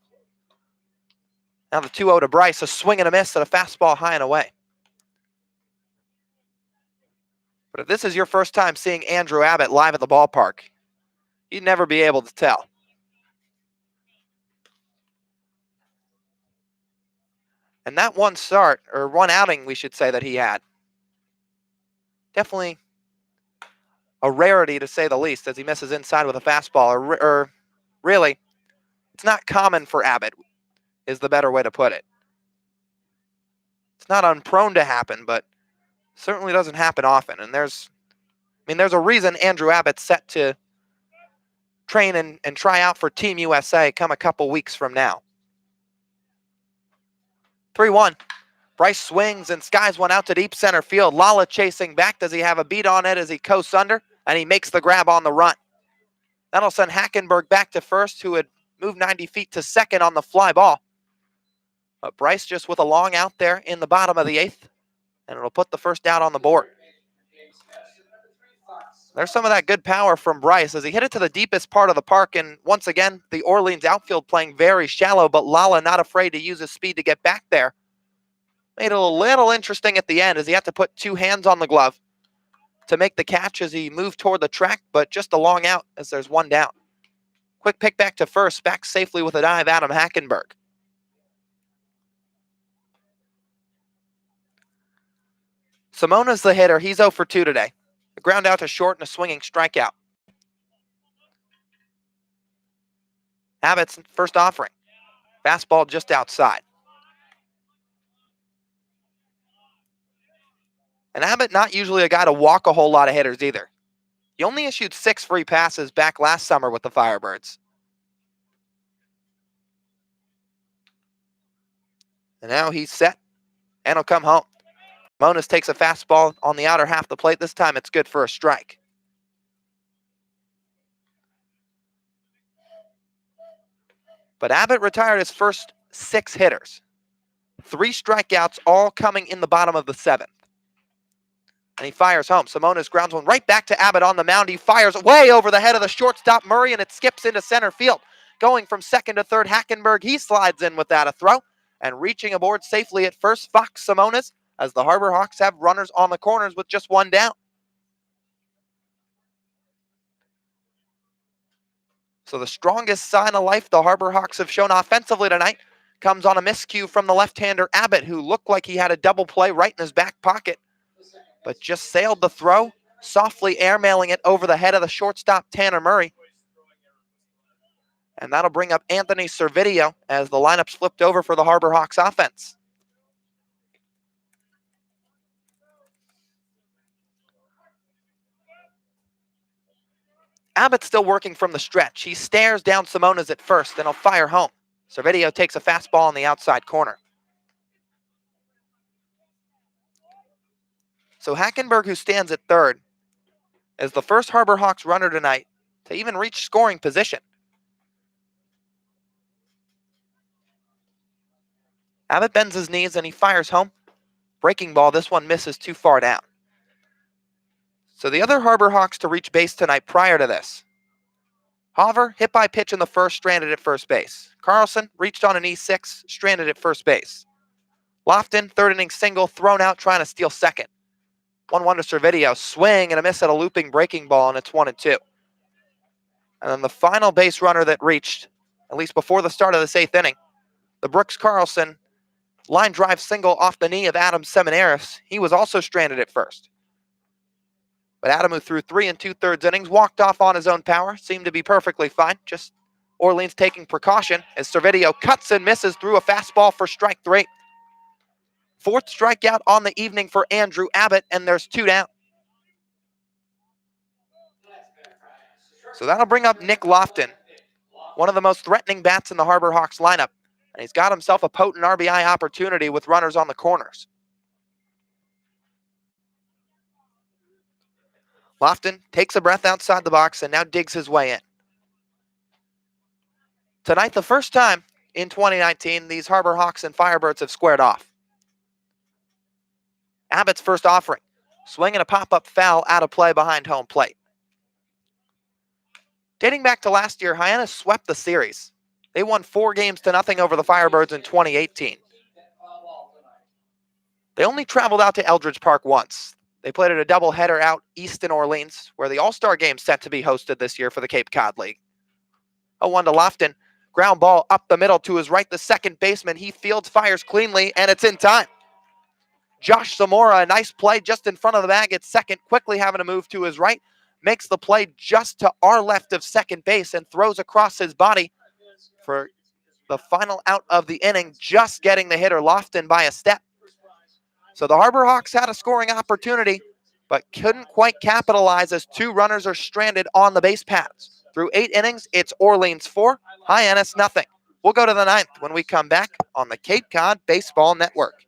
Now the 2-0 to Bryce, a swing and a miss at a fastball high and away. But if this is your first time seeing Andrew Abbott live at the ballpark, you'd never be able to tell. And that one start, or one outing, we should say, that he had, definitely a rarity to say the least, as he misses inside with a fastball. Or really, it's not common for Abbott, is the better way to put it. It's not unprone to happen, but certainly doesn't happen often. And there's a reason Andrew Abbott's set to train and try out for Team USA come a couple weeks from now. 3-1. Bryce swings and skies one out to deep center field. Lala chasing back. Does he have a beat on it as he coasts under? And he makes the grab on the run. That'll send Hackenberg back to first, who had moved 90 feet to second on the fly ball. But Bryce just with a long out there in the bottom of the 8th, and it'll put the first out on the board. There's some of that good power from Bryce as he hit it to the deepest part of the park, and once again, the Orleans outfield playing very shallow, but Lala not afraid to use his speed to get back there. Made it a little interesting at the end as he had to put 2 hands on the glove to make the catch as he moved toward the track, but just a long out as there's 1 down. Quick pick back to first, back safely with a dive, Adam Hackenberg. Simona's the hitter. He's 0 for 2 today. A ground out to short and a swinging strikeout. Abbott's first offering. Fastball just outside. And Abbott not usually a guy to walk a whole lot of hitters either. He only issued 6 free passes back last summer with the Firebirds. And now he's set and he'll come home. Monas takes a fastball on the outer half of the plate. This time it's good for a strike. But Abbott retired his first 6 hitters. 3 strikeouts, all coming in the bottom of the 7th. And he fires home. Simonas grounds one right back to Abbott on the mound. He fires way over the head of the shortstop, Murray, and it skips into center field. Going from second to third, Hackenberg, he slides in without a throw. And reaching aboard safely at first, Fox Simonas, as the Harbor Hawks have runners on the corners with just 1 down. So the strongest sign of life the Harbor Hawks have shown offensively tonight comes on a miscue from the left-hander Abbott, who looked like he had a double play right in his back pocket, but just sailed the throw, softly airmailing it over the head of the shortstop, Tanner Murray. And that'll bring up Anthony Servideo as the lineup's flipped over for the Harbor Hawks offense. Abbott's still working from the stretch. He stares down Simonas at first, then he'll fire home. Servideo takes a fastball on the outside corner. So Hackenberg, who stands at third, is the first Harbor Hawks runner tonight to even reach scoring position. Abbott bends his knees and he fires home. Breaking ball, this one misses too far down. So the other Harbor Hawks to reach base tonight prior to this: Hover, hit by pitch in the first, stranded at first base. Carlson reached on an E6, stranded at first base. Lofton, 3rd inning single, thrown out trying to steal second. 1-1 to Servideo, swing and a miss at a looping breaking ball, and it's 1-2. And then the final base runner that reached, at least before the start of this 8th inning, the Brooks Carlson line drive single off the knee of Adam Seminaris. He was also stranded at first. But Adam, who threw 3 2/3 innings, walked off on his own power, seemed to be perfectly fine. Just Orleans taking precaution as Servideo cuts and misses through a fastball for strike 3. 4th strikeout on the evening for Andrew Abbott, and there's 2 down. So that'll bring up Nick Lofton, one of the most threatening bats in the Harbor Hawks lineup. And he's got himself a potent RBI opportunity with runners on the corners. Lofton takes a breath outside the box and now digs his way in. Tonight, the first time in 2019, these Harbor Hawks and Firebirds have squared off. Abbott's first offering. Swinging a pop-up foul out of play behind home plate. Dating back to last year, Hyannis swept the series. They won 4-0 over the Firebirds in 2018. They only traveled out to Eldridge Park once. They played at a doubleheader out east in Orleans, where the All-Star Game's set to be hosted this year for the Cape Cod League. 0-1 to Lofton. Ground ball up the middle to his right, the second baseman. He fields, fires cleanly, and it's in time. Josh Zamora, a nice play just in front of the bag at second, quickly having to move to his right. Makes the play just to our left of second base and throws across his body for the final out of the inning, just getting the hitter Lofton by a step. So the Harbor Hawks had a scoring opportunity, but couldn't quite capitalize as 2 runners are stranded on the base paths. Through 8 innings, it's Orleans 4, Hyannis nothing. We'll go to the 9th when we come back on the Cape Cod Baseball Network.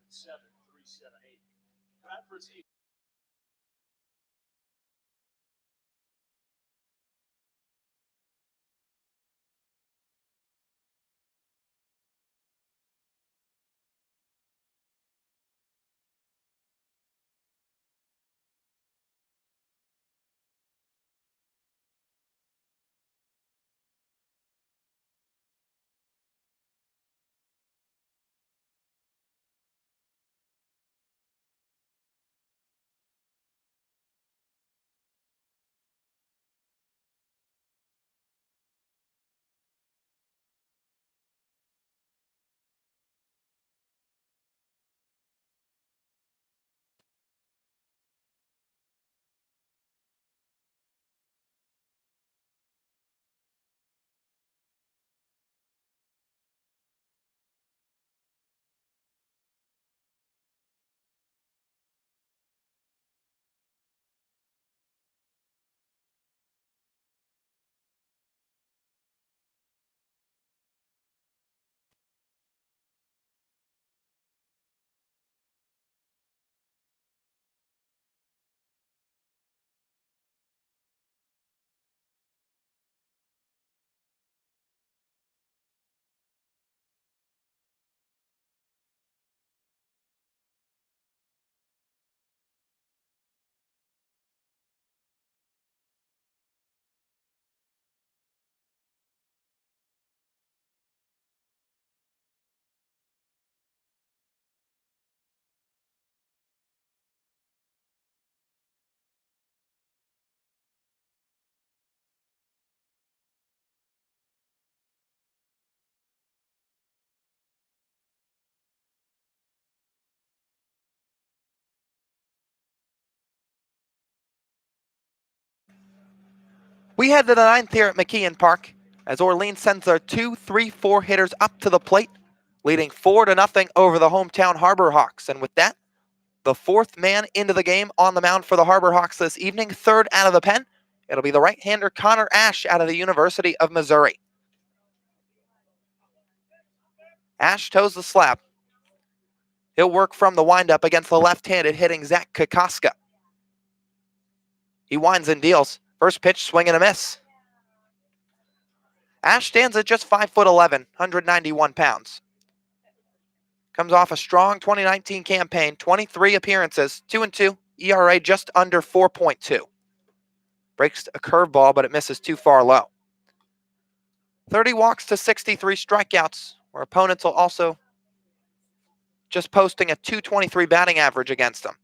We head to the 9th here at McKeon Park as Orleans sends their 2, 3, 4 hitters up to the plate, leading 4-0 over the hometown Harbor Hawks. And with that, the 4th man into the game on the mound for the Harbor Hawks this evening, 3rd out of the pen. It'll be the right-hander Connor Ash out of the University of Missouri. Ash toes the slab. He'll work from the windup against the left-handed hitting Zach Kokoska. He winds and deals. First pitch, swing and a miss. Ash stands at just 5'11", 191 pounds. Comes off a strong 2019 campaign, 23 appearances, 2-2, ERA just under 4.2. Breaks a curveball, but it misses too far low. 30 walks to 63 strikeouts, where opponents will also just posting a .223 batting average against them.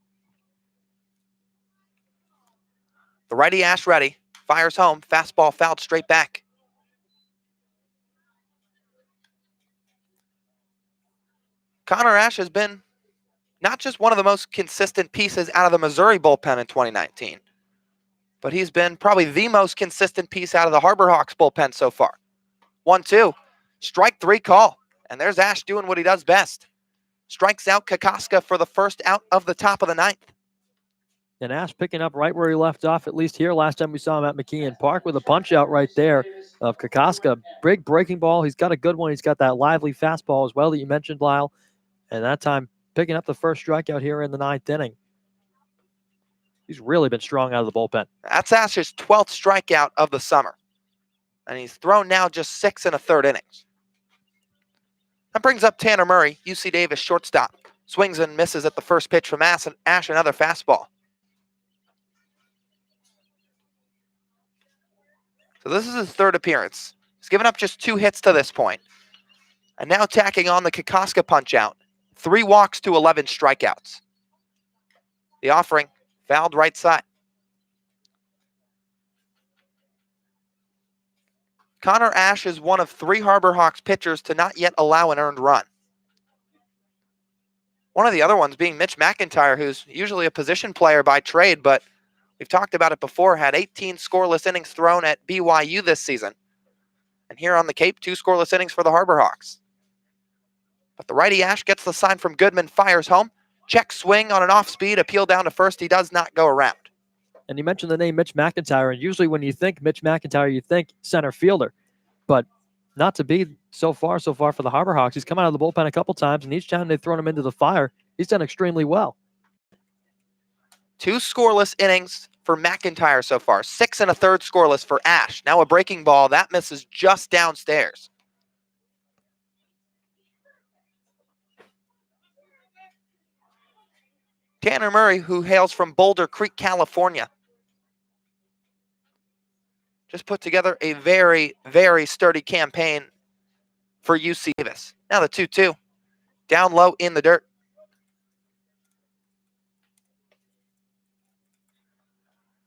The righty Ash ready, fires home, fastball fouled straight back. Connor Ash has been not just one of the most consistent pieces out of the Missouri bullpen in 2019, but he's been probably the most consistent piece out of the Harbor Hawks bullpen so far. 1-2, strike 3 call, and there's Ash doing what he does best. Strikes out Kokoska for the first out of the top of the 9th. And Ash picking up right where he left off, at least here. Last time we saw him at McKeon Park with a punch out right there of Kokoska. Big breaking ball. He's got a good one. He's got that lively fastball as well that you mentioned, Lyle. And that time picking up the first strikeout here in the 9th inning. He's really been strong out of the bullpen. That's Ash's 12th strikeout of the summer. And he's thrown now just 6 1/3 innings. That brings up Tanner Murray, UC Davis shortstop. Swings and misses at the first pitch from Ash, another fastball. So this is his third appearance. He's given up just 2 hits to this point. And now tacking on the Kokoska punch-out. 3 walks to 11 strikeouts. The offering, fouled right side. Connor Ash is one of 3 Harbor Hawks pitchers to not yet allow an earned run. One of the other ones being Mitch McIntyre, who's usually a position player by trade, but we've talked about it before, had 18 scoreless innings thrown at BYU this season. And here on the Cape, 2 scoreless innings for the Harbor Hawks. But the righty Ash gets the sign from Goodman, fires home. Check swing on an off-speed, appeal down to first. He does not go around. And you mentioned the name Mitch McIntyre, and usually when you think Mitch McIntyre, you think center fielder. But not to be so far for the Harbor Hawks. He's come out of the bullpen a couple times, and each time they've thrown him into the fire, he's done extremely well. 2 scoreless innings for McIntyre so far. 6 1/3 scoreless for Ash. Now a breaking ball. That misses just downstairs. Tanner Murray, who hails from Boulder Creek, California, just put together a very, very sturdy campaign for UC Davis. Now the 2-2. Down low in the dirt.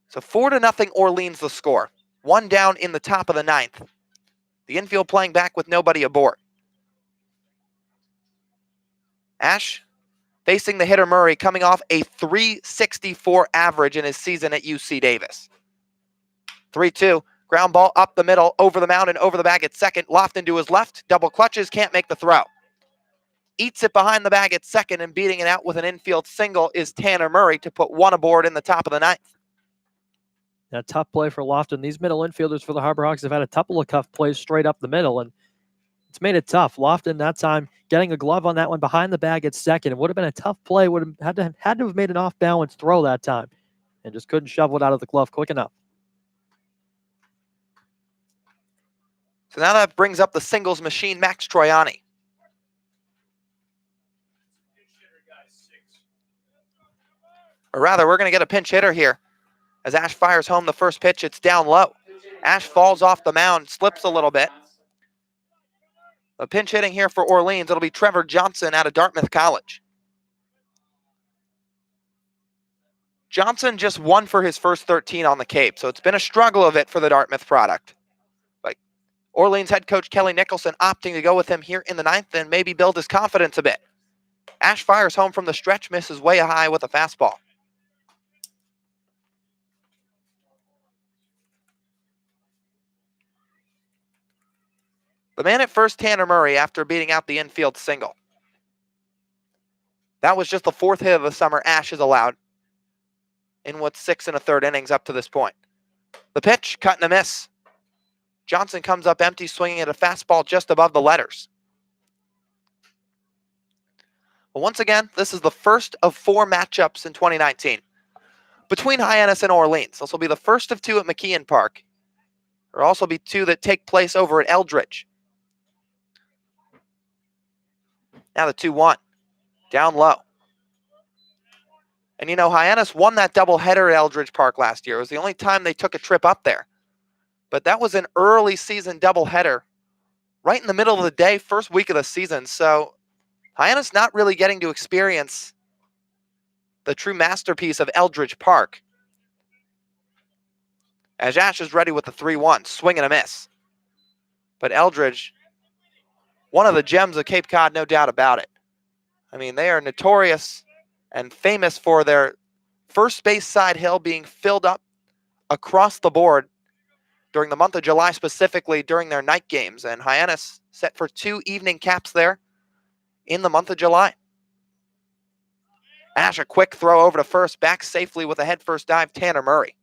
So 4-0 Orleans the score. 1 down in the top of the 9th. The infield playing back with nobody aboard. Ash facing the hitter Murray, coming off a .364 average in his season at UC Davis. 3-2. Ground ball up the middle, over the mound and over the bag at second. Lofton to his left, double clutches, can't make the throw. Eats it behind the bag at second, and beating it out with an infield single is Tanner Murray to put 1 aboard in the top of the 9th. A tough play for Lofton. These middle infielders for the Harbor Hawks have had a couple of tough plays straight up the middle, and it's made it tough. Lofton that time getting a glove on that one behind the bag at second. It would have been a tough play. Would have had to have made an off-balance throw that time, and just couldn't shovel it out of the glove quick enough. So now that brings up the singles machine, Max Troiani. Or rather, we're going to get a pinch hitter here. As Ash fires home the first pitch, it's down low. Ash falls off the mound, slips a little bit. A pinch hitting here for Orleans. It'll be Trevor Johnson out of Dartmouth College. Johnson just 1 for his first 13 on the Cape, so it's been a struggle of it for the Dartmouth product. But Orleans head coach Kelly Nicholson opting to go with him here in the 9th and maybe build his confidence a bit. Ash fires home from the stretch, misses way high with a fastball. The man at first, Tanner Murray, after beating out the infield single. That was just the 4th hit of the summer Ash has allowed in what's 6 1/3 innings up to this point. The pitch, cut and a miss. Johnson comes up empty, swinging at a fastball just above the letters. But once again, this is the first of 4 matchups in 2019 between Hyannis and Orleans. This will be the first of 2 at McKeon Park. There will also be 2 that take place over at Eldridge. Now the 2-1, down low. And you know, Hyannis won that doubleheader at Eldridge Park last year. It was the only time they took a trip up there. But that was an early season doubleheader, right in the middle of the day, first week of the season. So Hyannis not really getting to experience the true masterpiece of Eldridge Park. As Ash is ready with the 3-1, swing and a miss. But Eldridge, one of the gems of Cape Cod, no doubt about it. I mean, they are notorious and famous for their first base side hill being filled up across the board during the month of July, specifically during their night games. And Hyannis set for 2 evening caps there in the month of July. Ash, a quick throw over to first, back safely with a head-first dive, Tanner Murray.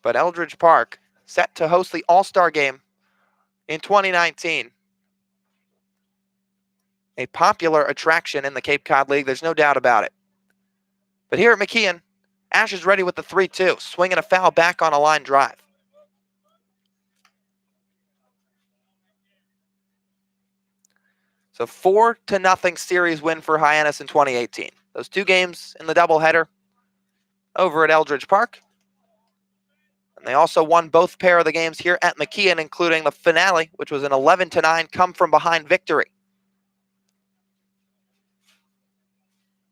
But Eldridge Park, set to host the All-Star Game in 2019. A popular attraction in the Cape Cod League, there's no doubt about it. But here at McKeon, Ash is ready with the 3-2, swinging a foul back on a line drive. So 4-0 series win for Hyannis in 2018. Those 2 games in the doubleheader over at Eldridge Park. And they also won both pair of the games here at McKeon, including the finale, which was an 11-9 come-from-behind victory.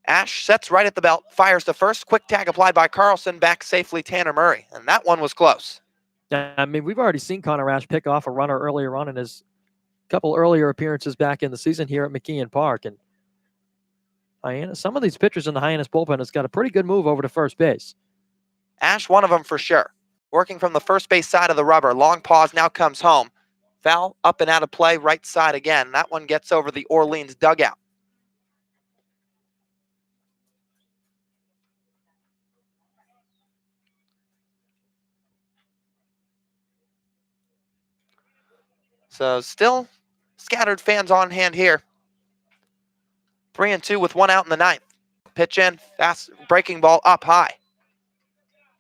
Ash sets right at the belt, fires to first. Quick tag applied by Carlson, back safely Tanner Murray. And that one was close. Yeah, I mean, we've already seen Connor Ash pick off a runner earlier on in his couple earlier appearances back in the season here at McKeon Park. And Hyannis, some of these pitchers in the Hyannis bullpen has got a pretty good move over to first base. Ash, one of them for sure. Working from the first base side of the rubber. Long pause, now comes home. Foul, up and out of play, right side again. That one gets over the Orleans dugout. So still scattered fans on hand here. 3-2 with 1 out in the 9th. Pitch in, fast breaking ball up high.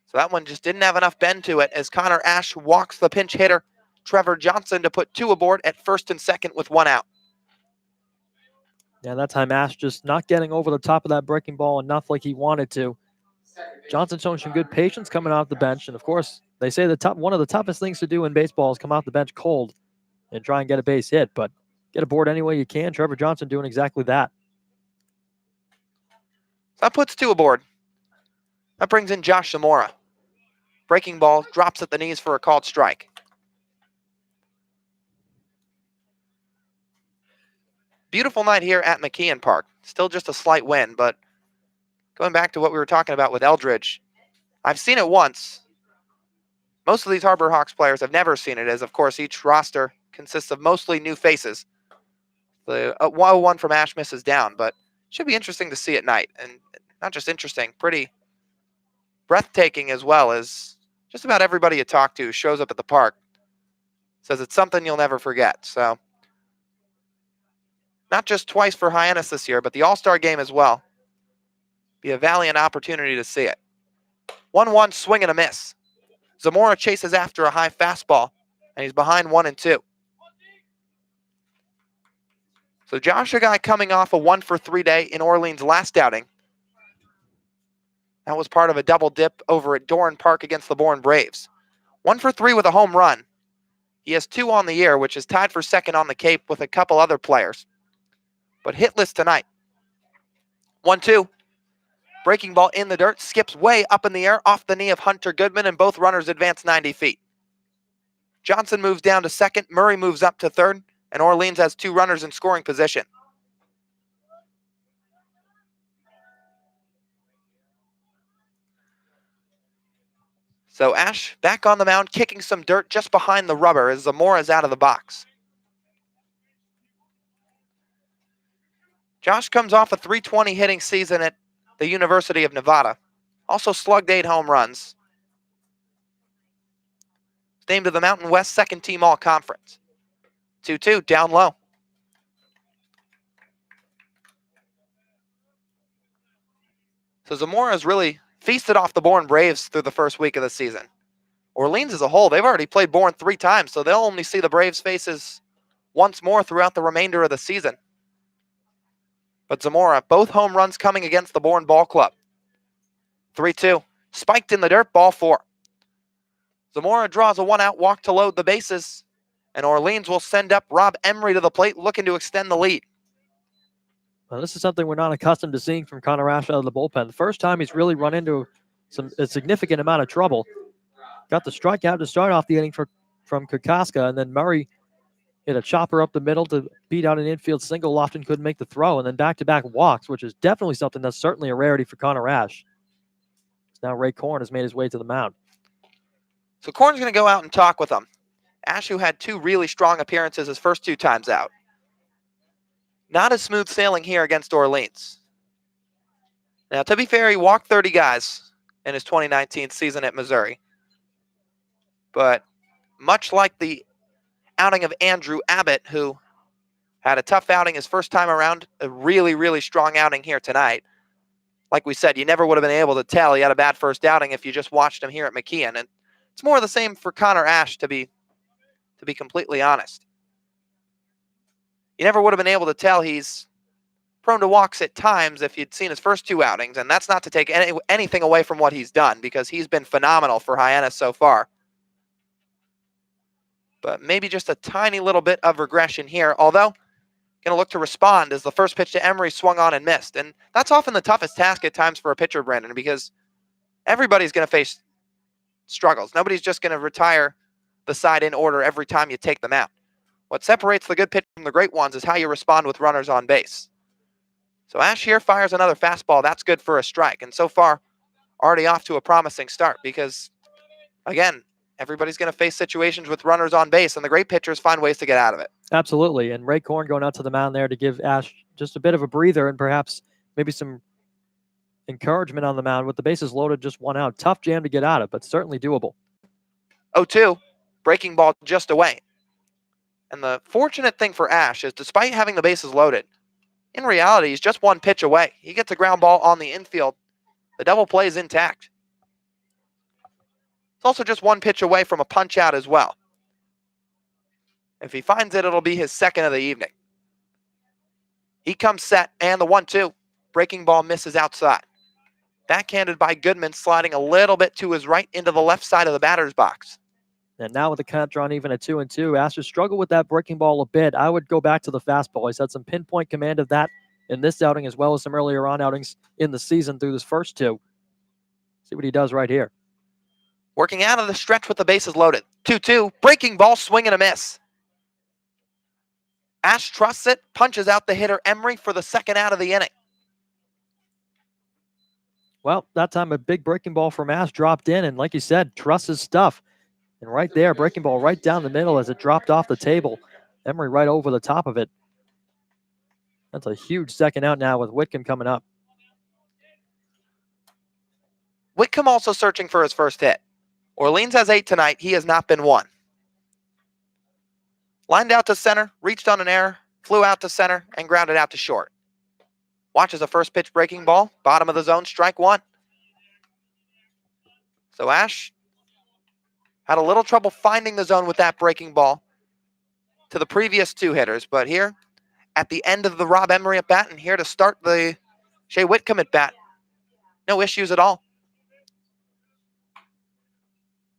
So that one just didn't have enough bend to it as Connor Ash walks the pinch hitter, Trevor Johnson, to put 2 aboard at first and second with 1 out. Yeah, that time Ash just not getting over the top of that breaking ball enough like he wanted to. Johnson showing some good patience coming off the bench. And of course, they say one of the toughest things to do in baseball is come off the bench cold and try and get a base hit, but get aboard any way you can. Trevor Johnson doing exactly that. That puts 2 aboard. That brings in Josh Zamora. Breaking ball, drops at the knees for a called strike. Beautiful night here at McKeon Park. Still just a slight win, but going back to what we were talking about with Eldridge, I've seen it once. Most of these Harbor Hawks players have never seen it, as of course each roster consists of mostly new faces. The 101 from Ash misses down, but should be interesting to see at night. And not just interesting, pretty breathtaking as well, as just about everybody you talk to shows up at the park says it's something you'll never forget. So not just twice for Hyannis this year, but the All-Star game as well. Be a valiant opportunity to see it. 1-1 swing and a miss. Zamora chases after a high fastball, and he's behind 1-2. So Josh, a guy coming off a 1-for-3 day in Orleans' last outing. That was part of a double dip over at Doran Park against the Bourne Braves. 1-for-3 with a home run. He has 2 on the year, which is tied for second on the Cape with a couple other players. But hitless tonight. 1-2. Breaking ball in the dirt, skips way up in the air off the knee of Hunter Goodman, and both runners advance 90 feet. Johnson moves down to second, Murray moves up to third, and Orleans has 2 runners in scoring position. So Ash back on the mound, kicking some dirt just behind the rubber as Zamora is out of the box. Josh comes off a .320 hitting season at the University of Nevada. Also slugged 8 home runs. Named to the Mountain West second team all-conference. 2-2, down low. So Zamora has really feasted off the Bourne Braves through the first week of the season. Orleans as a whole, they've already played Bourne 3 times, so they'll only see the Braves' faces once more throughout the remainder of the season. But Zamora, both home runs coming against the Bourne Ball Club. 3-2, spiked in the dirt, ball 4. Zamora draws a 1-out walk to load the bases, and Orleans will send up Rob Emery to the plate, looking to extend the lead. Well, this is something we're not accustomed to seeing from Connor Ash out of the bullpen. The first time he's really run into a significant amount of trouble. Got the strikeout to start off the inning from Kukoska, and then Murray hit a chopper up the middle to beat out an infield single. Lofton couldn't make the throw, and then back-to-back walks, which is definitely something that's certainly a rarity for Connor Ash. Now Ray Korn has made his way to the mound. So Korn's going to go out and talk with him. Ash, who had 2 really strong appearances his first 2 times out. Not as smooth sailing here against Orleans. Now, to be fair, he walked 30 guys in his 2019 season at Missouri. But much like the outing of Andrew Abbott, who had a tough outing his first time around, a really, really strong outing here tonight. Like we said, you never would have been able to tell he had a bad first outing if you just watched him here at McKeon. And it's more of the same for Connor Ash, to be completely honest. You never would have been able to tell he's prone to walks at times if you'd seen his first 2 outings, and that's not to take anything away from what he's done, because he's been phenomenal for Hyannis so far. But maybe just a tiny little bit of regression here, although going to look to respond as the first pitch to Emery swung on and missed. And that's often the toughest task at times for a pitcher, Brandon, because everybody's going to face struggles. Nobody's just going to retire the side in order every time you take them out. What separates the good pitch from the great ones is how you respond with runners on base. So Ash here fires another fastball. That's good for a strike. And so far, already off to a promising start because, again, everybody's going to face situations with runners on base, and the great pitchers find ways to get out of it. Absolutely. And Ray Korn going out to the mound there to give Ash just a bit of a breather and perhaps maybe some encouragement on the mound with the bases loaded, just 1 out. Tough jam to get out of, but certainly doable. 0-2, breaking ball just away. And the fortunate thing for Ash is despite having the bases loaded, in reality, he's just 1 pitch away. He gets a ground ball on the infield. The double play is intact. It's also just 1 pitch away from a punch out as well. If he finds it, it'll be his second of the evening. He comes set, and the 1-2. Breaking ball misses outside. Backhanded by Goodman, sliding a little bit to his right into the left side of the batter's box. And now with the count drawn even at 2-2, Ash has struggled with that breaking ball a bit. I would go back to the fastball. He's had some pinpoint command of that in this outing as well as some earlier on outings in the season through his first 2. See what he does right here. Working out of the stretch with the bases loaded. 2-2, breaking ball, swing and a miss. Ash trusts it, punches out the hitter Emery for the second out of the inning. Well, that time a big breaking ball from Ash dropped in, and like you said, trusts his stuff. And right there, breaking ball right down the middle as it dropped off the table. Emery right over the top of it. That's a huge second out now with Whitcomb coming up. Whitcomb also searching for his first hit. Orleans has 8 tonight. He has not been 1. Lined out to center, reached on an error, flew out to center, and grounded out to short. Watches a first pitch breaking ball, bottom of the zone, strike 1. So Ash had a little trouble finding the zone with that breaking ball to the previous 2 hitters, but here at the end of the Rob Emery at bat and here to start the Shea Whitcomb at bat, no issues at all.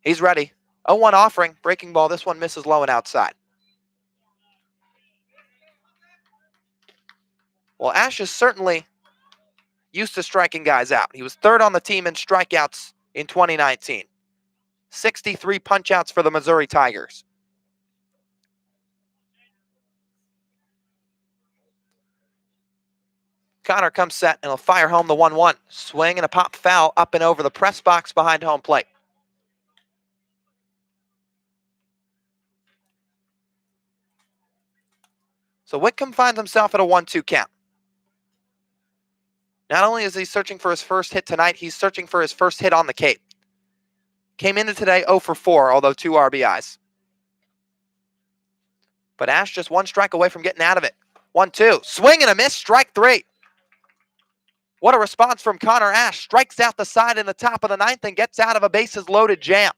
He's ready. 0-1 offering, breaking ball. This one misses low and outside. Well, Ash is certainly used to striking guys out. He was 3rd on the team in strikeouts in 2019. 63 punch-outs for the Missouri Tigers. Connor comes set and he'll fire home the 1-1. Swing and a pop foul up and over the press box behind home plate. So Whitcomb finds himself at a 1-2 count. Not only is he searching for his first hit tonight, he's searching for his first hit on the Cape. Came into today 0 for 4, although 2 RBIs. But Ash just 1 strike away from getting out of it. 1-2, swing and a miss, strike 3. What a response from Connor Ash. Strikes out the side in the top of the 9th and gets out of a bases-loaded jam.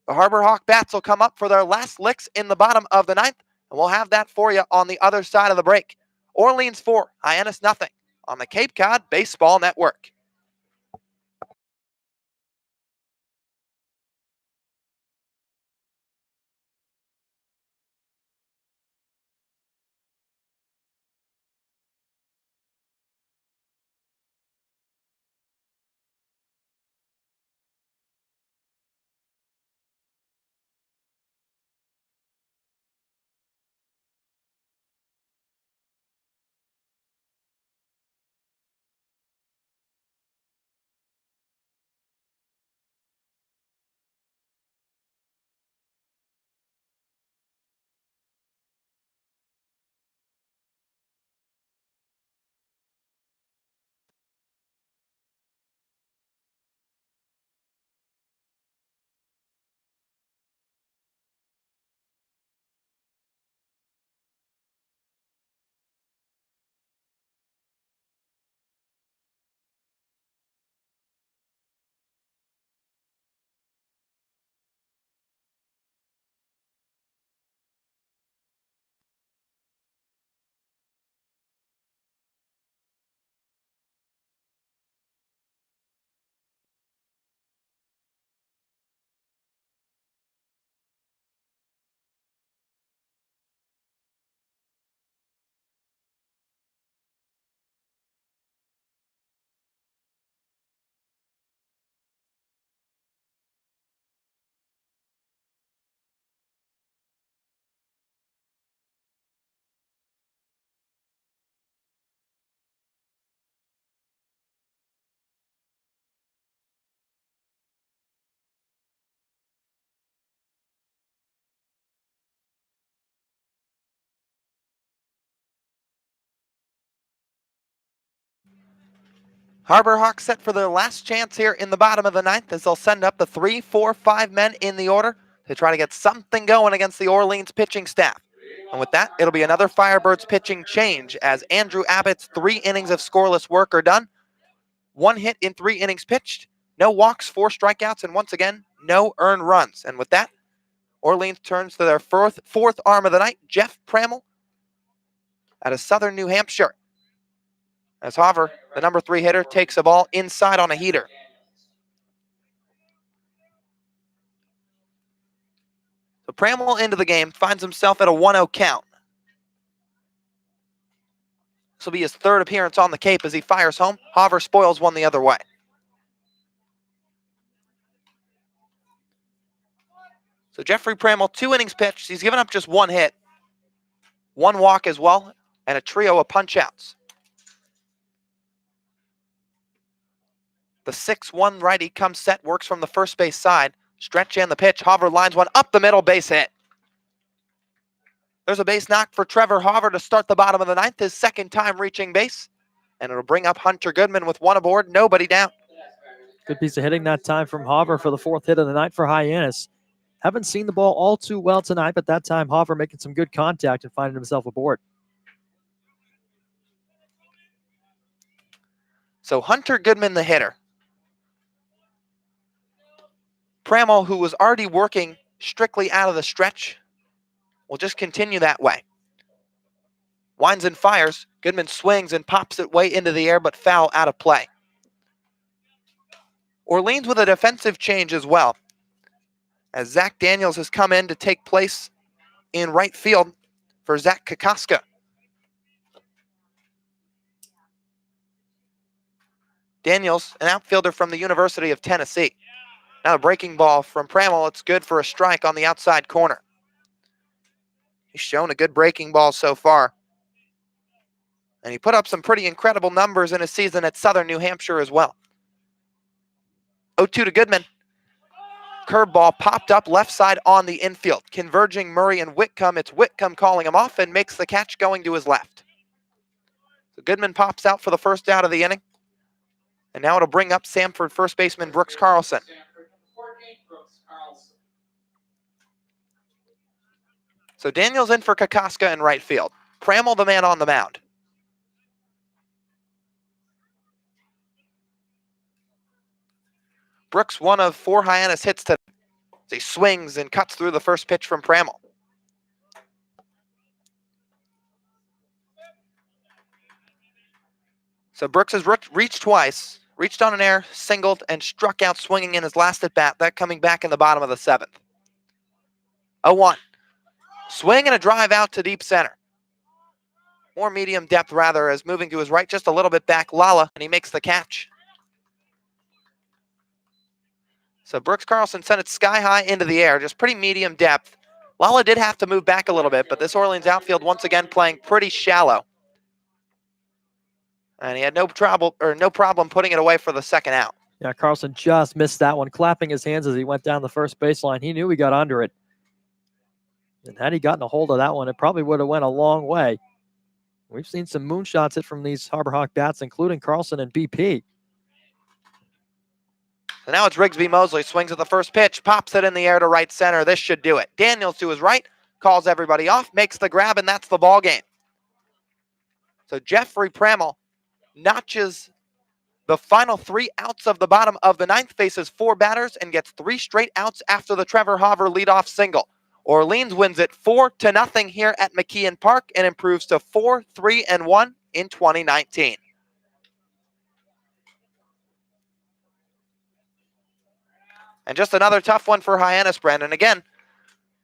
The Harbor Hawk bats will come up for their last licks in the bottom of the 9th, and we'll have that for you on the other side of the break. Orleans 4, Hyannis nothing on the Cape Cod Baseball Network. Harbor Hawks set for their last chance here in the bottom of the ninth as they'll send up the 3, 4, 5 men in the order to try to get something going against the Orleans pitching staff. And with that, it'll be another Firebirds pitching change as Andrew Abbott's 3 innings of scoreless work are done. 1 hit in 3 innings pitched, no walks, 4 strikeouts, and once again, no earned runs. And with that, Orleans turns to their fourth arm of the night, Jeff Pramel, out of Southern New Hampshire. As Hover, the number 3 hitter, takes a ball inside on a heater. So Pramel into the game, finds himself at a 1-0 count. This will be his 3rd appearance on the Cape as he fires home. Hover spoils one the other way. So Jeffrey Pramel, 2 innings pitched. He's given up just 1 hit, 1 walk as well, and a trio of punch-outs. The 6-1 righty comes set, works from the first base side. Stretch and the pitch. Hover lines one up the middle, base hit. There's a base knock for Trevor Hover to start the bottom of the ninth, his 2nd time reaching base. And it'll bring up Hunter Goodman with 1 aboard, nobody down. Good piece of hitting that time from Hover for the 4th hit of the night for Hyannis. Haven't seen the ball all too well tonight, but that time Hover making some good contact and finding himself aboard. So Hunter Goodman, the hitter. Pramel, who was already working strictly out of the stretch, will just continue that way. Winds and fires. Goodman swings and pops it way into the air, but foul out of play. Orleans with a defensive change as well, as Zach Daniels has come in to take place in right field for Zach Kokoska. Daniels, an outfielder from the University of Tennessee. Now a breaking ball from Pramel. It's good for a strike on the outside corner. He's shown a good breaking ball so far. And he put up some pretty incredible numbers in his season at Southern New Hampshire as well. 0-2 to Goodman. Curveball popped up left side on the infield. Converging Murray and Whitcomb. It's Whitcomb calling him off and makes the catch going to his left. So Goodman pops out for the 1st out of the inning. And now it'll bring up Samford first baseman Brooks Carlson. So Daniels in for Kokoska in right field. Pramel the man on the mound. Brooks, 1 of 4 Hyannis hits today. He swings and cuts through the first pitch from Pramel. So Brooks has reached twice, reached on an air, singled, and struck out swinging in his last at bat. That coming back in the bottom of the 7th. 0-1. Swing and a drive out to deep center. More medium depth rather, as moving to his right just a little bit back, Lala, and he makes the catch. So Brooks Carlson sent it sky high into the air, just pretty medium depth. Lala did have to move back a little bit, but this Orleans outfield once again playing pretty shallow. And he had no problem putting it away for the 2nd out. Yeah, Carlson just missed that one, clapping his hands as he went down the first baseline. He knew he got under it. And had he gotten a hold of that one, it probably would have went a long way. We've seen some moonshots hit from these Harbor Hawk bats, including Carlson and BP. So now it's Rigsby Mosley, swings at the first pitch, pops it in the air to right center. This should do it. Daniels to his right, calls everybody off, makes the grab, and that's the ball game. So Jeffrey Pramel notches the final 3 outs of the bottom of the 9th, faces 4 batters, and gets 3 straight outs after the Trevor Hover leadoff single. Orleans wins it 4-0 here at McKeon Park and improves to 4-3-1 in 2019. And just another tough one for Hyannis, Brandon. Again,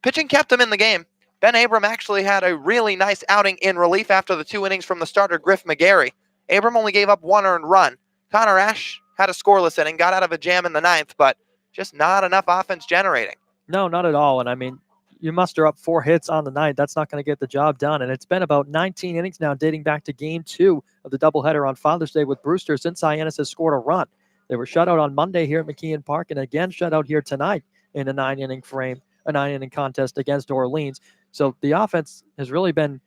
pitching kept him in the game. Ben Abram actually had a really nice outing in relief after the 2 innings from the starter, Griff McGarry. Abram only gave up 1 earned run. Connor Ash had a scoreless inning, got out of a jam in the 9th, but just not enough offense generating. No, not at all. And I mean, you muster up 4 hits on the night. That's not going to get the job done. And it's been about 19 innings now, dating back to Game 2 of the doubleheader on Father's Day with Brewster, since Hyannis has scored a run. They were shut out on Monday here at McKeon Park, and again shut out here tonight in a 9-inning contest against Orleans. So the offense has really been,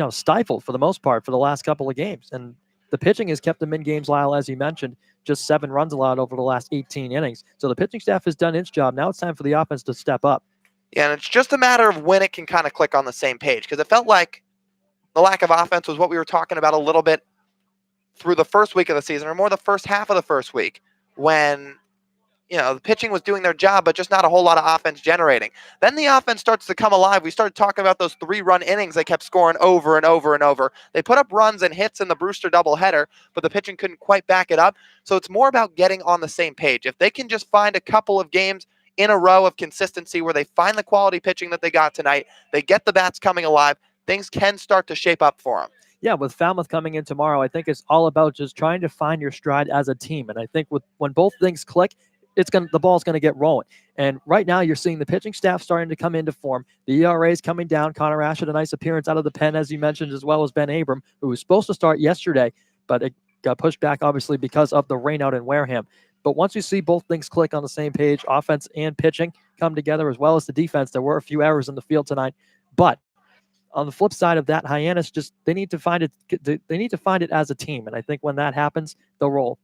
stifled for the most part for the last couple of games. And The pitching has kept them in games, Lyle, as you mentioned, just 7 runs allowed over the last 18 innings. So the pitching staff has done its job. Now it's time for the offense to step up. Yeah, and it's just a matter of when it can kind of click on the same page, because it felt like the lack of offense was what we were talking about a little bit through the first week of the season, or more the first half of the first week, when the pitching was doing their job, but just not a whole lot of offense generating. Then the offense starts to come alive. We started talking about those 3-run innings they kept scoring over and over and over. They put up runs and hits in the Brewster doubleheader, but the pitching couldn't quite back it up. So it's more about getting on the same page. If they can just find a couple of games in a row of consistency where they find the quality pitching that they got tonight, they get the bats coming alive, things can start to shape up for them. Yeah, with Falmouth coming in tomorrow, I think it's all about just trying to find your stride as a team. And I think when both things click, the ball's going to get rolling. And right now you're seeing the pitching staff starting to come into form. The ERA is coming down. Connor Ash had a nice appearance out of the pen, as you mentioned, as well as Ben Abram, who was supposed to start yesterday, but it got pushed back, obviously, because of the rain out in Wareham. But once you see both things click on the same page, offense and pitching come together, as well as the defense, there were a few errors in the field tonight. But on the flip side of that, Hyannis they need to find it. They need to find it as a team, and I think when that happens, they'll roll.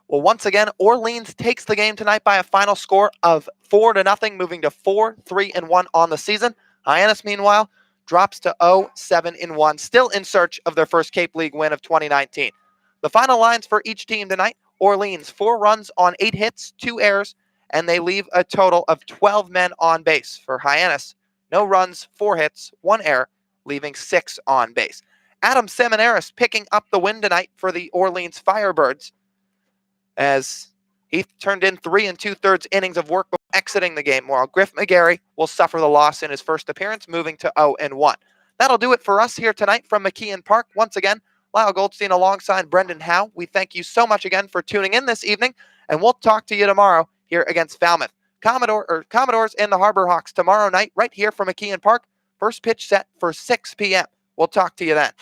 Well, once again, Orleans takes the game tonight by a final score of 4-0, moving to 4-3-1 on the season. Hyannis, meanwhile, drops to 0-7-1, still in search of their first Cape League win of 2019. The final lines for each team tonight: Orleans 4 runs on 8 hits, 2 errors, and they leave a total of 12 men on base. For Hyannis, no runs, 4 hits, 1 error, leaving 6 on base. Adam Seminaris picking up the win tonight for the Orleans Firebirds, as he turned in 3 2/3 innings of work before exiting the game, while Griff McGarry will suffer the loss in his first appearance, moving to 0-1. That'll do it for us here tonight from McKeon Park. Once again, Lyle Goldstein alongside Brendan Howe. We thank you so much again for tuning in this evening, and we'll talk to you tomorrow here against Falmouth. Commodores and the Harbor Hawks tomorrow night right here from McKeon Park. First pitch set for 6 p.m. We'll talk to you then.